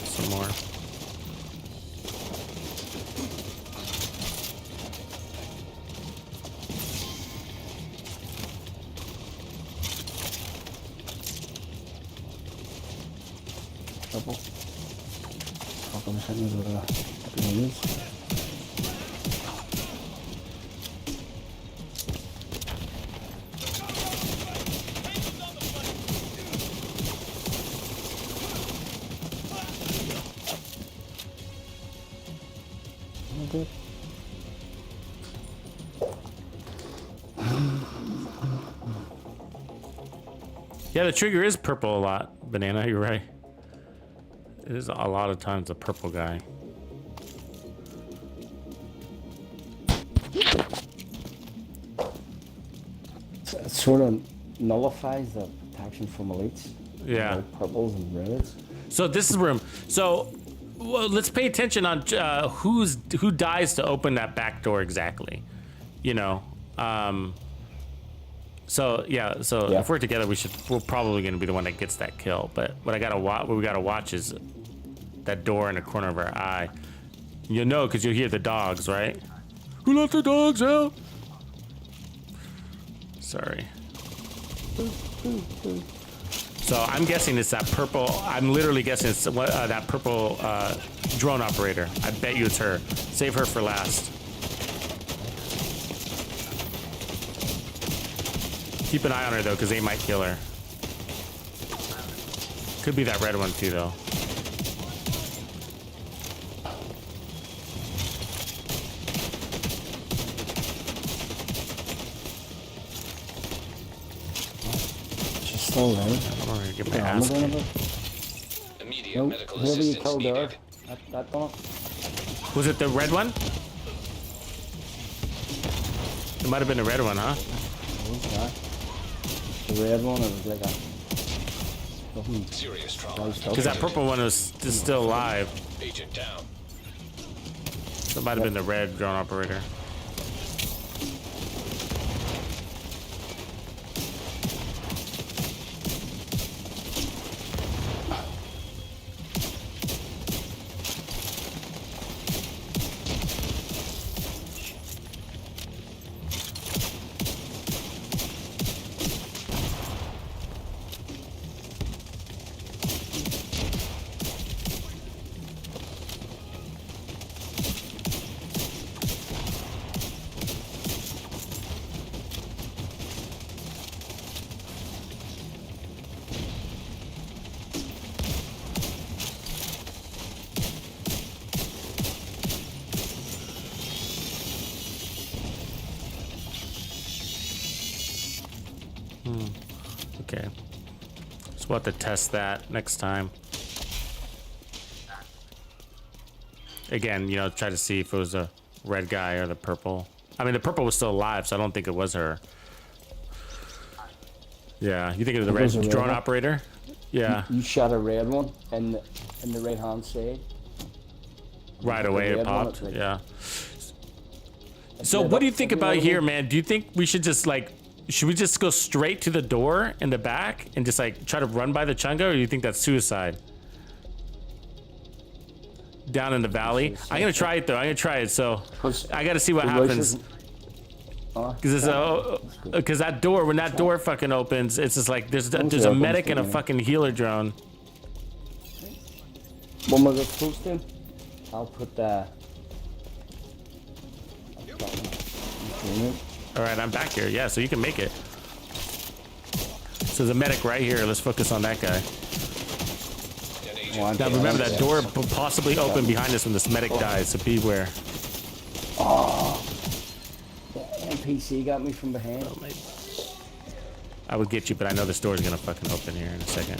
Some more. Couple. Fucking send me the grenades. Okay. Yeah, the trigger is purple a lot. Banana, you're right. It is a lot of times a purple guy. It sort of nullifies the protection from elites. Yeah. You know, purples and reds. So this is room. So well, let's pay attention on who dies to open that back door exactly. You know. So yeah. So if we're together, we're probably gonna be the one that gets that kill. But what we gotta watch is that door in the corner of our eye. You'll know because you'll hear the dogs, right? Who let the dogs out? Sorry. So I'm guessing it's that purple. I'm literally guessing it's that purple drone operator. I bet you it's her. Save her for last. Keep an eye on her though, because they might kill her. Could be that red one too, though. She's still there. I'm gonna get my Yeah, ass I'm kicked. gonna Immediate Nope, medical whoever you assistance killed there. needed. That dog. Was it the red one? It might have been the red one, huh? Okay. The red one, it was like a... something Serious trauma. sliced up. Because that purple one is still alive. Agent down. So it might have been the red drone operator. Okay. So we'll have to test that next time. Again, you know, try to see if it was a red guy or the purple. I mean, the purple was still alive, so I don't think it was her. Yeah, you think it was the It was a red red drone one? operator? Yeah, You shot a red one in the right hand side. right the away it red one, popped. it's like- Yeah. So lit what do you up think everywhere about with here, it. man? Do you think we should just like, should we just go straight to the door in the back and just like try to run by the chunga, or do you think that's suicide? Down in the valley. I'm gonna try it though. I'm gonna try it. So 'Cause I gotta see what the happens. voices- Oh, Because that door, when that door fucking opens, it's just like there's Once it a opens, medic and a yeah. fucking healer drone. When we get close to him, I'll put the... All right, I'm back here. Yeah, so you can make it. So there's a medic right here. Let's focus on that guy. Now remember that door possibly open behind us when this medic dies, so beware. Oh, the NPC got me from behind. I would get you, but I know this door is gonna fucking open here in a second.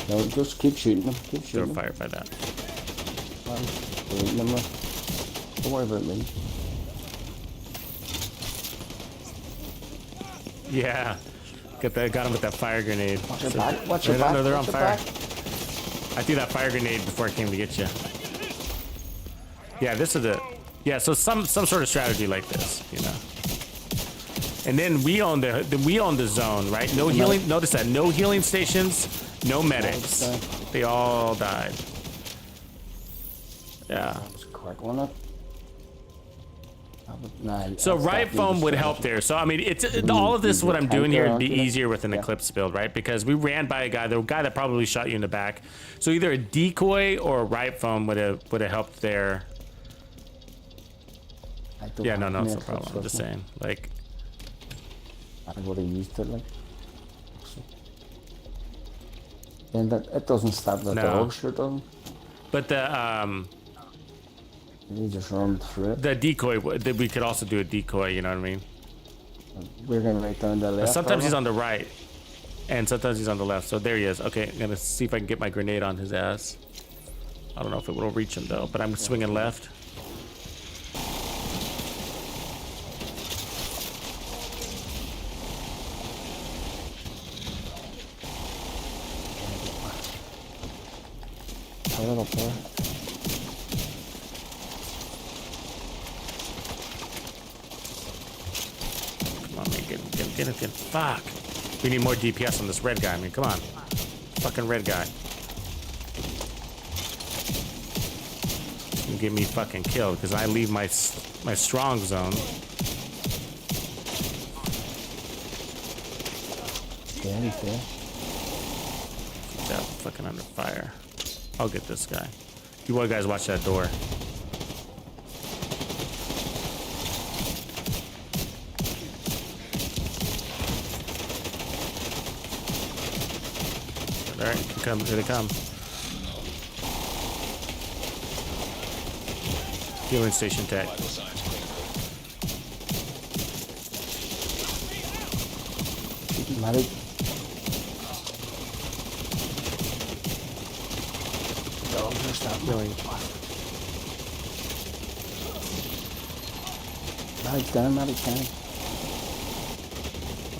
No, just keep shooting them. Keep Door shooting them. firefight that. Don't worry about me. Yeah, got him with that fire grenade. Watch your back. Watch your No, back. no, they're on watch your fire. back. I threw that fire grenade before I came to get you. Yeah, this is it. Yeah, so some sort of strategy like this, you know. And then we own the zone, right? No healing. Notice that no healing stations, no medics. They all died. Yeah. That was a quick one. Up. Nah, So I'll riot stop foam using would strategy. help there. So I mean, it's all of this. What I'm doing here would be tanker, easier with an yeah. Eclipse build, right? Because we ran by a guy, the guy that probably shot you in the back. So either a decoy or a riot foam would have helped there. I don't Yeah, no, have no, it's no any problem. I'm just Eclipse saying, like, with me. I would have used it like. So. And that it doesn't stop the No. dog, sure doesn't. but You just run through it. the decoy, we could also do a decoy. You know what I mean? We're going right down the left. Sometimes he's fella. on the right, and sometimes he's on the left. So there he is. Okay, I'm gonna see if I can get my grenade on his ass. I don't know if it will reach him though, but I'm swinging left. Right up there. Come on, man, get him. Fuck. We need more DPS on this red guy. I mean, come on. Fucking red guy. You get me fucking killed because I leave my strong zone. Yeah, he's there. He's out fucking under fire. I'll get this guy. You guys watch that door. right, here they come. Healing station tech. Medic. No, just that healing. Medic's down, medic's down.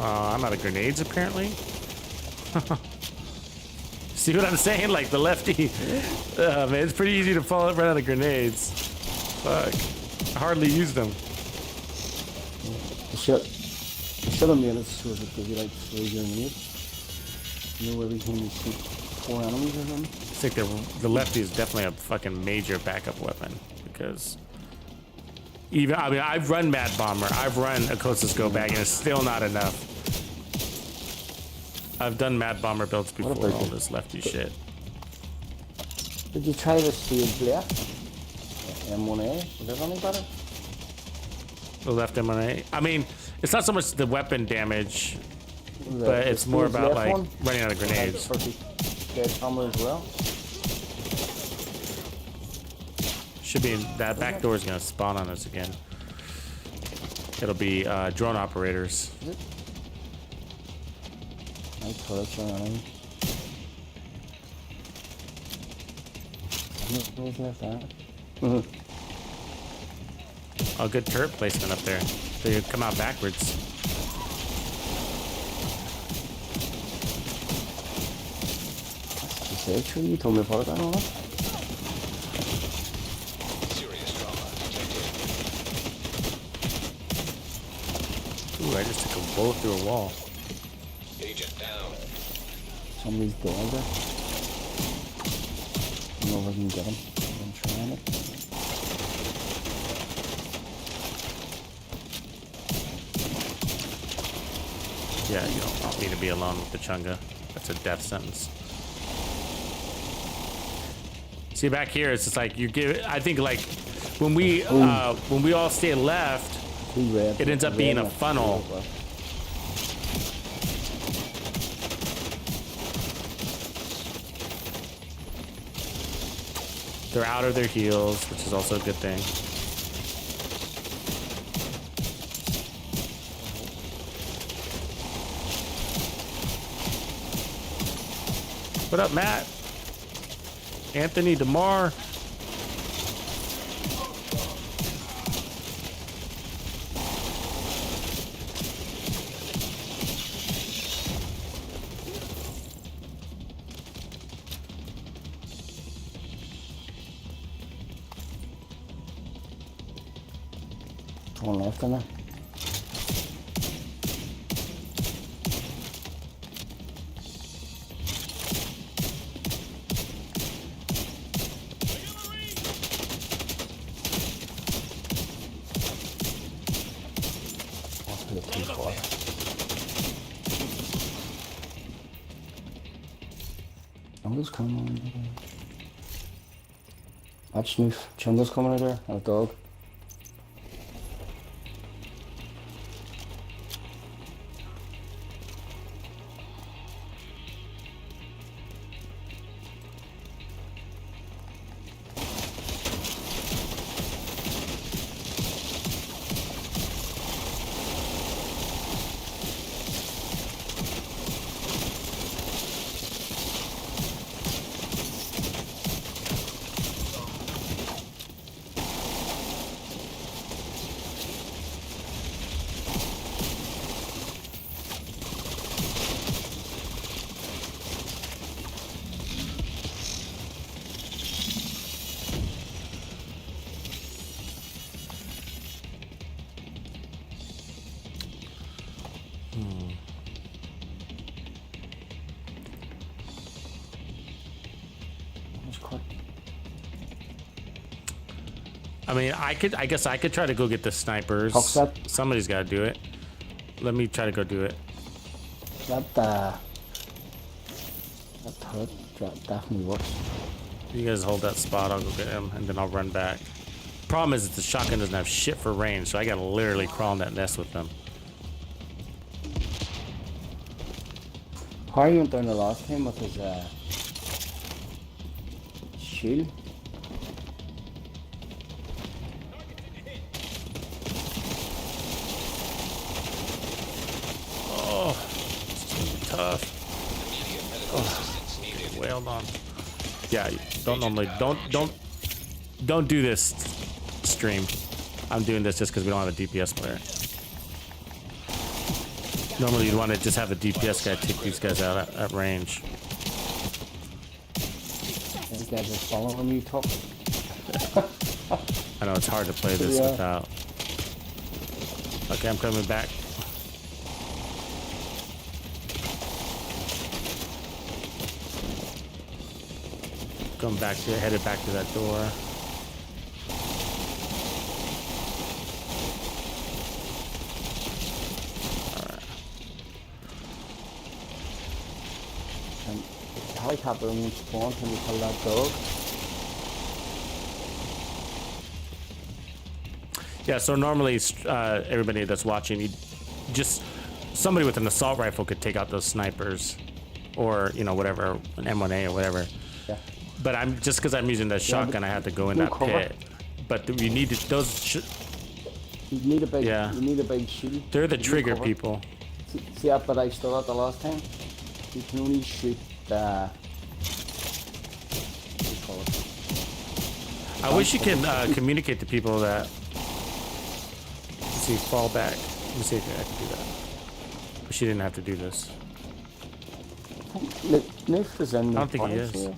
I'm out of grenades apparently. See what I'm saying? Like the lefty. Man, it's pretty easy to run out of grenades. Fuck. I hardly use them. Should have made it so that they like 3 grenades. You know, every time you shoot 4 enemies or something. I think the lefty is definitely a fucking major backup weapon because I've run Mad Bomber, I've run Acosa's Go Bag, and it's still not enough. I've done Mad Bomber builds before all this lefty shit. Did you try the stage left? M1A? Is that any better? The left M1A? I mean, it's not so much the weapon damage, but it's more about like running out of grenades. Dead hammer as well. Should be that back door is gonna spawn on us again. It'll be drone operators. My turrets are running. Oh, good turret placement up there. They come out backwards. Actually, you told me about it, I don't know. Serious trauma detected. Ooh, I just took a bullet through a wall. Agent down. Somebody's dead there. I don't know if I can get him. I'm trying it. Yeah, you don't want me to be alone with the Chunga. That's a death sentence. See, back here, it's just like you give. I think like when we all stay left, it ends up being a funnel. They're out of their heels, which is also a good thing. What up, Matt? Anthony DeMar. One left in there. Chunga's coming. That's Snoof. Chunga's coming out there. And a dog. I mean, I guess I could try to go get the snipers. Somebody's got to do it. Let me try to go do it. That turret definitely works. You guys hold that spot. I'll go get him, and then I'll run back. Problem is that the shotgun doesn't have shit for range, so I gotta literally crawl in that nest with them. Harry went down the last time with his shield. Oh, it's gonna be tough. Oh, wailed on. Yeah, don't normally don't do this stream. I'm doing this just because we don't have a DPS player. Normally you'd want to just have a DPS guy take these guys out at range. These guys are following you, top. I know it's hard to play this without. Okay, I'm coming back. Going back to headed back to that door. And the helicopter won't spawn when you kill that dog. Yeah, so normally everybody that's watching, you just somebody with an assault rifle could take out those snipers, or you know whatever, an M1A or whatever. Yeah. But I'm just because I'm using the shotgun, I have to go in that cover. pit. But you need to, those. You need a big. Yeah. You need a big shield. They're the You trigger cover. people. See that I stood at the last time? You can only shoot what do you call it? I wish you can communicate to people that. Let's see, fall back. Let me see if I can do that. But she didn't have to do this. Nick is in the I don't think he is. Yeah,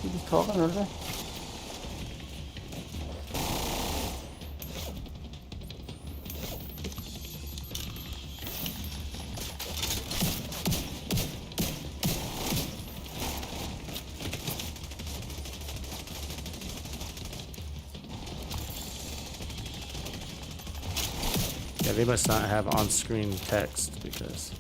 he was talking earlier. Yeah, they must not have on-screen text because.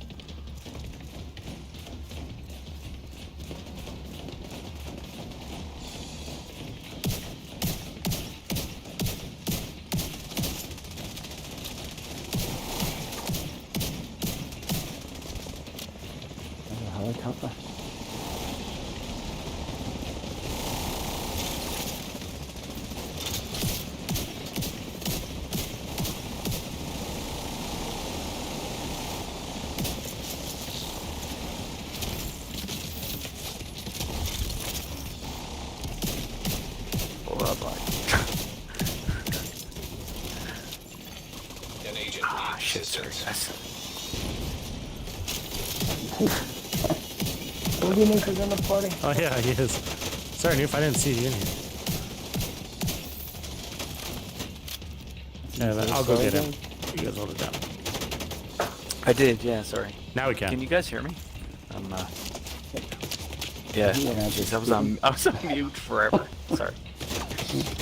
Helicopter. An agent needs assistance. What do you think is in the party? Oh yeah, he is. Sorry, Noof, I didn't see you in here. Yeah, then I'll go get him. You guys hold it down. I did, yeah, sorry. Now we can. Can you guys hear me? Yeah, jeez, I was on mute forever. Sorry.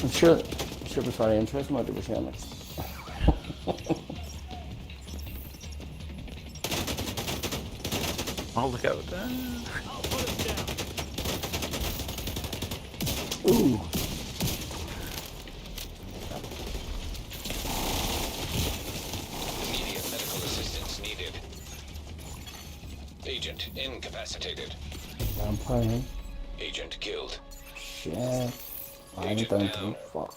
I'm sure it was very interesting what they were saying. Like. Oh, look out. Ooh. Immediate medical assistance needed. Agent incapacitated. Vampire. Agent killed. Shit. I Agent don't down. think. Fuck.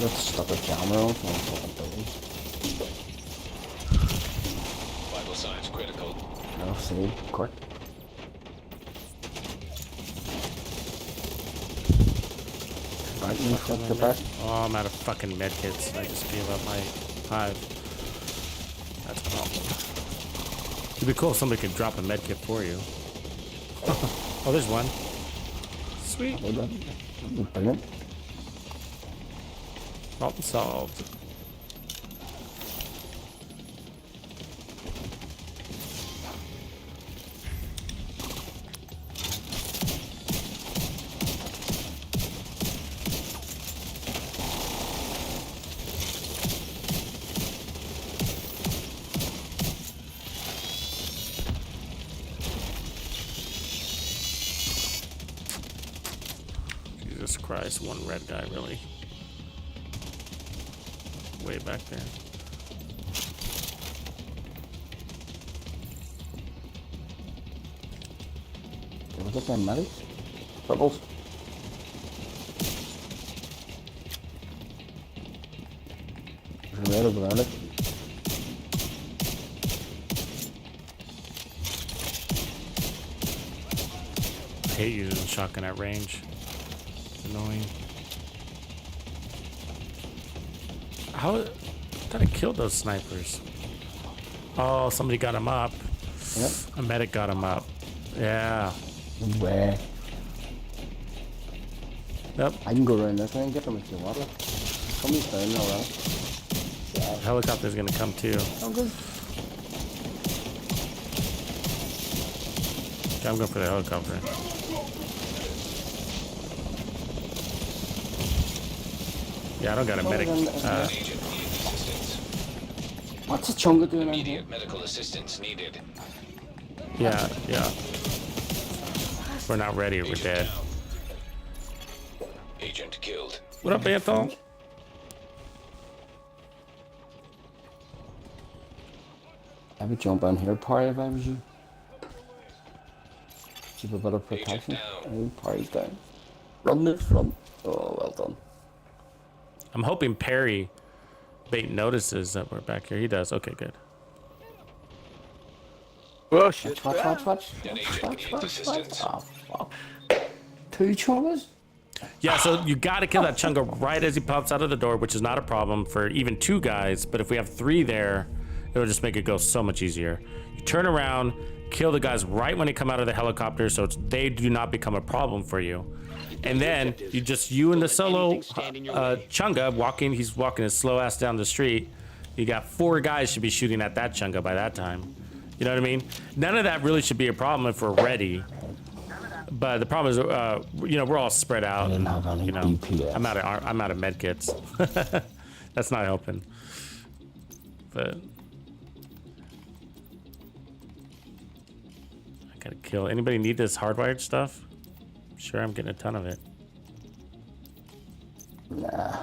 Let's stop a jammer on from fucking buildings. Vital signs critical. No, see, quick. Right, you flip the back. Oh, I'm out of fucking medkits. I just gave up my 5. That's awful. It'd be cool if somebody could drop a medkit for you. Oh, there's one. Sweet. Brilliant. Problem solved. Christ, one red guy, really. Way back there. Look at them medics. Bubbles. Red over there. I hate using the shotgun at range. It's annoying. How did I kill those snipers? Oh, somebody got him up. Yep. A medic got him up. Yeah. Where? Yep. I can go around this way and get them if you want it. Somebody's down now, right? Yeah. Helicopter's gonna come too. Oh, good. Okay, I'm going for the helicopter. Yeah, I don't got a medic. Agent needs assistance. What's the chunga doing in here? Immediate medical assistance needed. Yeah, yeah. We're not ready. We're dead. Down. Agent killed. What up, Anthol? I would jump on here, party, if I was you. Keep a bit of protection. down. Party's down. Run this, run. Oh, well done. I'm hoping Perry Bait notices that we're back here. He does. Okay, good. Oh shit. Watch. An agent needs assistance. Oh, fuck. 2 chungas? Yeah, so you got to kill that chunga right as he pops out of the door, which is not a problem for even 2 guys. But if we have 3 there, it'll just make it go so much easier. You turn around, kill the guys right when they come out of the helicopter, so they do not become a problem for you. And then you and the solo chunga walking. He's walking his slow ass down the street. You got 4 guys should be shooting at that chunga by that time. You know what I mean? None of that really should be a problem if we're ready. But the problem is, you know, we're all spread out. And, you know, I'm out of med kits. That's not helping. But I gotta kill. Anybody need this hardwired stuff? Sure, I'm getting a ton of it. Nah.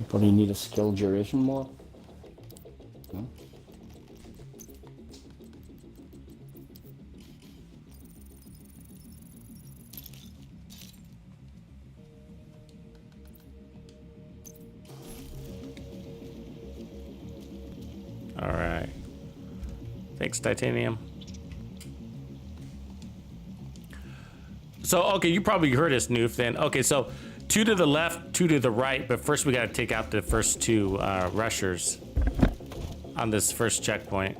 Probably need a skill duration mod. Hmm? All right. Thanks, Titanium. So, okay, you probably heard us, Noof, then. Okay, so 2 to the left, 2 to the right, but first we got to take out the first 2 rushers on this first checkpoint.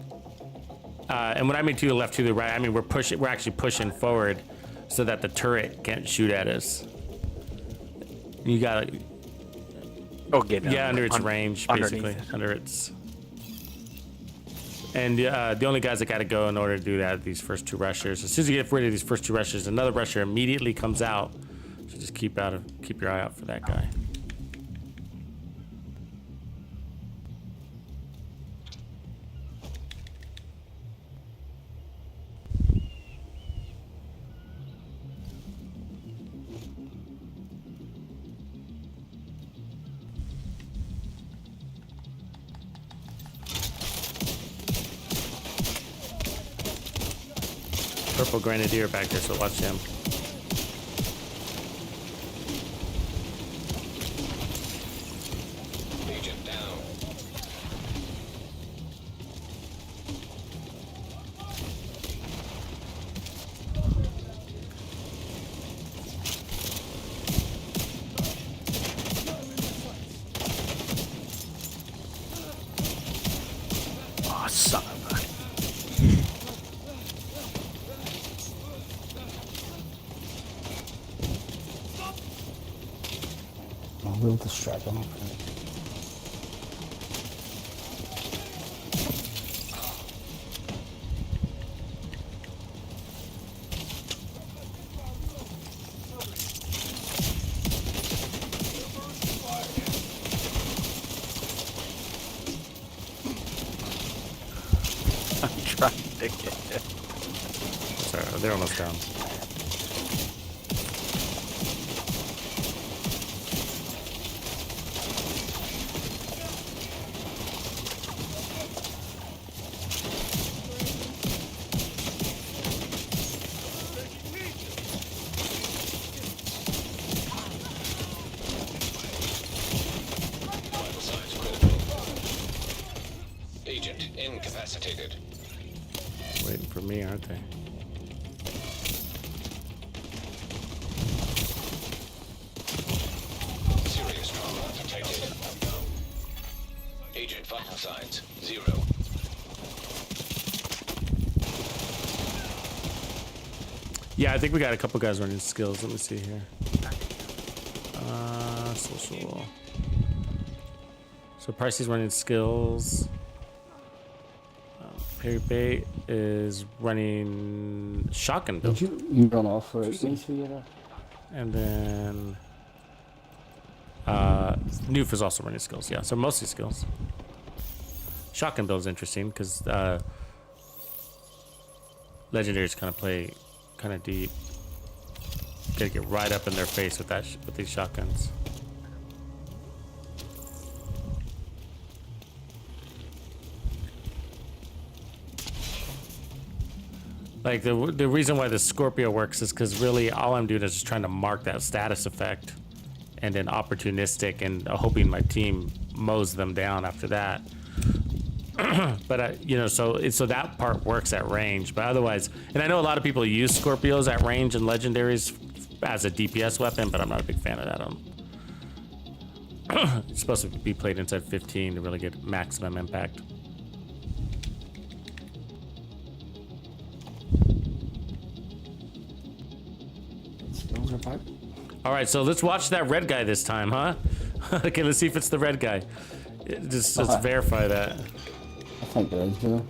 And when I mean 2 to the left, 2 to the right, I mean we're actually pushing forward so that the turret can't shoot at us. You gotta, under its range, basically, under its. And the only guys that got to go in order to do that are these first 2 rushers. As soon as you get rid of these first 2 rushers, another rusher immediately comes out. So just keep your eye out for that guy. Purple Grenadier back there, so watch him. Agent down. Oh, son of a. We'll distract them. Sorry, they're almost down. Vital signs critical. Agent incapacitated. Waiting for me, aren't they? Serious trauma detected. Agent vital signs 0. Yeah, I think we got a couple guys running skills. Let me see here. Social. So Pricey's running skills. Perry Bait is running shotgun build. Did you run off for it? And then Noof is also running skills. Yeah, so mostly skills. Shotgun build is interesting because legendaries kind of play kind of deep. Gotta get right up in their face with that with these shotguns. Like the reason why the Scorpio works is because really all I'm doing is just trying to mark that status effect, and then opportunistic and hoping my team mows them down after that. But you know, so that part works at range. But otherwise, and I know a lot of people use Scorpios at range and legendaries as a DPS weapon, but I'm not a big fan of that. It's supposed to be played inside 15 to really get maximum impact. All right, so let's watch that red guy this time, huh? Okay, let's see if it's the red guy. Let's verify that. I think it is, dude.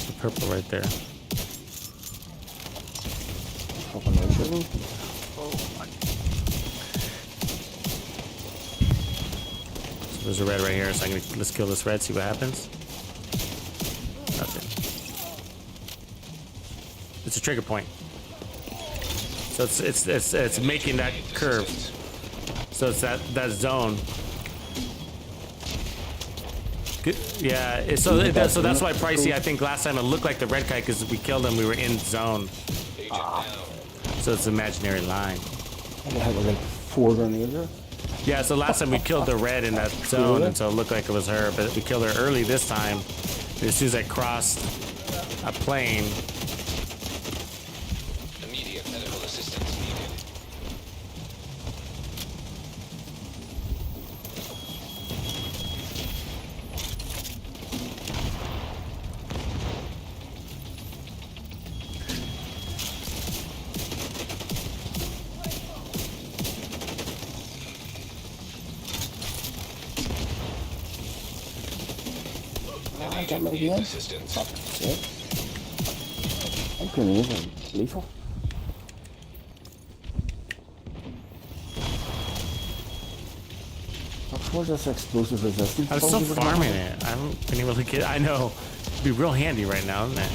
The purple right there. So there's a red right here, so let's kill this red, see what happens. Nothing. It's a trigger point. So it's making that curve. So it's that zone. Good. Yeah. So that's why Pricey. I think last time it looked like the red guy because we killed him. We were in zone. So it's an imaginary line. I have like 4 grenades. Yeah. So last time we killed the red in that zone, and so it looked like it was her. But we killed her early this time. And as soon as I crossed a plane. Immediate medical assistance needed. I got my gun. Assistance. Shit. I'm grenades are lethal. What's this explosive resistance? I was still farming it. I haven't been able to get. I know. It'd be real handy right now, isn't it?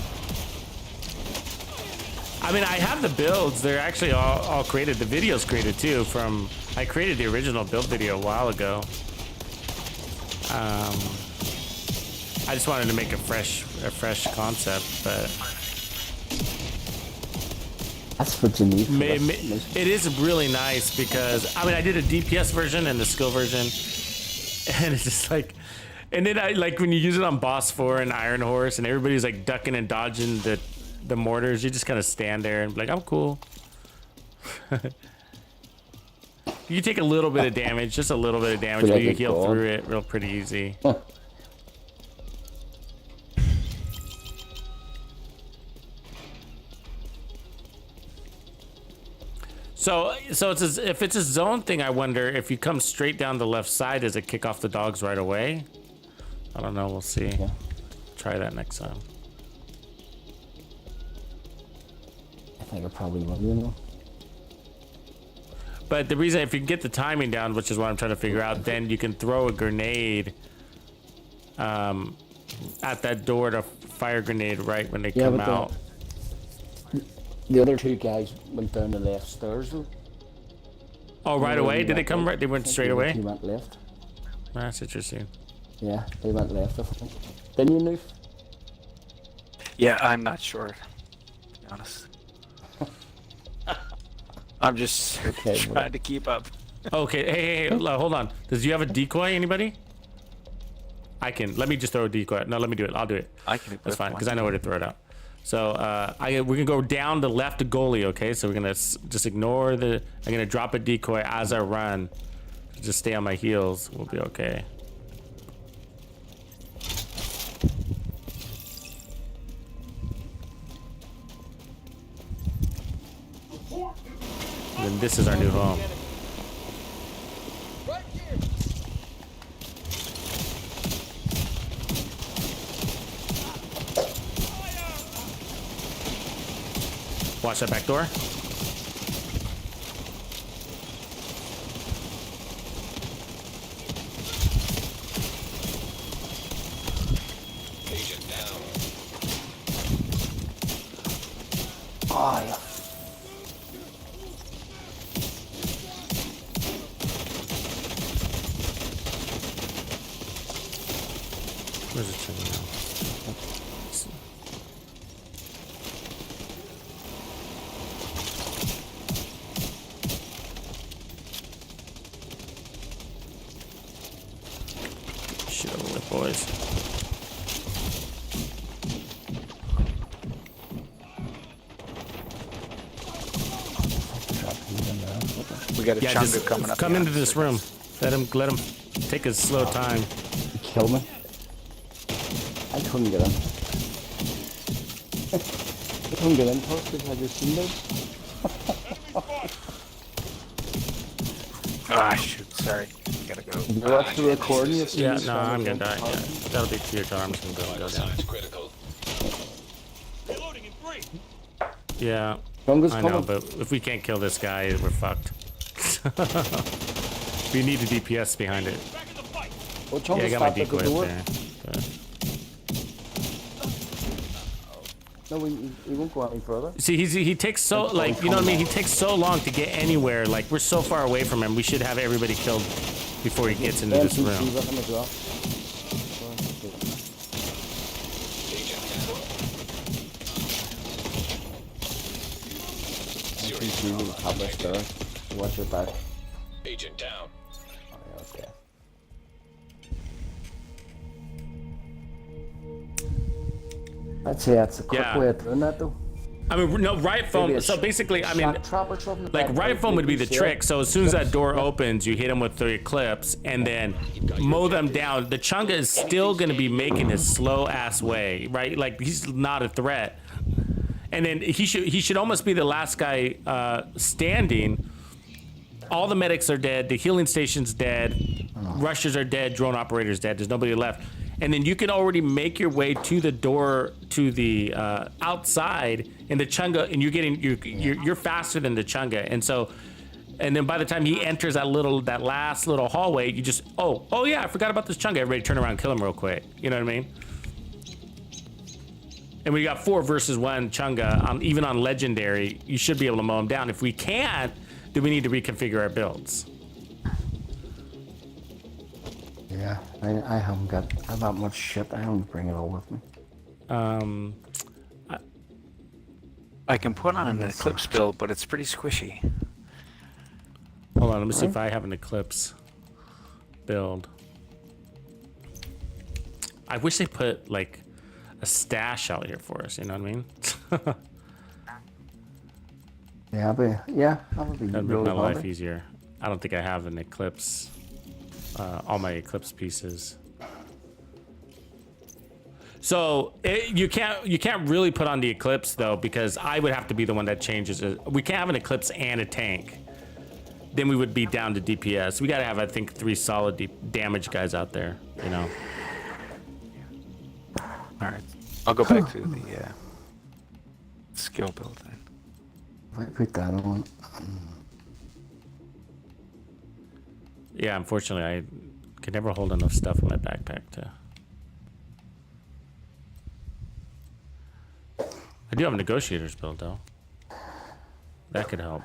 I mean, I have the builds. They're actually all created. The video's created too. I created the original build video a while ago. I just wanted to make a fresh concept, but that's what you need. It is really nice because I mean I did a DPS version and the skill version, and it's just like, and then I like when you use it on Boss 4 and Iron Horse, and everybody's like ducking and dodging the mortars. You just kind of stand there and be like, I'm cool. You take a little bit of damage, just a little bit of damage, but you heal through it real pretty easy. So if it's a zone thing, I wonder if you come straight down the left side, does it kick off the dogs right away? I don't know. We'll see. Yeah. Try that next time. think I probably will, you know. But the reason, if you can get the timing down, which is what I'm trying to figure out, then you can throw a grenade at that door to fire grenade right when they come out. The other two guys went down the left stairs though. Oh, right away? Did they come right? They went straight away? He went left. That's interesting. Yeah, they went left, I think. Didn't you, Noof? Yeah, I'm not sure, to be honest. I'm just trying to keep up. Okay, hey, hold on. Does you have a decoy, anybody? I can. Let me just throw a decoy. No, let me do it. I'll do it. I can. That's fine, because I know where to throw it out. So we're gonna go down the left to goalie, okay? So we're gonna just ignore the. I'm gonna drop a decoy as I run. Just stay on my heels. We'll be okay. And then this is our new home. Watch that back door. Agent down. Oh, yeah. Where's it turning now? Shit over with, boys. We got a Yeah, chunga just coming up. come into behind this us. room. Let him take his slow time. He killed me. I couldn't get in. I couldn't get in first because I just seen those. Ah, shoot, sorry. Gotta go. You're up to recording. Yeah, no, I'm gonna die. Yeah, that'll be to your turn. I'm just gonna go down. Signs critical. Yeah, Chunga's I know, coming. but if we can't kill this guy, we're fucked. We need a DPS behind it. Well, Yeah, I Chunga's got my stopped at the decoy up door. there. But- No, he won't go any further. See, he takes so, like, you know what I mean? He takes so long to get anywhere. Like, we're so far away from him. We should have everybody killed before he gets into this MCC room. with him as well. MCC will publish there. Watch your back. Agent down. Oh, yeah, okay. I'd say that's a quick Yeah. way of doing that, though. I mean, no, right Maybe phone. a So basically, I mean, shock trap or something like back right there, phone would be the maybe, yeah. trick. So as soon as that door opens, you hit him with the eclipse and then mow them down. The Chunga is still going to be making his slow ass way, right? Like he's not a threat. And then he should almost be the last guy standing. All the medics are dead. The healing station's dead. Rushers are dead. Drone operator's dead. There's nobody left. And then you can already make your way to the door to the outside, and the Chunga, and you're faster than the Chunga, and so, and then by the time he enters that last little hallway, you just oh yeah, I forgot about this Chunga. Everybody turn around, and kill him real quick. You know what I mean? And we got 4 versus 1 Chunga, even on legendary, you should be able to mow him down. If we can't, then we need to reconfigure our builds. Yeah, I haven't got that much shit. I don't bring it all with me. I can put on an Eclipse build, but it's pretty squishy. Hold on, let me see if I have an Eclipse build. I wish they put like a stash out here for us, you know what I mean? Yeah, but yeah, that would be That'd make really my life handy. easier. I don't think I have an Eclipse, all my Eclipse pieces. So you can't really put on the Eclipse though, because I would have to be the one that changes it. We can't have an Eclipse and a tank. Then we would be down to DPS. We gotta have, I think, 3 solid damage guys out there, you know. All right, I'll go back to the skill build then. If I put that on. Yeah, unfortunately, I can never hold enough stuff in my backpack to. I do have a negotiator's build though. That could help.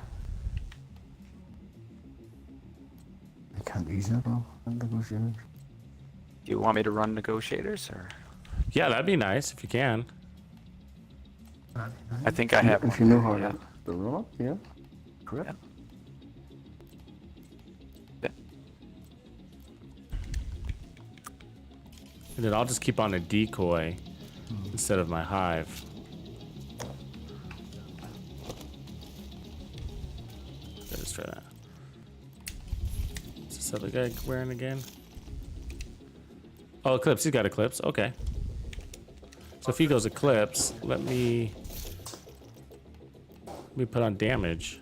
I can't use that on negotiators. Do you want me to run negotiators or? Yeah, that'd be nice if you can. I think I have If one. you know how Yeah. to run it, yeah. Correct. Yeah. And then I'll just keep on a decoy instead of my hive. Let's try that. What's this other guy wearing again? Oh, Eclipse. He's got Eclipse. Okay. So if he goes Eclipse, let me put on damage.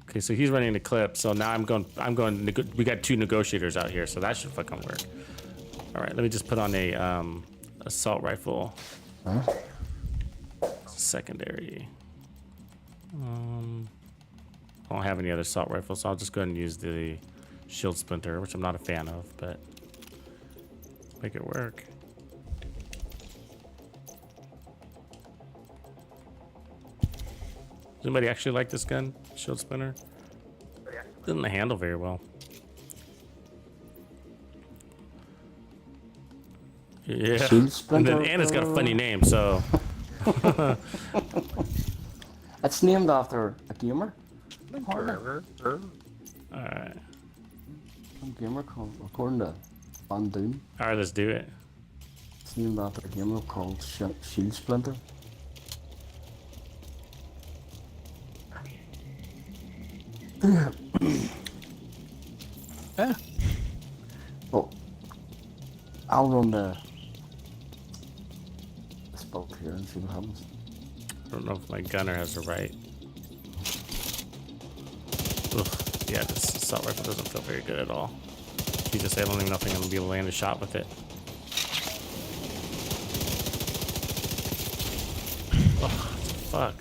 Okay, so he's running Eclipse. So now I'm going. We got 2 negotiators out here, so that should fucking work. All right, let me just put on a assault rifle. Huh? Secondary. I don't have any other assault rifles, so I'll just go ahead and use the shield splinter, which I'm not a fan of, but make it work. Does anybody actually like this gun, shield splinter? Doesn't handle very well. Yeah, Shield splinter, and it's got a funny name, so. It's named after a gamer. Alright. A gamer called, according to Bandoon, Alright, let's do it. it's named after a gamer called Shield Splinter. Yeah. Well, I'll run the spell here and see what happens. I don't know if my gunner has the right. Ugh, yeah, this assault rifle doesn't feel very good at all. Jesus, I don't even know if I'm gonna be able to land a shot with it. Oh, fuck.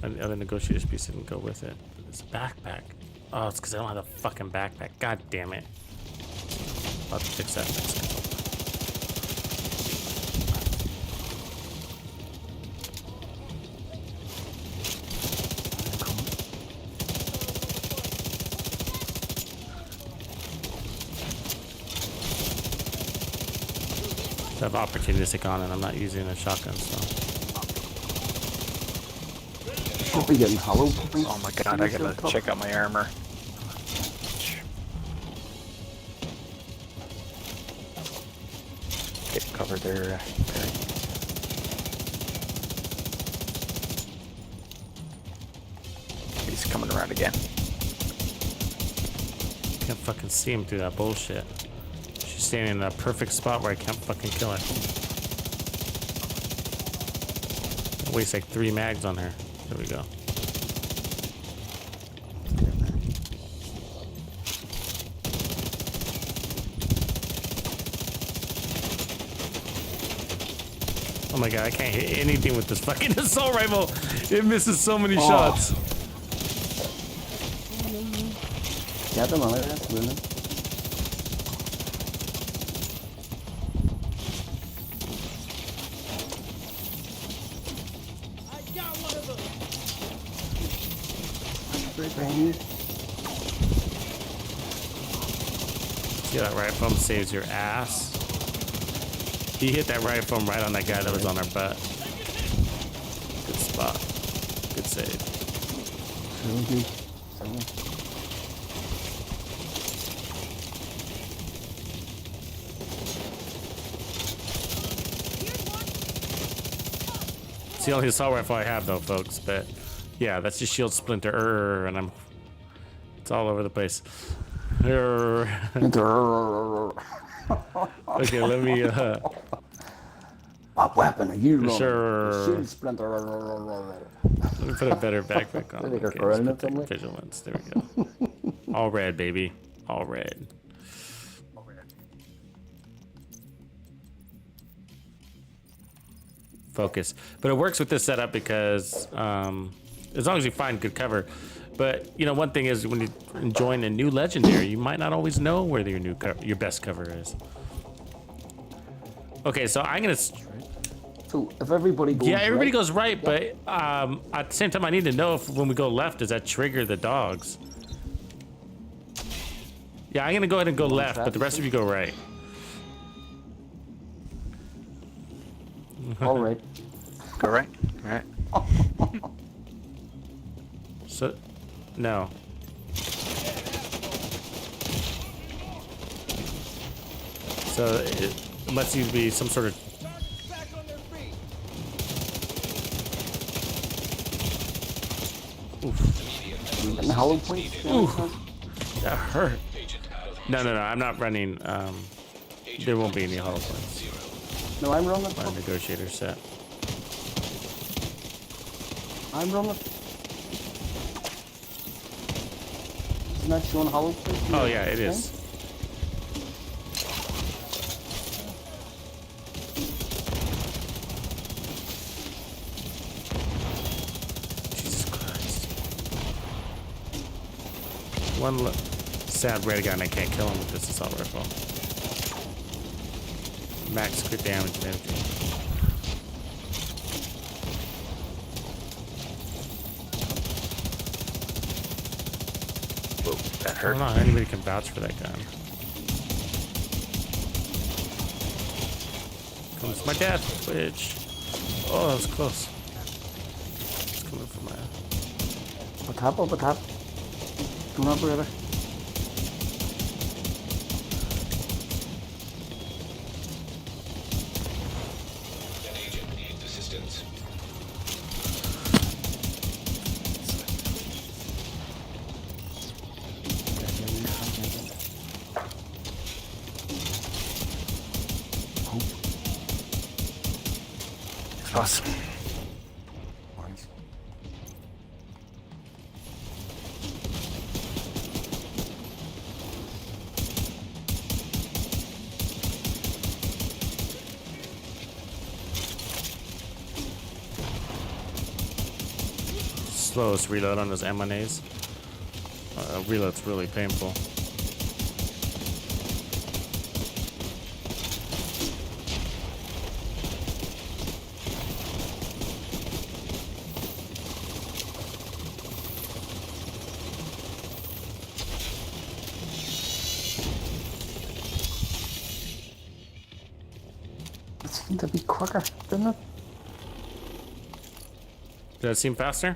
And the other negotiator's piece didn't go with it. It's a backpack. Oh, it's because I don't have a fucking backpack. God damn it. I'll have to fix that next time. I have opportunistic on and I'm not using a shotgun, so. Should be getting hollow puppies. Oh my god, I gotta check out my armor. Get covered there. Barry. He's coming around again. Can't fucking see him through that bullshit. She's standing in a perfect spot where I can't fucking kill her. I waste like 3 mags on her. There we go. Oh my god, I can't hit anything with this fucking assault rifle. It misses so many shots. Get them out of there, brilliant. See that right foam saves your ass. He hit that right foam right on that guy that was on our butt. Good spot. Good save. It's the only assault rifle I have though, folks, but yeah, that's just shield splinter, and it's all over the place. Okay, let me What weapon are you running? Sure. Shield Splinter. let me put a better backpack on. Think I Okay, correct let's it put the somewhere? vigilance. There we go. All red, baby. All red. focus. But it works with this setup because as long as you find good cover. But you know, one thing is when you join a new legendary, you might not always know where your best cover is. Okay, so I'm gonna. So if everybody goes Everybody right, goes right, but at the same time, I need to know if when we go left, does that trigger the dogs? Yeah, I'm gonna go ahead and go left, but the rest of you go right. all right. Go right. Right. So, no. So it lets you be some sort of. Oof. And hollow points. Ooh, that hurt. No, I'm not running. There won't be any hollow points. No, I'm wrong. My negotiator set. I'm wrong. Isn't that showing hollow points? Oh yeah, it is. Jesus Christ. One sad red guy and I can't kill him with this assault rifle. Max crit damage and everything. Whoa, that I hurt. don't know how anybody can vouch for that gun. Comes my death, bitch. Oh, that was close. It's coming from my. Up top. Do not brother. An agent needs assistance. Close. Slowest reload on those M1As. Reload's really painful. It seemed to be quicker, didn't it? Does that seem faster?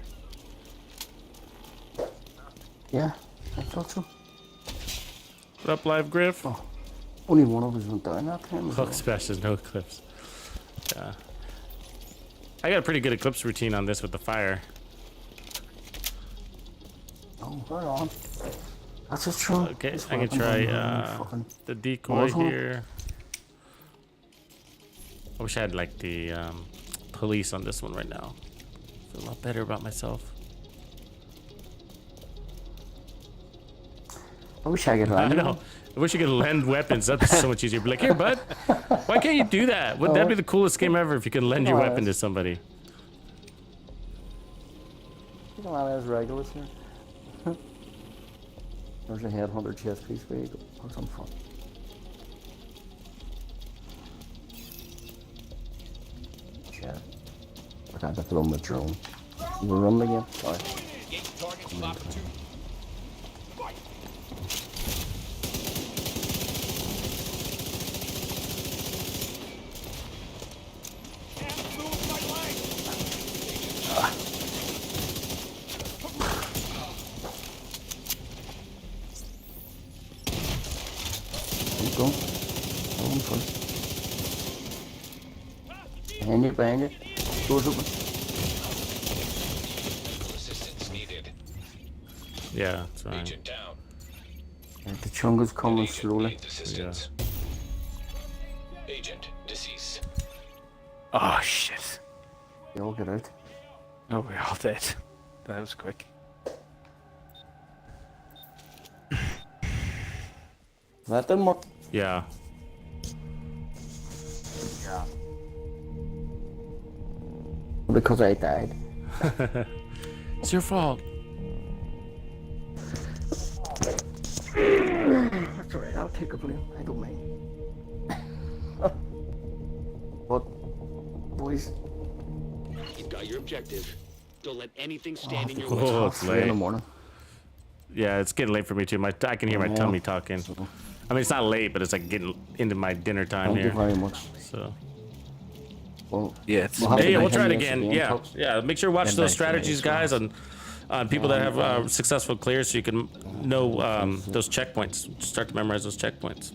Yeah, I thought so. What up, Live Griff? Oh, only one of us went down that time. as Hook well. smashes, no eclipse. Yeah. I got a pretty good eclipse routine on this with the fire. Oh, right on. That's just true. Okay, This I can weapon try doesn't fucking- the decoy Awesome. here. I wish I had like the police on this one right now. I feel a lot better about myself. I wish I could I land. know. I wish you could lend weapons. That'd be so much easier. Be like, here, bud. Why can't you do that? Wouldn't that be the coolest game ever if you could lend your Oh, weapon to yes. somebody? You can land as regulars here. There's a headhunter chest piece where you go. Have some fun. Chat. I can't have to run the drone. We're running again. Sorry. Keep going. Hold on first. Behind you. Doors open. Assistance needed. Yeah, that's right. Agent down. The chungus coming Agent slowly. needs assistance. Agent deceased. Oh shit. They all get out. Oh, we all dead. That was quick. That didn't work. Yeah. Yeah. Because I died. It's your fault. That's alright, I'll take a blame. I don't mind. But, boys, You've got your objective. Don't let anything stand in your Oh, way. it's 3 in the late. morning. Yeah, it's getting late for me too. I can hear my tummy talking. I mean, it's not late, but it's like getting into my dinner time Thank here. you very much. So. Well, Yeah, it's have Hey, to we'll be try it here again. again, Yeah, folks. yeah. Make sure you watch And those nice strategies, days, guys, on people that have successful clears, so you can know those checkpoints. Start to memorize those checkpoints.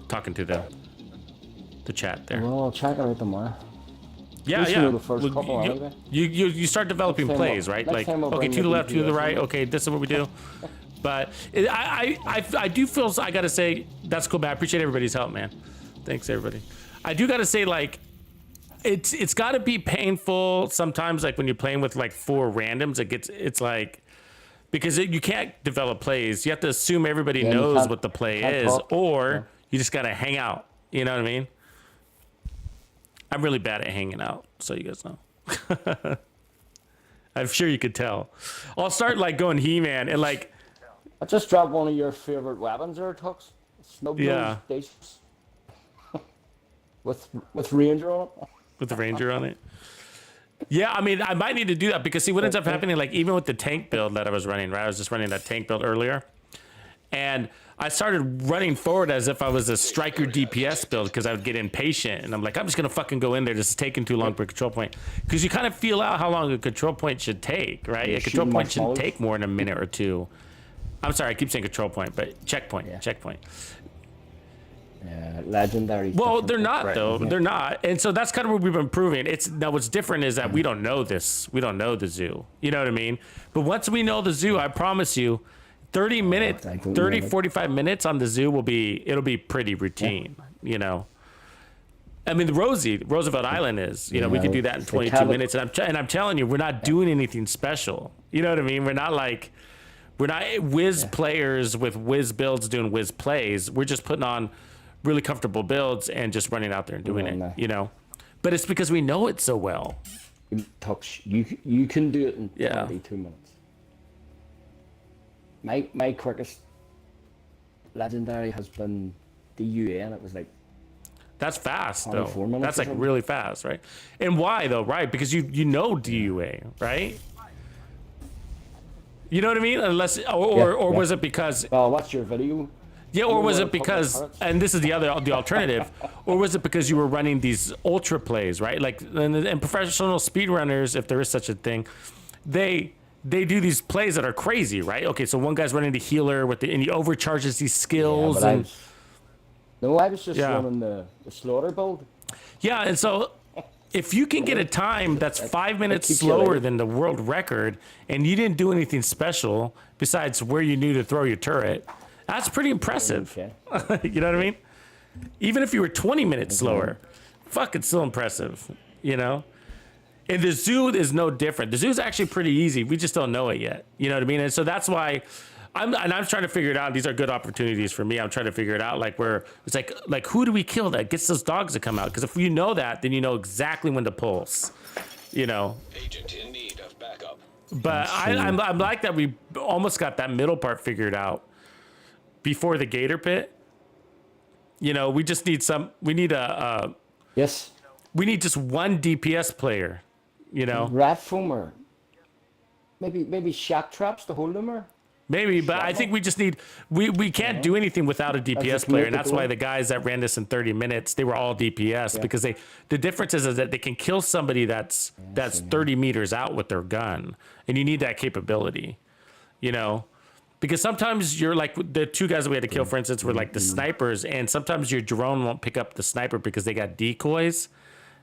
Talking to the chat there. Well, I'll check it out tomorrow. Yeah, least we yeah. know the first couple anyway. You start developing Next time plays, we'll- right? next Like, time we'll okay, bring to the the left, to the DPS right. in. Okay, this is what we do. But I do feel, I gotta say, that's cool, man. I appreciate everybody's help, man. Thanks, everybody. I do gotta say, like, it's gotta be painful sometimes, like when you're playing with like 4 randoms. It's like, because you can't develop plays. You have to assume everybody Yeah, you knows can't- what the play can't is, talk. or Yeah. you just gotta hang out. You know what I mean? I'm really bad at hanging out, so you guys know. I'm sure you could tell. I'll start like going He-Man and like, I just dropped one of your favorite weapons there, Tux. Snub Yeah. Dacious. with Ranger on it. with the Ranger on it. Yeah, I mean, I might need to do that because see what ends up happening, like even with the tank build that I was running, right? I was just running that tank build earlier. And I started running forward as if I was a striker DPS build because I would get impatient. And I'm like, I'm just going to fucking go in there. This is taking too long for a control point. Because you kind of feel out how long a control point should take, right? You're A control shooting point my shouldn't balls. take more than a minute or two. I'm sorry, I keep saying control point, but checkpoint, Yeah. checkpoint. Yeah, legendary. Well, they're not Right. though. They're not, and so that's kind of what we've been proving. It's now what's different is that we don't know this. We don't know the zoo. You know what I mean? But once we know the zoo, I promise you, 30 minutes, I don't 30, know it. 45 minutes on the zoo it'll be pretty routine. You know. I mean, the Roosevelt Island is. You know, we Yeah, could do that in they 22 have it- minutes, and I'm telling you, we're not doing anything special. You know what I mean? We're not whiz players with whiz builds doing whiz plays. We're just putting on really comfortable builds and just running out there and doing Yeah, it, no. you know. But it's because we know it so well. Tux, you can do it in Yeah. 22 minutes. My quickest legendary has been DUA, and it was like That's fast, 24 though. minutes That's or like something. really fast, right? And why though, right? Because you know DUA, right? You know what I mean? Unless or yeah. was it because well, what's your video? yeah, or was were it because public and this is the alternative, or was it because you were running these ultra plays, right? Like and professional speedrunners, if there is such a thing, they do these plays that are crazy, right? Okay, so one guy's running the healer and he overcharges these skills Yeah, and I was just Yeah. running the slaughter build. yeah, and so if you can get a time that's 5 minutes keeps you slower late. than the world record and you didn't do anything special besides where you knew to throw your turret, that's pretty impressive. Okay. You know what I mean? Even if you were 20 minutes slower, fuck, it's still impressive, you know? And the zoo is no different. The zoo is actually pretty easy. We just don't know it yet. You know what I mean? And so that's why I'm trying to figure it out. These are good opportunities for me. I'm trying to figure it out. Like where it's like who do we kill that gets those dogs to come out? Because if you know that, then you know exactly when to pulse. You know. Agent in need of backup. But I'm like that. We almost got that middle part figured out before the gator pit. You know, we just need we need Yes. we need just one DPS player. You know. Rat foam or maybe shock traps to hold them or. Maybe, but I think we just need we can't do anything without a DPS just player, make and it that's go. why the guys that ran this in 30 minutes, they were all DPS because the difference is that they can kill somebody that's 30 meters out with their gun, and you need that capability, you know, because sometimes you're like the 2 guys that we had to kill, for instance, were like the snipers, and sometimes your drone won't pick up the sniper because they got decoys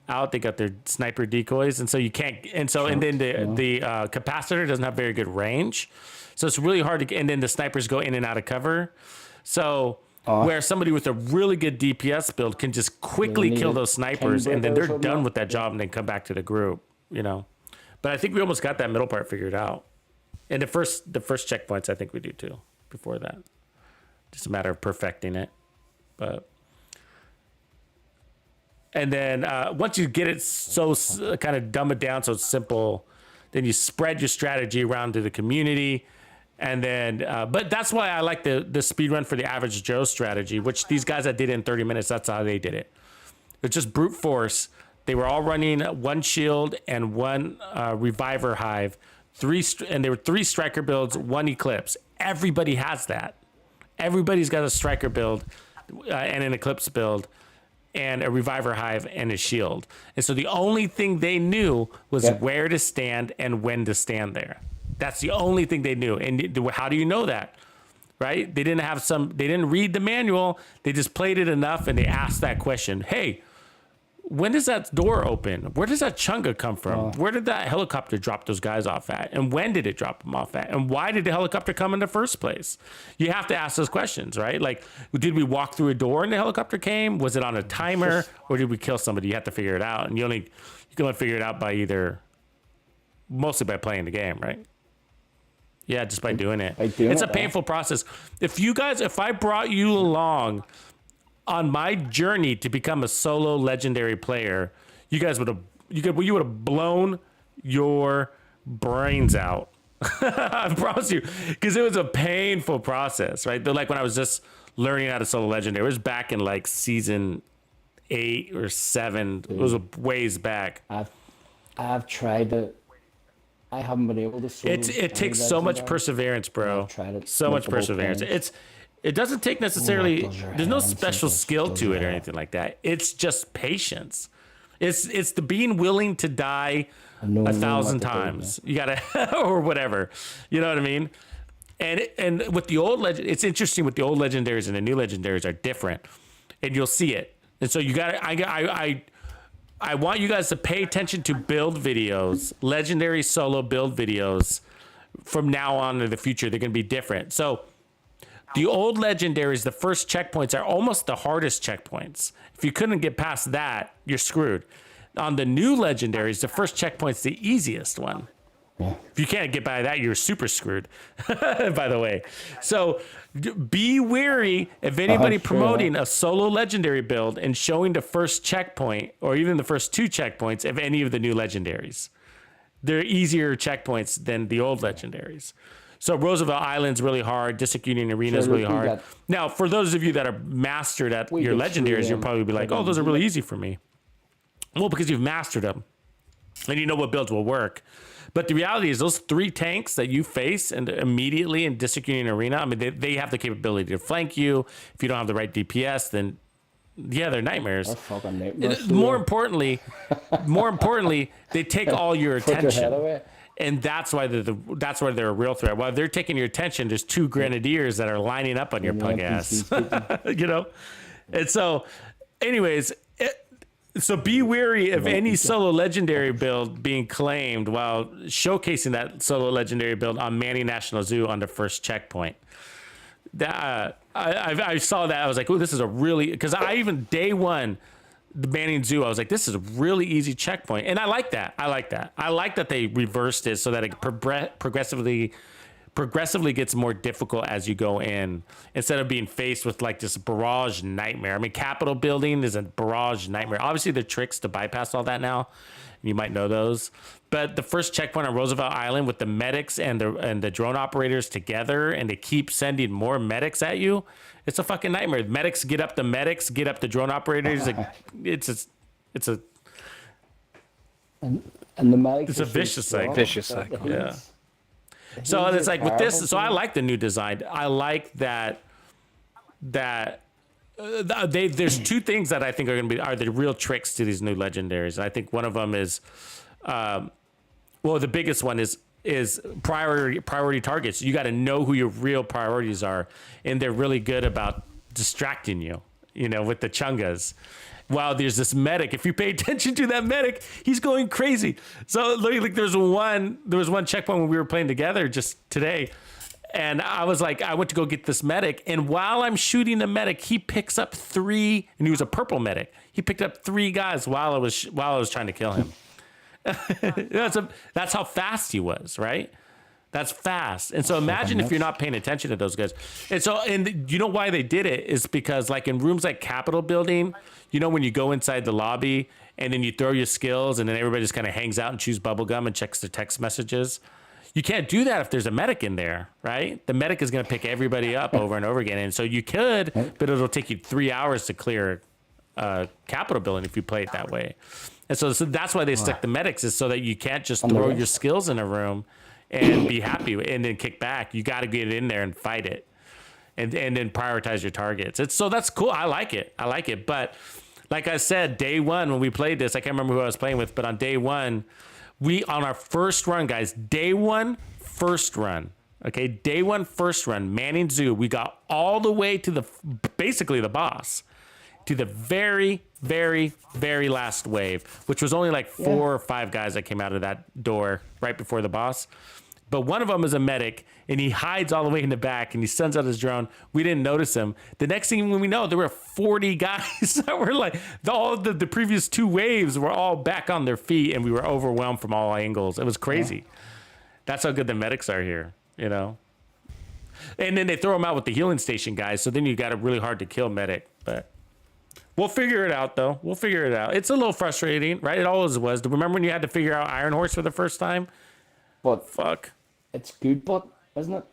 out, they got their sniper decoys, and so you can't, and then the capacitor doesn't have very good range. So it's really hard to, and then the snipers go in and out of cover. So where somebody with a really good DPS build can just quickly need kill a those snipers, and then King they're Breaker or done something. with that job and then come back to the group, you know. But I think we almost got that middle part figured out. And the first checkpoints, I think we do too. Before that, just a matter of perfecting it. But And then once you get it kind of dumb it down so it's simple, then you spread your strategy around to the community. And then, but that's why I like the speed run for the average Joe strategy, which these guys that did it in 30 minutes, that's how they did it. It's just brute force. They were all running one shield and one reviver hive, and there were 3 striker builds, 1 eclipse. Everybody has that. Everybody's got a striker build and an eclipse build and a reviver hive and a shield. And so the only thing they knew was where to stand and when to stand there. That's the only thing they knew. And how do you know that? Right? They didn't read the manual. They just played it enough and they asked that question. Hey, when does that door open? Where does that chunga come from? Where did that helicopter drop those guys off at? And when did it drop them off at? And why did the helicopter come in the first place? You have to ask those questions, right? Like, did we walk through a door and the helicopter came? Was it on a timer? Or did we kill somebody? You have to figure it out. And you can only figure it out by mostly by playing the game, right? Yeah, just by doing it. It's a painful process. If I brought you along on my journey to become a solo legendary player, you guys would have blown your brains out. I promise you, because it was a painful process, right? Like when I was just learning how to solo legendary, it was back in like season 8 or 7. Dude, it was a ways back. I've tried it. I haven't been able to solo. It takes so much perseverance, bro. So much perseverance. It doesn't take necessarily. There's no special skill to it or anything like that. It's just patience. It's the being willing to die 1,000 times. You gotta or whatever. You know what I mean? And with the old legend, it's interesting. With the old legendaries and the new legendaries are different, and you'll see it. And so you got I want you guys to pay attention to build videos, legendary solo build videos. From now on in the future, they're gonna be different. So. The old legendaries, the first checkpoints are almost the hardest checkpoints. If you couldn't get past that, you're screwed. On the new legendaries, the first checkpoint's the easiest one. If you can't get by that, you're super screwed, by the way. So be wary of anybody promoting a solo legendary build and showing the first checkpoint or even the first 2 checkpoints of any of the new legendaries. They're easier checkpoints than the old legendaries. So Roosevelt Island's really hard. District Union Arena is really hard. Now, for those of you that are mastered at your legendaries, you'll probably be like, oh, those are really easy for me. Well, because you've mastered them and you know what builds will work. But the reality is those 3 tanks that you face and immediately in District Union Arena, I mean, they have the capability to flank you. If you don't have the right DPS, then yeah, they're nightmares. They're fucking nightmares. More importantly, they take all your attention. And that's why they're a real threat. While they're taking your attention, there's 2 grenadiers that are lining up on your punk ass. You know? And so, anyways, so be wary of any solo legendary build being claimed while showcasing that solo legendary build on Manny National Zoo on the first checkpoint. I saw that. I was like, oh, this is a really... Because I even, day one... the Manning Zoo, I was like, this is a really easy checkpoint. And I like that. I like that they reversed it so that it progressively gets more difficult as you go in, instead of being faced with like this barrage nightmare. I mean, Capitol building is a barrage nightmare. Obviously, there are tricks to bypass all that now. You might know those. But the first checkpoint on Roosevelt Island with the medics and the drone operators together, and they keep sending more medics at you, it's a fucking nightmare. Medics get up the drone operators. It's a vicious cycle. Vicious cycle. Yeah. So it's like with this. So I like the new design. I like that. There's 2 things that I think are the real tricks to these new legendaries. And I think one of them is, the biggest one is priority targets. You got to know who your real priorities are, and they're really good about distracting you, with the chungas. Wow, there's this medic. If you pay attention to that medic, he's going crazy. So like there was one checkpoint when we were playing together just today, and I was like, I went to go get this medic, and while I'm shooting the medic, he picks up 3, and he was a purple medic. He picked up 3 guys while I was trying to kill him. That's how fast he was, right? That's fast. And so imagine if you're not paying attention to those guys. And so, and you know why they did it is because like in rooms like Capitol building, you know, when you go inside the lobby and then you throw your skills and then everybody just kind of hangs out and chews bubblegum and checks their text messages. You can't do that if there's a medic in there, right? The medic is going to pick everybody up over and over again. And so you could, but it'll take you 3 hours to clear Capitol building if you play it that way. And so that's why they stuck the medics, is so that you can't just throw your skills in a room and be happy and then kick back. You got to get in there and fight it, and then prioritize your targets. So that's cool. I like it. But like I said, day one when we played this, I can't remember who I was playing with, but on day one, on our first run, guys, day one, first run, Manning Zoo, we got all the way to basically the boss, to the very, very, very last wave, which was only like 4 or 5 guys that came out of that door right before the boss. But one of them is a medic, and he hides all the way in the back, and he sends out his drone. We didn't notice him. The next thing we know, there were 40 guys that were like, all the previous 2 waves were all back on their feet, and we were overwhelmed from all angles. It was crazy. That's how good the medics are here, you know? And then they throw them out with the healing station guys, so then you got a really hard to kill medic. But we'll figure it out, though. We'll figure it out. It's a little frustrating, right? It always was. Do you remember when you had to figure out Iron Horse for the first time? But fuck. It's good, but isn't it?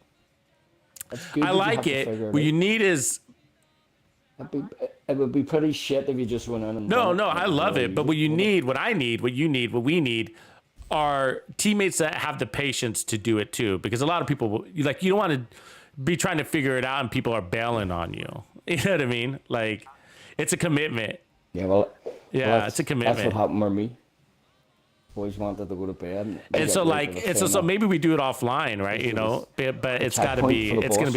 It's good. I like it. What you need is. It would be pretty shit if you just went in and. No, I love it. But what you need, what we need are teammates that have the patience to do it too. Because a lot of people, like, you don't want to be trying to figure it out and people are bailing on you. You know what I mean? Like, it's a commitment. Yeah, well, it's a commitment. That's what happened with me. Boys wanted to go to bed. And so like, so maybe we do it offline, right? You know, but it's got to be, it's going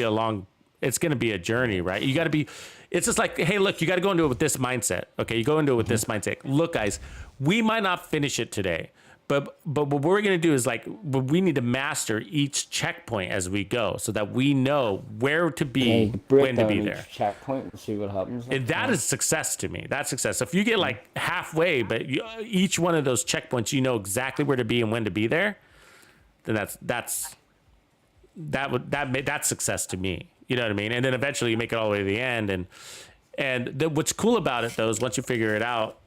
to be a journey, right? You got to be, it's just like, hey, look, you got to go into it with this mindset. Okay. You go into it with this mindset. Look, guys, we might not finish it today, but what we're going to do is like, we need to master each checkpoint as we go so that we know where to be, when to be there. Checkpoint and see what happens. And that is success to me. That's success. So if you get like halfway, but each one of those checkpoints, you know exactly where to be and when to be there, then that's success to me. You know what I mean? And then eventually you make it all the way to the end. And what's cool about it though is once you figure it out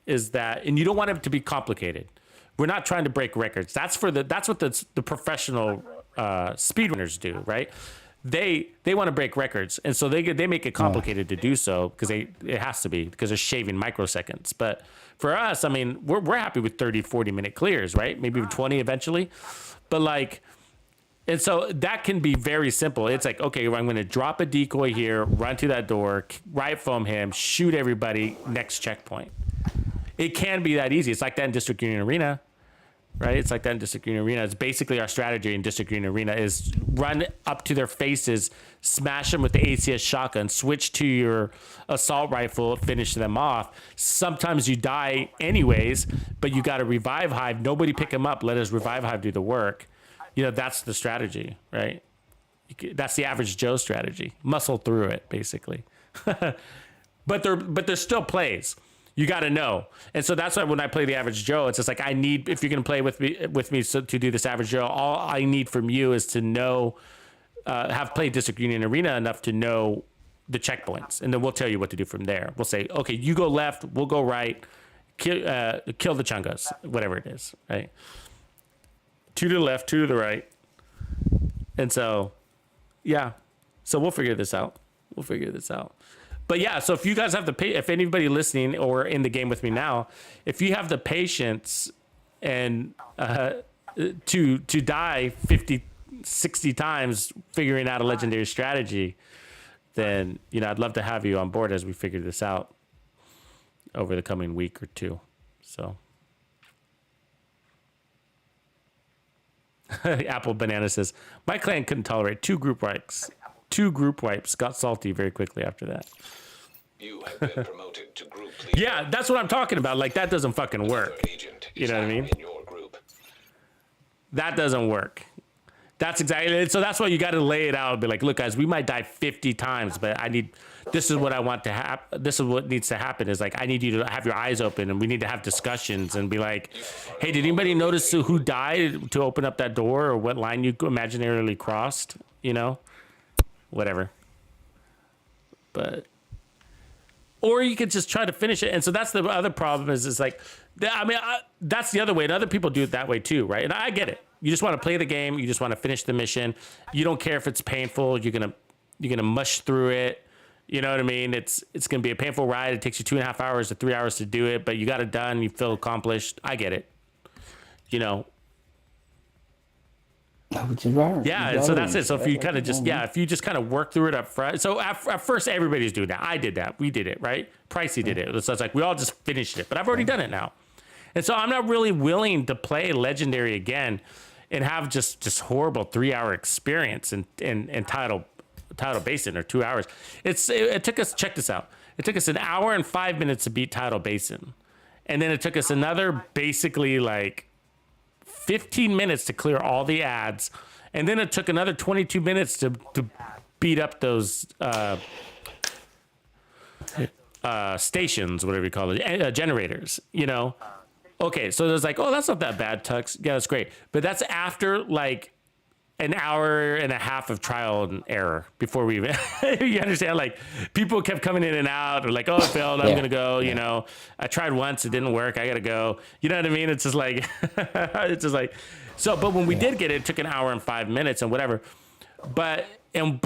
is that, and you don't want it to be complicated. We're not trying to break records. That's what the professional speedrunners do, right? They want to break records, and so they make it complicated to do so because it has to be, because they're shaving microseconds. But for us, I mean, we're happy with 30, 40-minute clears, right? Maybe 20 eventually. But like, and so that can be very simple. It's like, okay, I'm going to drop a decoy here, run to that door, right foam him, shoot everybody, next checkpoint. It can be that easy. It's like that in District Union Arena, right? It's like that in District Union Arena. It's basically our strategy in District Union Arena is run up to their faces, smash them with the ACS shotgun, switch to your assault rifle, finish them off. Sometimes you die anyways, but you got to revive hive. Nobody pick them up. Let us revive hive do the work. You know, that's the strategy, right? That's the average Joe strategy. Muscle through it, basically. But there's still plays. You got to know. And so that's why when I play the average Joe, it's just like, I need, if you're going to play with me to do this average Joe, all I need from you is to know, have played District Union Arena enough to know the checkpoints. And then we'll tell you what to do from there. We'll say, okay, you go left, we'll go right, kill the chungas, whatever it is, right? 2 to the left, 2 to the right. And so, yeah. So we'll figure this out. But yeah, so if you guys have if anybody listening or in the game with me now, if you have the patience and to die 50, 60 times figuring out a legendary strategy, then, you know, I'd love to have you on board as we figure this out over the coming week or two. So Apple Banana says, my clan couldn't tolerate 2 group wipes. 2 group wipes, got salty very quickly after that. You have been promoted to group leader. Yeah, that's what I'm talking about. Like, that doesn't fucking work. You know what I mean? In your group. That doesn't work. That's exactly it. So that's why you got to lay it out and be like, look, guys, we might die 50 times, but I need this is what I want to happen. This is what needs to happen is like, I need you to have your eyes open and we need to have discussions and be like, hey, did anybody notice who died to open up that door or what line you imaginarily crossed? You know, whatever. But, or you could just try to finish it. And so that's the other problem is like, that's the other way. And other people do it that way too, right? And I get it. You just want to play the game. You just want to finish the mission. You don't care if it's painful. You're gonna mush through it. You know what I mean? It's gonna be a painful ride. It takes you 2.5 hours to 3 hours to do it, but you got it done. You feel accomplished. I get it. You know. Which is right. Yeah, and so that's it. So if you kind of just if you just kind of work through it up front. So at first everybody's doing that. I did that. We did it, right? Pricey did it. So it's like we all just finished it, but I've already done it now. And so I'm not really willing to play Legendary again and have just horrible 3-hour experience in Tidal Basin or 2 hours. It took us, check this out. It took us 1 hour and 5 minutes to beat Tidal Basin. And then it took us another basically like 15 minutes to clear all the ads. And then it took another 22 minutes to beat up those stations, whatever you call it, generators, you know? Okay, so there's like, oh, that's not that bad, Tux. Yeah, that's great. But that's after like 1.5 hours of trial and error before we even, you understand? Like people kept coming in and out or like, oh, it failed. I'm going to go, you know, I tried once. It didn't work. I got to go. You know what I mean? It's just like, so, but when we did get it, it took 1 hour and 5 minutes and whatever. But you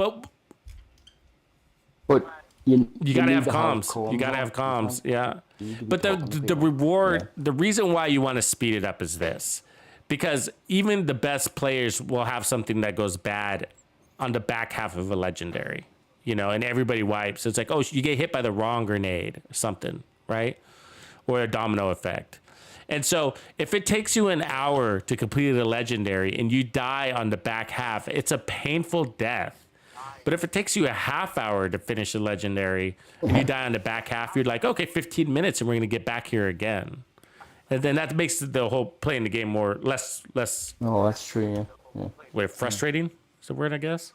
got to have comms. You got to have comms. Yeah. But the reward, the reason why you want to speed it up is this. Because even the best players will have something that goes bad on the back half of a legendary, you know, and everybody wipes. It's like, oh, you get hit by the wrong grenade or something, right? Or a domino effect. And so if it takes you 1 hour to complete a legendary and you die on the back half, it's a painful death. But if it takes you a half hour to finish a legendary and you die on the back half, you're like, okay, 15 minutes and we're going to get back here again. And then that makes the whole playing the game less. Oh, that's true. Yeah. Wait, frustrating is the word, I guess.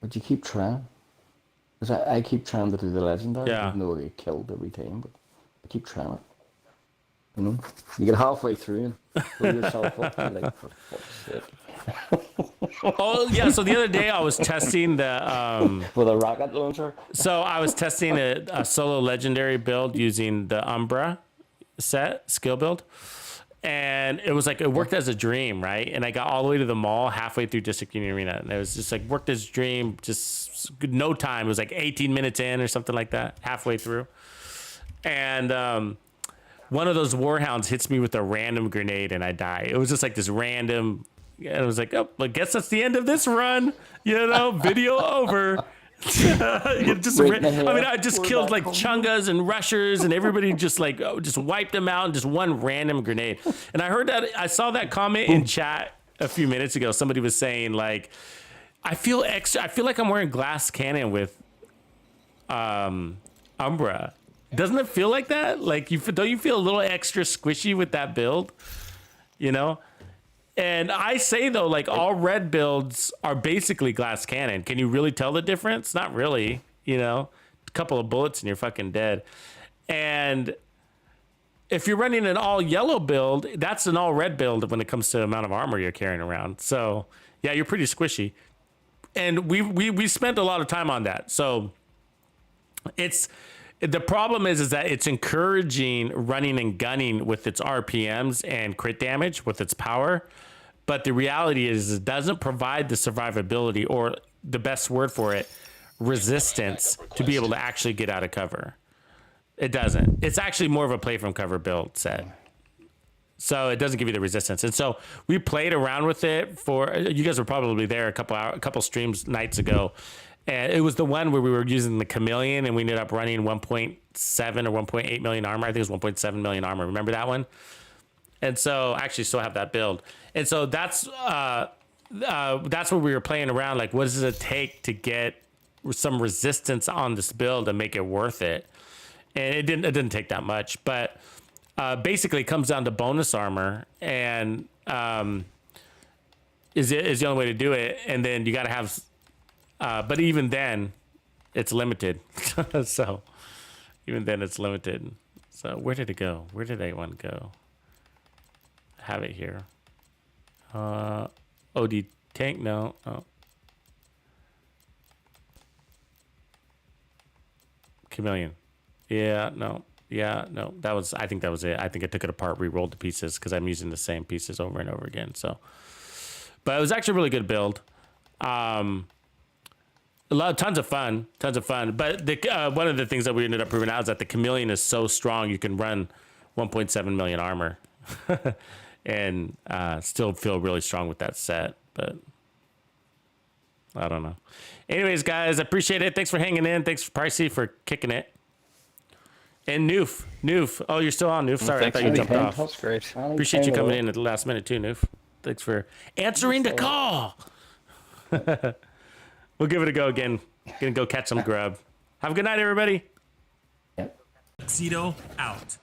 But you keep trying. Because I keep trying to do the legendary. Yeah. Even though I get killed every time, but I keep trying it. You know, you get halfway through and pull yourself up. And you're like, for fuck's sake. Oh yeah, so the other day I was testing the with a rocket launcher. So I was testing a solo legendary build using the Umbra skill build, and it was like it worked as a dream, right? And I got all the way to the mall halfway through District Union Arena, and it was just like worked as a dream, just no time. It was like 18 minutes in or something like that, halfway through, and one of those warhounds hits me with a random grenade and I die. It was just like this random. And I was like, oh, I guess that's the end of this run. You know, video over. I just killed like chungas and rushers and everybody just like just wiped them out and just one random grenade. And I saw that comment in chat a few minutes ago. Somebody was saying like, I feel like I'm wearing glass cannon with Umbra. Doesn't it feel like that? Like don't you feel a little extra squishy with that build? You know? And I say though, like all red builds are basically glass cannon. Can you really tell the difference? Not really, you know, a couple of bullets and you're fucking dead. And if you're running an all yellow build, that's an all red build when it comes to the amount of armor you're carrying around. So yeah, you're pretty squishy. And we spent a lot of time on that. So the problem is that it's encouraging running and gunning with its RPMs and crit damage with its power. But the reality is it doesn't provide the survivability or the best word for it, resistance to be able to actually get out of cover. It doesn't. It's actually more of a play from cover build set. So it doesn't give you the resistance. And so we played around with it you guys were probably there a couple streams nights ago. And it was the one where we were using the Chameleon and we ended up running 1.7 or 1.8 million armor. I think it was 1.7 million armor. Remember that one? And so I actually still have that build. And so that's what we were playing around. Like, what does it take to get some resistance on this build and make it worth it? And it didn't take that much, but basically it comes down to bonus armor and is the only way to do it. And then you got to have But even then, it's limited. So even then, it's limited. So where did it go? Where did that one go? I have it here. OD tank, no. Oh. Chameleon. Yeah, no. Yeah, no. That was, I think that was it. I think I took it apart, re-rolled the pieces because I'm using the same pieces over and over again. So, but it was actually a really good build. Tons of fun. But one of the things that we ended up proving out is that the Chameleon is so strong you can run 1.7 million armor and still feel really strong with that set. But I don't know. Anyways, guys, I appreciate it. Thanks for hanging in. Thanks, Pricey, for kicking it. And Noof. Oh, you're still on, Noof. Sorry, I thought you jumped off. That's great. Appreciate you coming in at the last minute too, Noof. Thanks for answering the call. We'll give it a go again. Gonna go catch some grub. Have a good night, everybody. Yep. Tuxedo out.